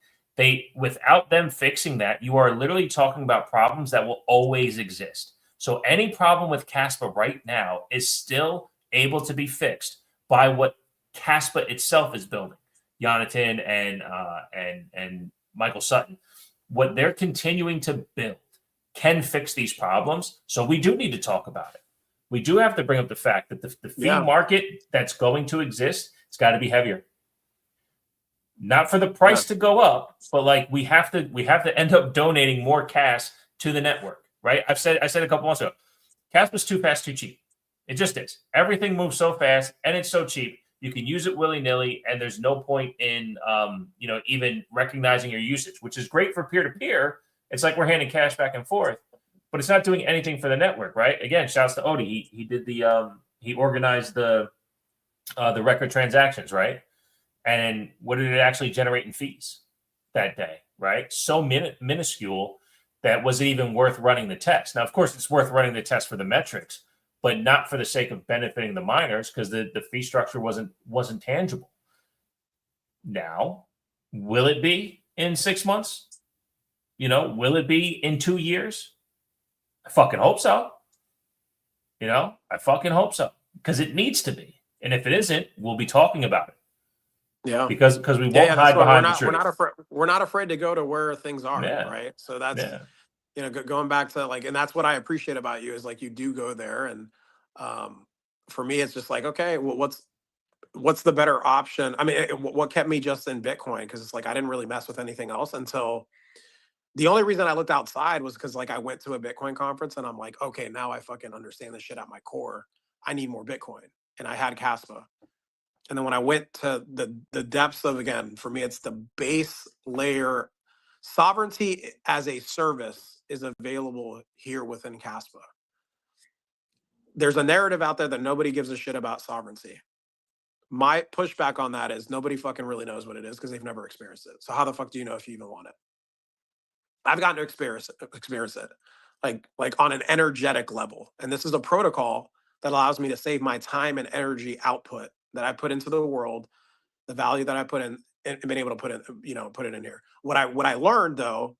Without them fixing that, you are literally talking about problems that will always exist. So any problem with Kaspa right now is still able to be fixed by what Kaspa itself is building. Jonathan and Michael Sutton, what they're continuing to build can fix these problems. So we do need to talk about it. We do have to bring up the fact that the fee market that's going to exist, it's got to be heavier. Not for the price to go up, but like we have to end up donating more cash to the network, right? I said a couple months ago, Kaspa's too fast, too cheap. It just is. Everything moves so fast and it's so cheap. You can use it willy-nilly, and there's no point in even recognizing your usage, which is great for peer-to-peer. It's like we're handing cash back and forth, but it's not doing anything for the network, right? Again, shouts to Odie. He did he organized the record transactions, right? And what did it actually generate in fees that day, right? So minuscule that was it even worth running the test. Now, of course, it's worth running the test for the metrics, but not for the sake of benefiting the miners because the fee structure wasn't tangible. Now, will it be in 6 months? Will it be in 2 years? I fucking hope so. I fucking hope so because it needs to be. And if it isn't, we'll be talking about it. Yeah, because we won't hide behind the truth. We're not afraid to go to where things are, right? So that's going back to and that's what I appreciate about you is you do go there, and for me it's just okay, well, what's the better option? I mean, what kept me just in Bitcoin because it's I didn't really mess with anything else until the only reason I looked outside was because I went to a Bitcoin conference and I'm okay, now I fucking understand this shit at my core. I need more Bitcoin, and I had Kaspa. And then when I went to the depths of, again, for me, it's the base layer. Sovereignty as a service is available here within Kaspa. There's a narrative out there that nobody gives a shit about sovereignty. My pushback on that is nobody fucking really knows what it is because they've never experienced it. So how the fuck do you know if you even want it? I've gotten to experience it like on an energetic level. And this is a protocol that allows me to save my time and energy output that I put into the world, the value that I put in, and been able to put it in here. What I learned though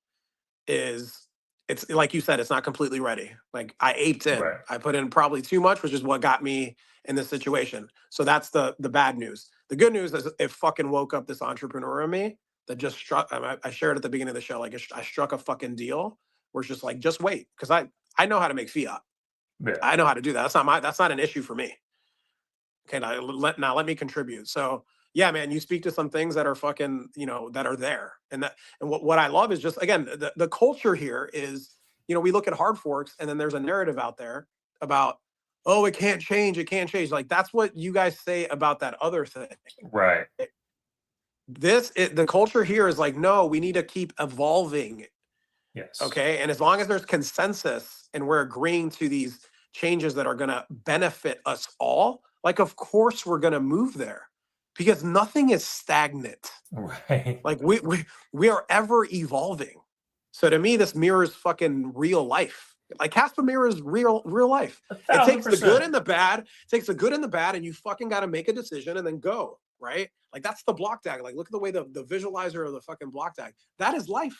is it's like you said, it's not completely ready. I aped in. Right. I put in probably too much, which is what got me in this situation. So that's the bad news. The good news is it fucking woke up this entrepreneur in me that just struck. I shared at the beginning of the show, I struck a fucking deal where it's just just wait, because I know how to make fiat. Yeah. I know how to do that. That's not an issue for me. Okay, now let me contribute. So yeah, man, you speak to some things that are fucking, that are there. And what I love is just, again, the culture here is, we look at hard forks and then there's a narrative out there about, oh, it can't change. That's what you guys say about that other thing. Right. The culture here is no, we need to keep evolving. Yes. Okay. And as long as there's consensus and we're agreeing to these changes that are going to benefit us all, of course we're going to move there because nothing is stagnant. Right. We are ever evolving. So to me, this mirrors fucking real life. Kaspa mirrors real life. 1,000%. It takes the good and the bad. And you fucking got to make a decision and then go, right? That's the block tag. Look at the way the visualizer of the fucking block tag. That is life.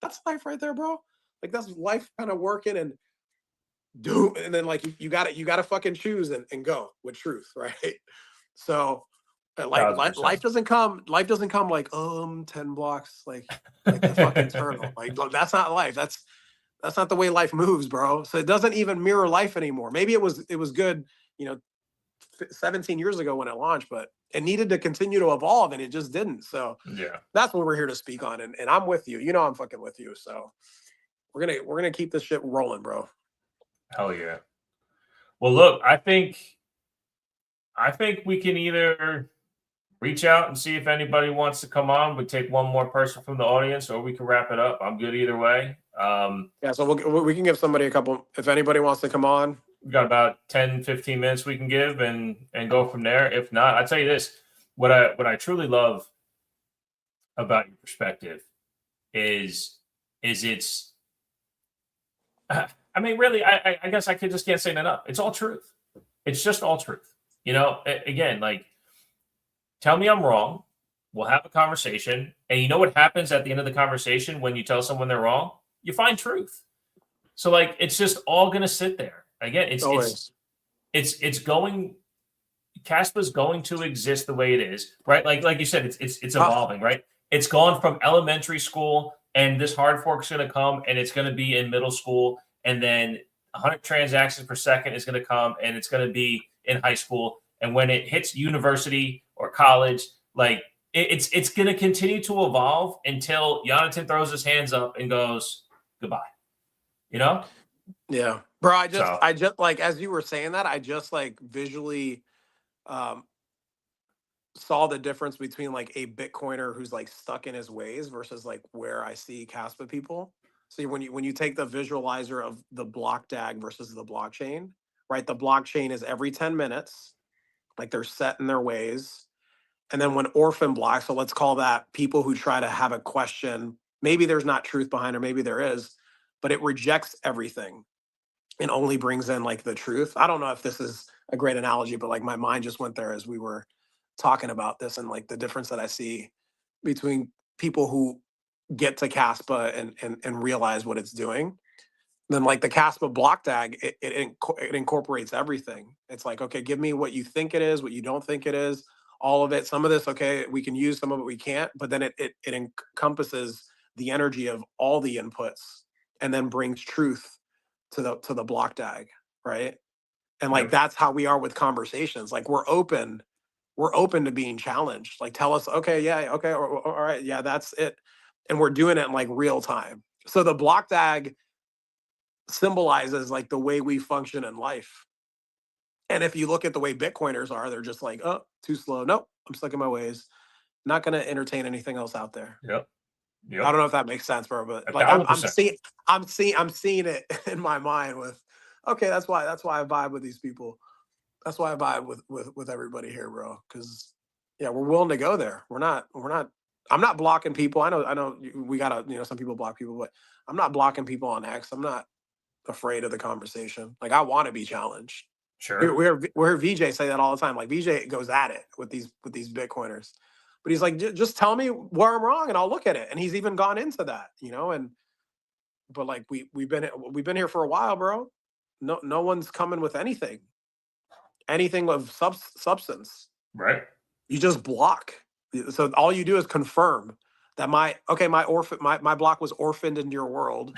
That's life right there, bro. That's life kind of working and do, and then you got to fucking choose and go with truth, right? So life doesn't come 10 blocks the fucking turtle. That's not life. That's not the way life moves, bro. So it doesn't even mirror life anymore. Maybe it was good, 17 years ago when it launched, but it needed to continue to evolve, and it just didn't. So Yeah. that's what we're here to speak on, and I'm with you. I'm fucking with you. So we're gonna keep this shit rolling, bro. Hell yeah. Well, look, I think we can either reach out and see if anybody wants to come on. We take one more person from the audience, or we can wrap it up. I'm good either way. Yeah, so we can give somebody a couple. If anybody wants to come on, we got about 10, 15 minutes we can give and go from there. If not, I tell you this: what I truly love about your perspective is it's. I mean, really, I guess I just can't say that enough. It's all truth. It's just all truth. Again, like, tell me I'm wrong. We'll have a conversation. And you know what happens at the end of the conversation when you tell someone they're wrong? You find truth. So, like, it's just all going to sit there. Again, it's going, Kaspa's going to exist the way it is, right? Like you said, it's evolving, right? It's gone from elementary school, and this hard fork is going to come, and it's going to be in middle school, and then 100 transactions per second is going to come, and it's going to be in high school. And when it hits university or college, like, it's going to continue to evolve until Jonathan throws his hands up and goes goodbye. Yeah, bro. I just like, as you were saying that, I just like visually saw the difference between like a Bitcoiner who's like stuck in his ways versus like where I see Kaspa people. So when you take the visualizer of the block DAG versus the blockchain, right? The blockchain is every 10 minutes, like they're set in their ways. And then when orphan blocks, so let's call that people who try to have a question, maybe there's not truth behind it, maybe there is, but it rejects everything and only brings in like the truth. I don't know if this is a great analogy, but like my mind just went there as we were talking about this, and like the difference that I see between people who get to Kaspa and realize what it's doing. Then like the Kaspa block tag, it incorporates everything. It's like, okay, give me what you think it is, what you don't think it is, all of it. Some of this, okay, we can use, some of it we can't, but then it encompasses the energy of all the inputs and then brings truth to the block tag, right? And like that's how we are with conversations. Like we're open to being challenged. Like tell us, okay, yeah, okay, all right, yeah, that's it. And we're doing it in like real time. So the block tag symbolizes like the way we function in life. And if you look at the way Bitcoiners are, they're just like, oh, too slow. Nope, I'm stuck in my ways. Not going to entertain anything else out there. Yep. I don't know if that makes sense, bro, but like I'm seeing it in my mind with, okay, that's why I vibe with these people. That's why I vibe with everybody here, bro. Because yeah, we're willing to go there. I'm not blocking people. I know we gotta, some people block people, but I'm not blocking people on X. I'm not afraid of the conversation. Like I want to be challenged. Sure. We hear VJ say that all the time. Like VJ goes at it with these Bitcoiners, but he's like, just tell me where I'm wrong and I'll look at it. And he's even gone into that, but like we've been here for a while, bro. No one's coming with anything of substance. Right. You just block. So all you do is confirm that my block was orphaned into your world.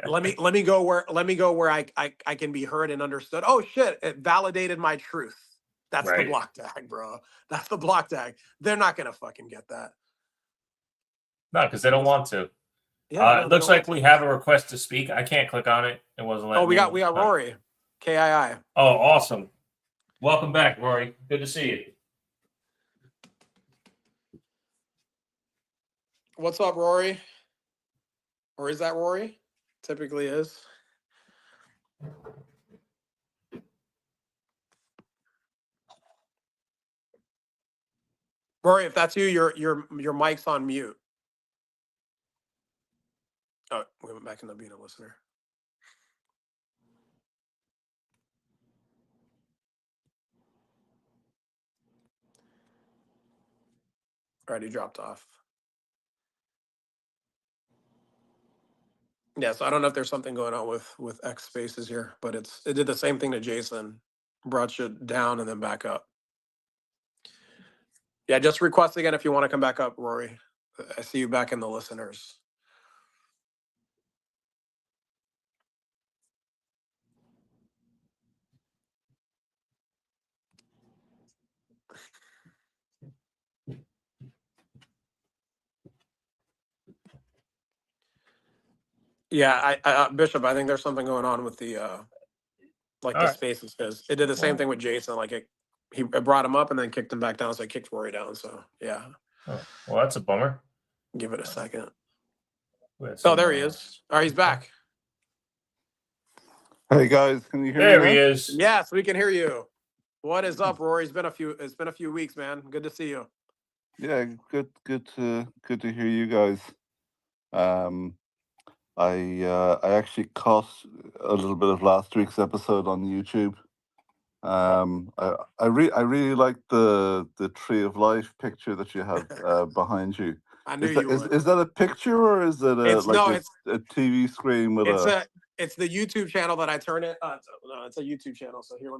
let me go where I can be heard and understood. Oh shit, it validated my truth. That's right. The block tag, bro. That's the block tag. They're not gonna fucking get that. No, because they don't want to. Yeah, it looks like we have a request to speak. I can't click on it. It wasn't letting me. We got Rory. KII. Oh, awesome. Welcome back, Rory. Good to see you. What's up, Rory? Or is that Rory? Typically is. Rory, if that's you, your mic's on mute. Oh, we went back into being a listener. Already dropped off. Yeah, so I don't know if there's something going on with X spaces here, but it did the same thing to Jason, brought you down and then back up. Yeah, just request again if you want to come back up, Rory. I see you back in the listeners. Yeah, Bishop, I think there's something going on with the like All the right. spaces, because it did the same thing with Jason. Like it brought him up and then kicked him back down, so I kicked Rory down. So yeah, Oh, well, that's a bummer. give it a second. We had Oh, some, there he is. All right, he's back. Hey guys, can you hear There me he now? is. Yes, we can hear you. What is up, Rory? It's been a few weeks, man. Good to see you. Yeah, good to hear you guys. I actually caught a little bit of last week's episode on YouTube. I really like the tree of life picture that you have behind you. I knew Is that you would. is that a picture or is it It's a TV screen with it's the YouTube channel that I turn it. No, it's a YouTube channel. So here,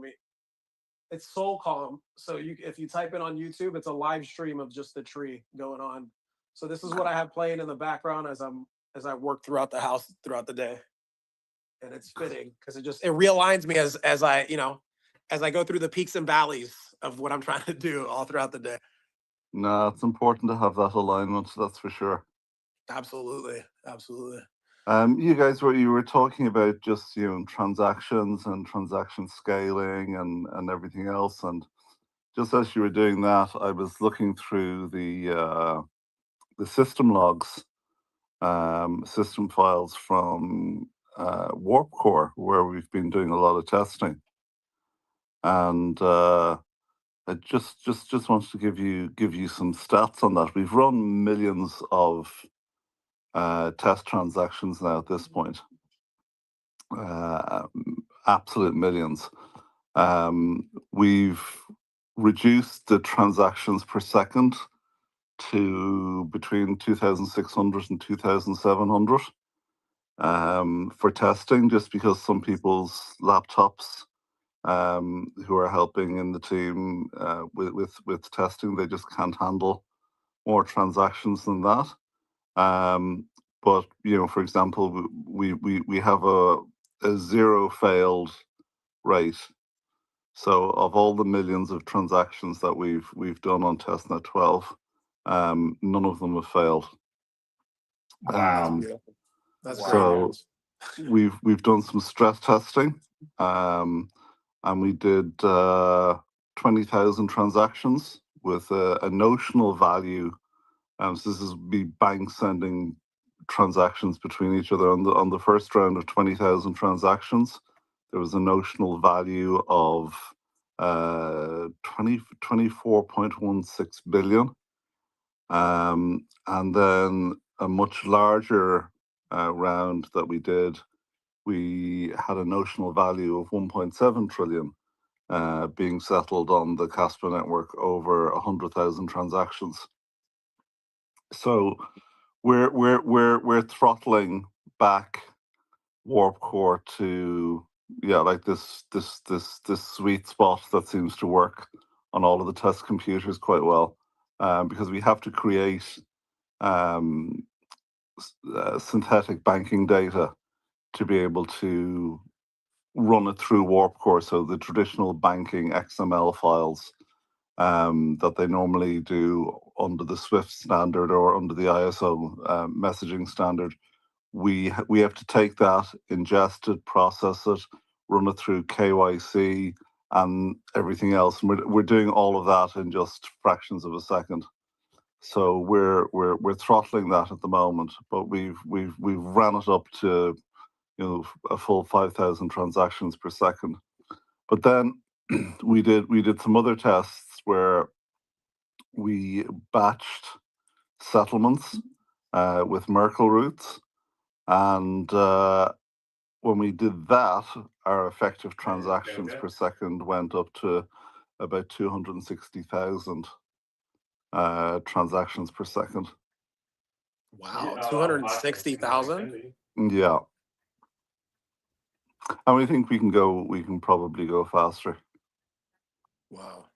it's Soul Calm. So if you type it on YouTube, it's a live stream of just the tree going on. So this is what I have playing in the background as I work throughout the house throughout the day, and it's fitting because it realigns me as I go through the peaks and valleys of what I'm trying to do all throughout the day. No, it's important to have that alignment, that's for sure. Absolutely. You guys you were talking about just transactions and transaction scaling and everything else, and just as you were doing that, I was looking through the system logs, system files from Warp Core, where we've been doing a lot of testing, and I just wanted to give you some stats on that. We've run millions of test transactions now at this point. Absolute millions. We've reduced the transactions per second to between 2,600 and 2,700 for testing, just because some people's laptops who are helping in the team with testing, they just can't handle more transactions than that. But for example, we have a zero failed rate. So of all the millions of transactions that we've done on testnet 12, none of them have failed. Wow. That's Wow. great. We've done some stress testing, and we did 20,000 transactions with a notional value. So this is be banks sending transactions between each other. On the first round of 20,000 transactions, there was a notional value of 24.16 billion. And then a much larger round that we did, we had a notional value of 1.7 trillion being settled on the Kaspa network over 100,000 transactions. So we're throttling back Warp Core to like this sweet spot that seems to work on all of the test computers quite well, because we have to create synthetic banking data to be able to run it through Warp Core. So the traditional banking XML files that they normally do under the Swift standard or under the ISO messaging standard, we have to take that, ingest it, process it, run it through KYC and everything else. And we're doing all of that in just fractions of a second. So we're throttling that at the moment, but we've ran it up to a full 5,000 transactions per second. But then we did some other tests where we batched settlements with Merkle roots, and when we did that, our effective transactions per second went up to about 260,000 transactions per second. Wow, 260,000. Yeah, and we think we can probably go faster. Wow.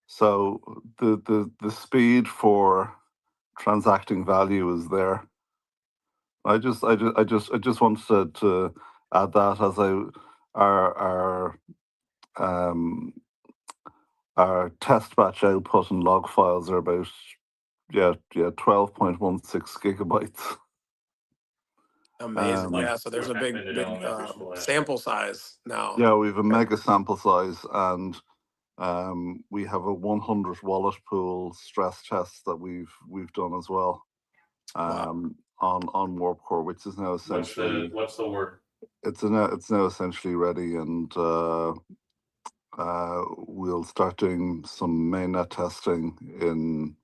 So the speed for transacting value is there. I just wanted to add that as our test batch output and log files are about 12.16 gigabytes. Amazing. Um, Yeah. So there's a big, Recommended big elementary school, sample size now. Yeah, we have a mega sample size, and we have a 100 wallet pool stress test that we've done as well on Warp Core, which is now essentially what's the word? it's now essentially ready, and we'll start doing some mainnet testing in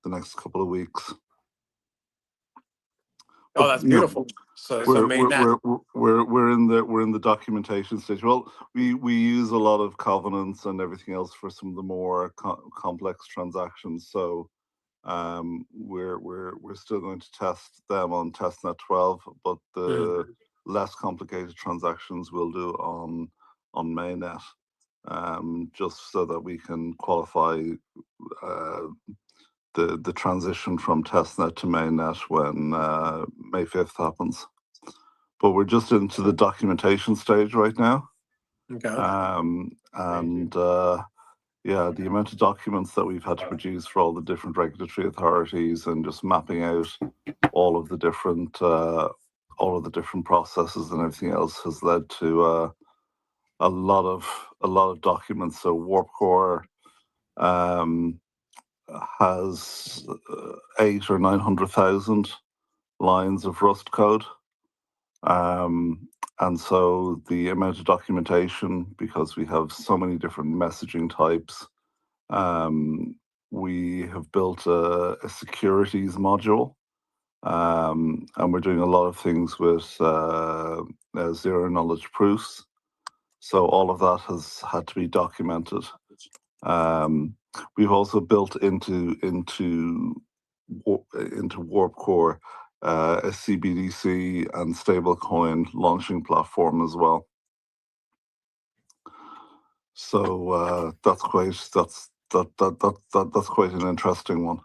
the next couple of weeks. Oh, that's beautiful. So We're in the documentation stage. Well, we use a lot of covenants and everything else for some of the more complex transactions. So we're still going to test them on testnet 12, but the less complicated transactions we'll do on mainnet, just so that we can qualify the transition from testnet to mainnet when May 5th happens. But we're just into the documentation stage right now. Okay. Yeah, the amount of documents that we've had to produce for all the different regulatory authorities and just mapping out all of the different processes and everything else has led to a lot of documents. So Warp Core has 800,000 or 900,000 lines of Rust code. And so the amount of documentation, because we have so many different messaging types, we have built a securities module, and we're doing a lot of things with zero knowledge proofs. So all of that has had to be documented. We've also built into Warp Core a CBDC and stablecoin launching platform as well. So that's quite an interesting one.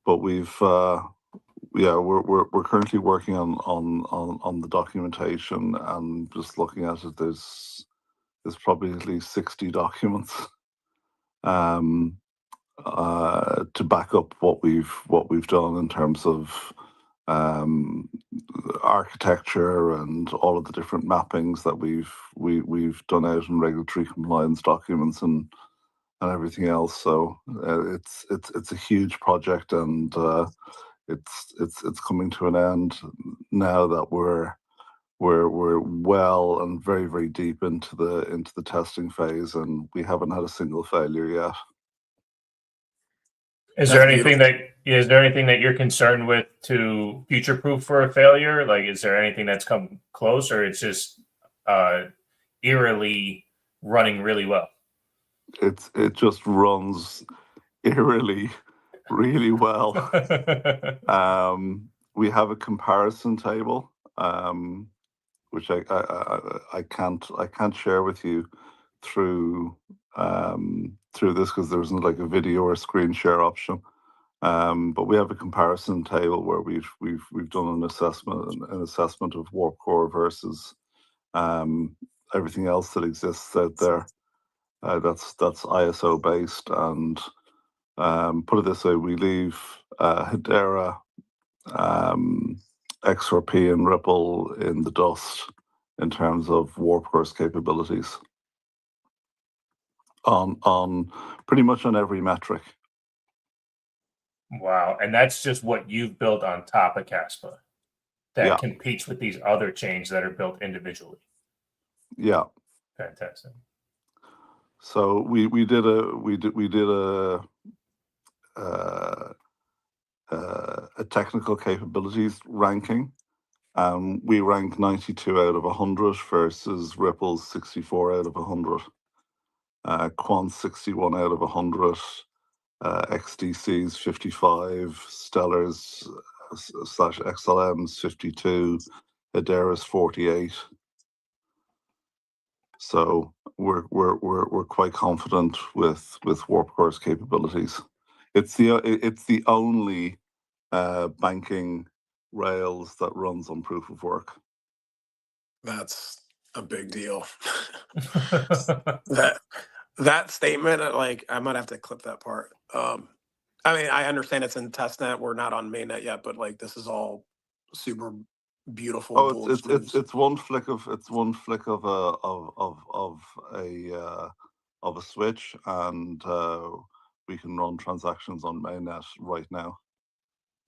But we're currently working on the documentation, and just looking at it, there's probably at least 60 documents to back up what we've done in terms of architecture and all of the different mappings that we've done out in regulatory compliance documents and everything else. So it's a huge project, and it's coming to an end now that we're well and very, very deep into the testing phase, and we haven't had a single failure yet. Is there anything that you're concerned with to future proof for a failure? Like, is there anything that's come close, or it's just eerily running really well? It just runs eerily really well. We have a comparison table, which I can't share with you through this, because there isn't like a video or screen share option. But we have a comparison table where we've done an assessment of Warp Core versus everything else that exists out there. That's ISO based, and put it this way, we leave Hedera, XRP, and Ripple in the dust in terms of Warp Core's capabilities on pretty much on every metric. Wow. And that's just what you've built on top of Kaspa that competes with these other chains that are built individually. Yeah. Fantastic. So we did a technical capabilities ranking. We ranked 92 out of 100 versus Ripple's 64 out of 100. Quant's 61 out of 100. XDC's 55, Stellar's /XLM's 52, Hedera's 48. So we're quite confident with Warp Core's capabilities. It's the only banking rails that runs on proof of work. That's a big deal. That statement, like, I might have to clip that part. I mean, I understand it's in testnet. We're not on mainnet yet, but like, this is all super beautiful Oh, dual screens. it's one flick of a switch, and we can run transactions on mainnet right now.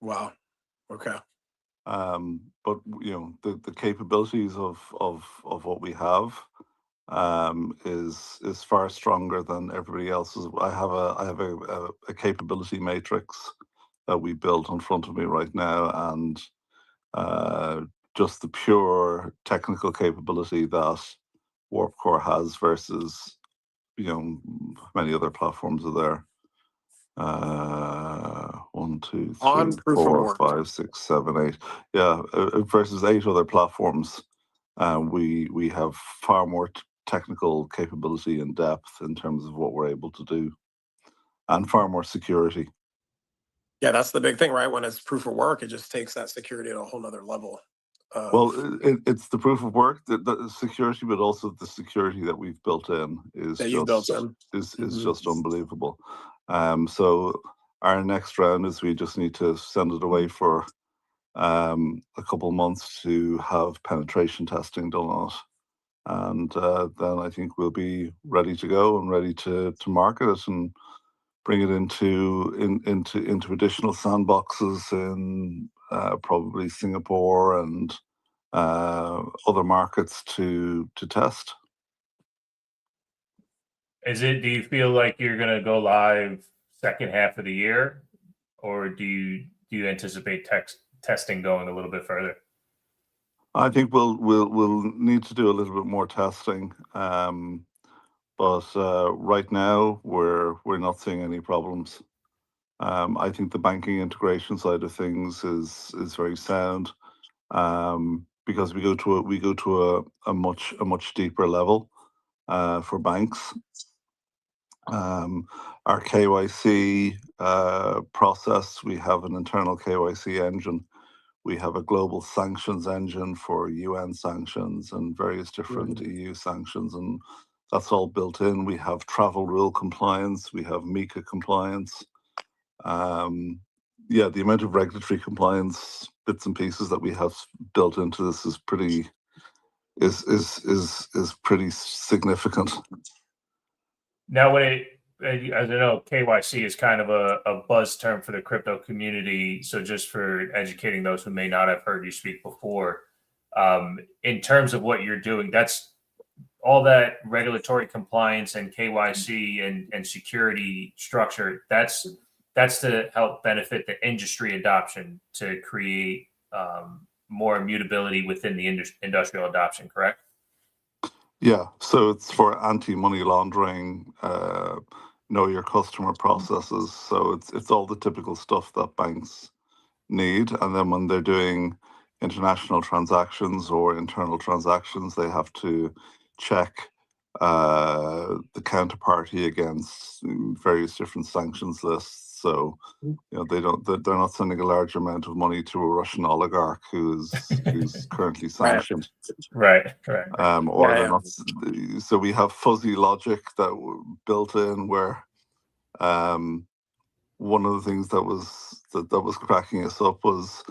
Wow. Okay. But the capabilities of what we have is far stronger than everybody else's. I have a capability matrix that we built in front of me right now, and just the pure technical capability that Warp Core has versus many other platforms are there. 1, 2, 3, On proof of 4, work. 5, 6, 7, 8. Yeah, versus 8 other platforms. We have far more technical capability and depth in terms of what we're able to do, and far more security. Yeah, that's the big thing, right? When it's proof of work, it just takes that security to a whole nother level. Well, it's the proof of work, the security, but also the security that we've built in is that you've built in. is just unbelievable. So our next round is we just need to send it away for a couple months to have penetration testing done on it, and then I think we'll be ready to go and ready to market it and bring it into additional sandboxes in probably Singapore and other markets to test. Do you feel like you're going to go live second half of the year, or do you anticipate testing going a little bit further? I think we'll need to do a little bit more testing, but right now we're not seeing any problems. I think the banking integration side of things is very sound, because we go to a much deeper level for banks. Our KYC process, we have an internal KYC engine. We have a global sanctions engine for UN sanctions and various different EU sanctions, and that's all built in. We have travel rule compliance. We have MiCA compliance. Yeah, the amount of regulatory compliance bits and pieces that we have built into this is pretty significant. Now, as I know, KYC is kind of a buzz term for the crypto community. So just for educating those who may not have heard you speak before, in terms of what you're doing, that's all that regulatory compliance and KYC and security structure. That's to help benefit the industry adoption to create more immutability within the industrial adoption, correct? Yeah, so it's for anti-money laundering, know your customer processes. So it's all the typical stuff that banks need. And then when they're doing international transactions or internal transactions, they have to check the counterparty against various different sanctions lists. So they're not sending a large amount of money to a Russian oligarch who's currently sanctioned. Right. Or they're not. So we have fuzzy logic that built in where one of the things that was cracking us up was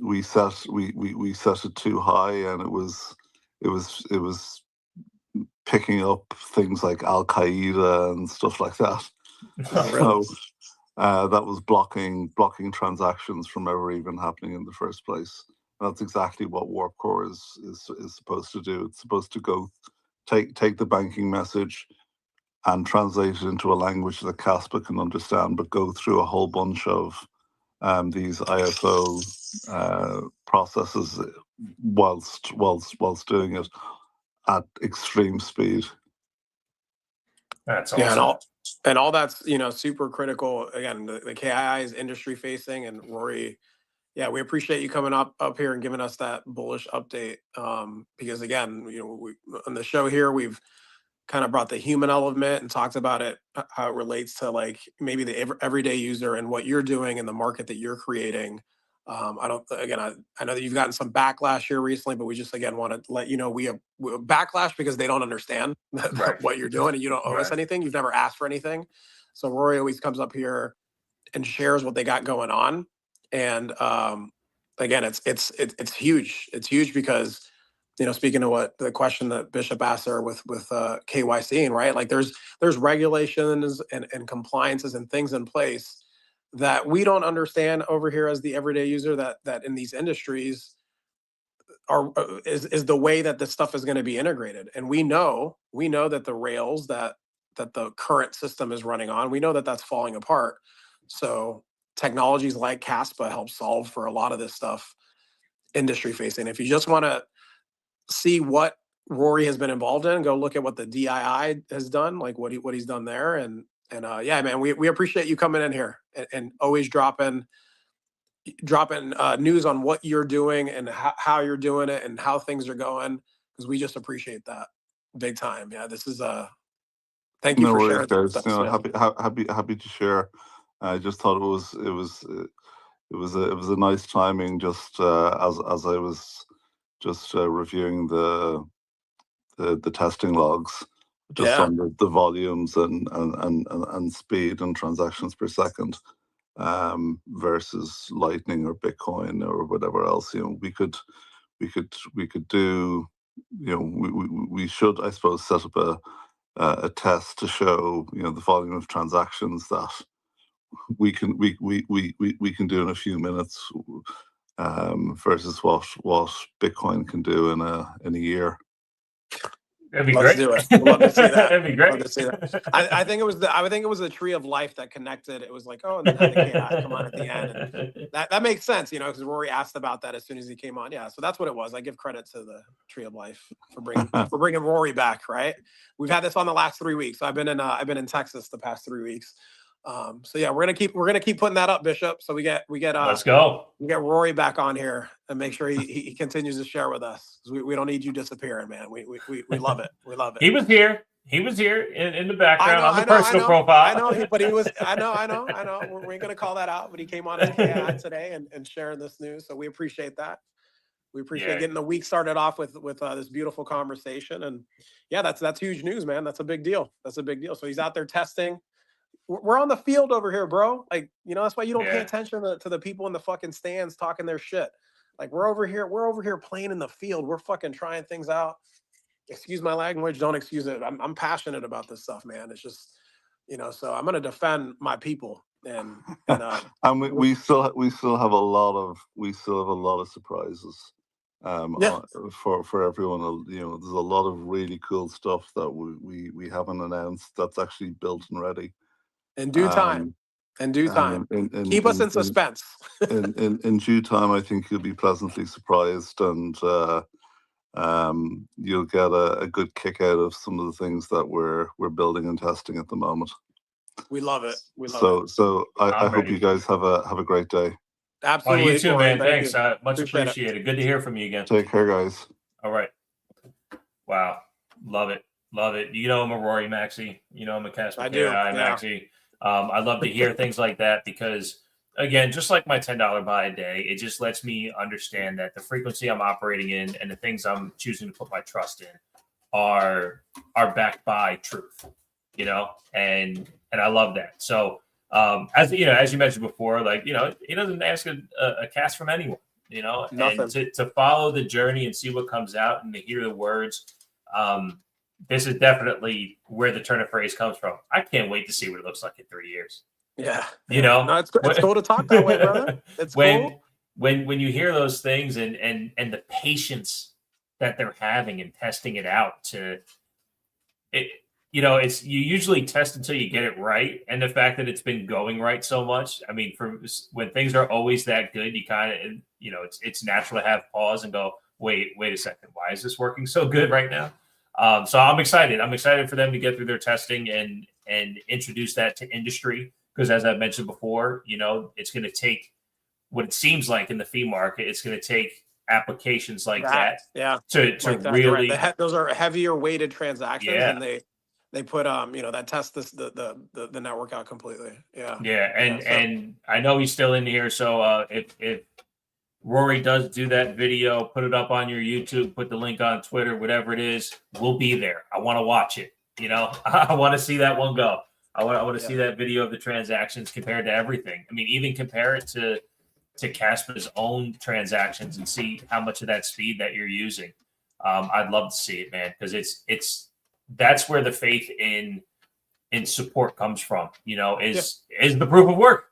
we set it too high, and it was picking up things like Al Qaeda and stuff like that. So that was blocking transactions from ever even happening in the first place. And that's exactly what Warp Core is supposed to do. It's supposed to go take the banking message and translate it into a language that Kaspa can understand, but go through a whole bunch of these ISO processes whilst doing it at extreme speed. That's awesome. Yeah, and all that's super critical. Again, the KII is industry facing, and Rory, yeah, we appreciate you coming up here and giving us that bullish update. Because again, we on the show here we've kind of brought the human element and talked about it, how it relates to like maybe the everyday user and what you're doing and the market that you're creating. I know that you've gotten some backlash here recently, but we just again want to let you know we have backlash because they don't understand what you're doing, and you don't owe us anything. You've never asked for anything. So Rory always comes up here and shares what they got going on, and again, it's huge. It's huge because, speaking of what the question that Bishop asked there with KYC, right? Like there's regulations and compliances and things in place that we don't understand over here as the everyday user, that in these industries is the way that this stuff is going to be integrated. And we know that the rails that the current system is running on, we know that that's falling apart. So technologies like Kaspa help solve for a lot of this stuff industry facing. If you just want to see what Rory has been involved in, go look at what the DII has done, like what he's done there. And yeah, man, we appreciate you coming in here and always dropping news on what you're doing and how you're doing it and how things are going, because we just appreciate that big time. Yeah, this is thank you No for worries, sharing guys. stuff. You know, Yeah. happy to share. I just thought it was a nice timing, just as I was just reviewing the testing logs, just Yeah. on the volumes and speed and transactions per second, versus Lightning or Bitcoin or whatever else. We could do. We should, I suppose, set up a test to show the volume of transactions that we can do in a few minutes, versus what Bitcoin can do in a year. That'd be Let's great. do it. We'd love to see that. That'd be great. Love to see that. I think it was the tree of life that connected. It was like, oh, and then had the chaos come on at the end. And that makes sense, because Rory asked about that as soon as he came on. Yeah, so that's what it was. I give credit to the tree of life for bringing Rory back. Right, we've had this on the last 3 weeks. So I've been in Texas the past 3 weeks. So yeah, we're gonna keep putting that up, Bishop. So we get Let's go. we get Rory back on here and make sure he continues to share with us, because we don't need you disappearing, man. We love it. We love it. He was here in the background on the personal profile. I know, but he was. I know. We ain't gonna call that out, but he came on his KI today and sharing this news. So we appreciate that. We appreciate getting the week started off with this beautiful conversation. And yeah, that's huge news, man. That's a big deal. So he's out there testing. We're on the field over here, bro. Like, that's why you don't pay attention to the people in the fucking stands talking their shit. Like, we're over here playing in the field. We're fucking trying things out. Excuse my language, don't excuse it. I'm passionate about this stuff, man. It's just, so I'm gonna defend my people and and we still have a lot of surprises for everyone. There's a lot of really cool stuff that we haven't announced that's actually built and ready. In due time. Keep us in suspense. in due time, I think you'll be pleasantly surprised, and you'll get a good kick out of some of the things that we're building and testing at the moment. We love it. So I hope you guys have a great day. Absolutely. You too, man. Thanks. Much appreciated. Good to hear from you again. Take care, guys. All right. Wow. Love it. I'm a Rory Maxey. I'm a Kaspa Maxey. I love to hear things like that because, again, just like my $10 buy a day, it just lets me understand that the frequency I'm operating in and the things I'm choosing to put my trust in are backed by truth, and I love that. So, as you mentioned before, like, he doesn't ask a cast from anyone, Nothing. And to follow the journey and see what comes out and to hear the words. This is definitely where the turn of phrase comes from. I can't wait to see what it looks like in 3 years. Yeah. No, it's cool to talk that way, brother. It's cool. When you hear those things and the patience that they're having and testing it out it's you usually test until you get it right. And the fact that it's been going right so much, I mean, when things are always that good, you kind of, it's natural to have pause and go, wait a second, why is this working so good right now? So I'm excited. I'm excited for them to get through their testing and introduce that to industry. Because as I've mentioned before, it's going to take what it seems like in the fee market. It's going to take applications like that to like really. Those are heavier weighted transactions, and they put that test the network out completely. And I know he's still in here. So if Rory does do that video, put it up on your YouTube, put the link on Twitter, whatever it is, we'll be there. I want to watch it. I want to see that one go. I want to see that video of the transactions compared to everything. I mean, even compare it to to Kaspa's own transactions and see how much of that speed that you're using. I'd love to see it, man, because it's that's where the faith in support comes from. Is the proof of work.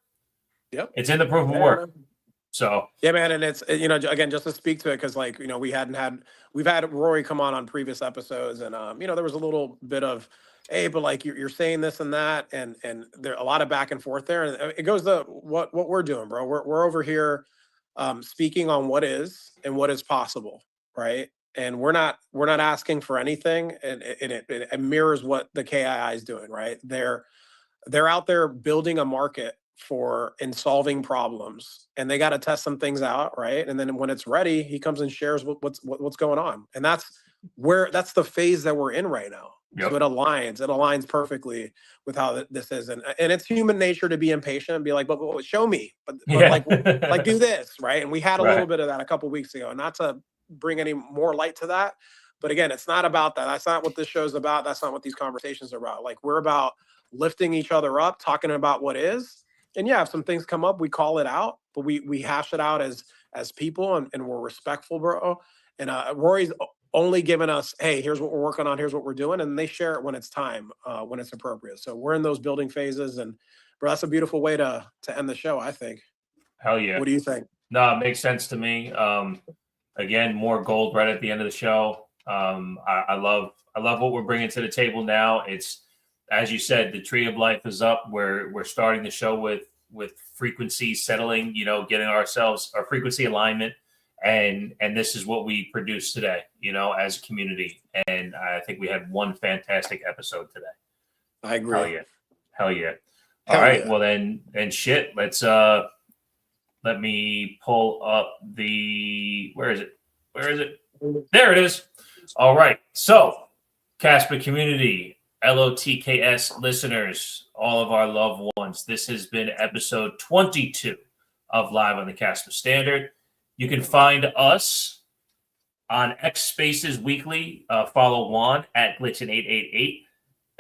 Yep, it's in the proof of work. Man. So yeah, man, and it's again just to speak to it because we've had Rory come on previous episodes, and there was a little bit of, hey, but like you're saying this and that, and there a lot of back and forth there, and it goes to what we're doing, bro. We're over here speaking on what is and what is possible, right? And we're not asking for anything, and it mirrors what the KII is doing, right? They're out there building a market and solving problems, and they got to test some things out, right? And then when it's ready, he comes and shares what's going on, and that's the phase that we're in right now. Yep. So it aligns perfectly with how this is, and it's human nature to be impatient and be like, but show me, but like do this, right? And we had a little bit of that a couple weeks ago, and not to bring any more light to that, but again, it's not about that. That's not what this show's about. That's not what these conversations are about. Like, we're about lifting each other up, talking about what is. And yeah, if some things come up, we call it out, but we hash it out as people, and we're respectful, bro. And Rory's only giving us, hey, here's what we're working on, here's what we're doing, and they share it when it's time, when it's appropriate. So we're in those building phases, and bro, that's a beautiful way to end the show, I think. Hell yeah. What do you think? No, it makes sense to me. Again, more gold right at the end of the show. I love what we're bringing to the table now. It's, as you said, the tree of life is up. We're starting the show with frequency settling, getting our frequency alignment. And this is what we produced today, as a community. And I think we had one fantastic episode today. I agree. Hell yeah. All right. Well, then shit. Let's let me pull up where is it? There it is. All right. So, Kaspa community, LOTKS listeners, all of our loved ones, this has been episode 22 of Live on the Kaspa Standard. You can find us on X Spaces weekly. Follow Juan at Glitchin888.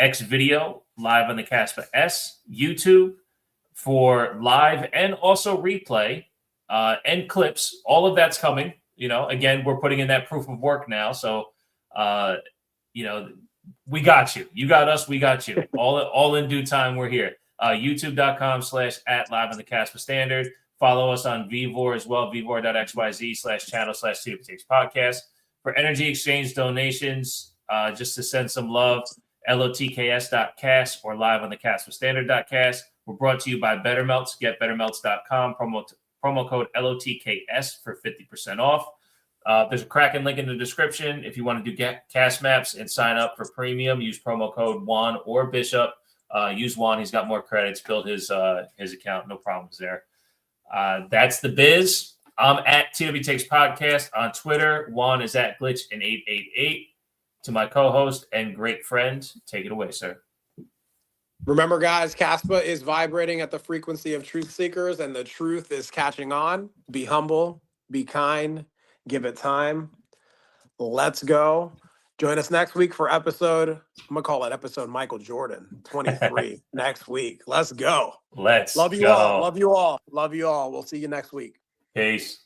X Video, Live on the Kaspa.s. YouTube for live and also replay and clips. All of that's coming. Again, we're putting in that proof of work now. So, we got you. You got us. We got you. All in due time. We're here. YouTube.com/@liveonthekaspastandard. Follow us on Vivor as well, vivor.xyz/channel/2podcast. For energy exchange donations, just to send some love, LOTKS.kas or liveonthekaspastandard.kas. We're brought to you by BetterMelts. Get BetterMelts.com. Promo code LOTKS for 50% off. There's a Kraken link in the description. If you want to do cast maps and sign up for premium, use promo code Juan or Bishop. Use Juan. He's got more credits. Build his account. No problems there. That's the biz. I'm at TW Takes Podcast on Twitter. Juan is at Glitch888. To my co-host and great friend, take it away, sir. Remember, guys, Kaspa is vibrating at the frequency of truth seekers, and the truth is catching on. Be humble, be kind, give it time. Let's go. Join us next week for episode, I'm going to call it episode Michael Jordan, 23 next week. Let's go. Let's Love you go. all. Love you all. Love you all. We'll see you next week. Peace.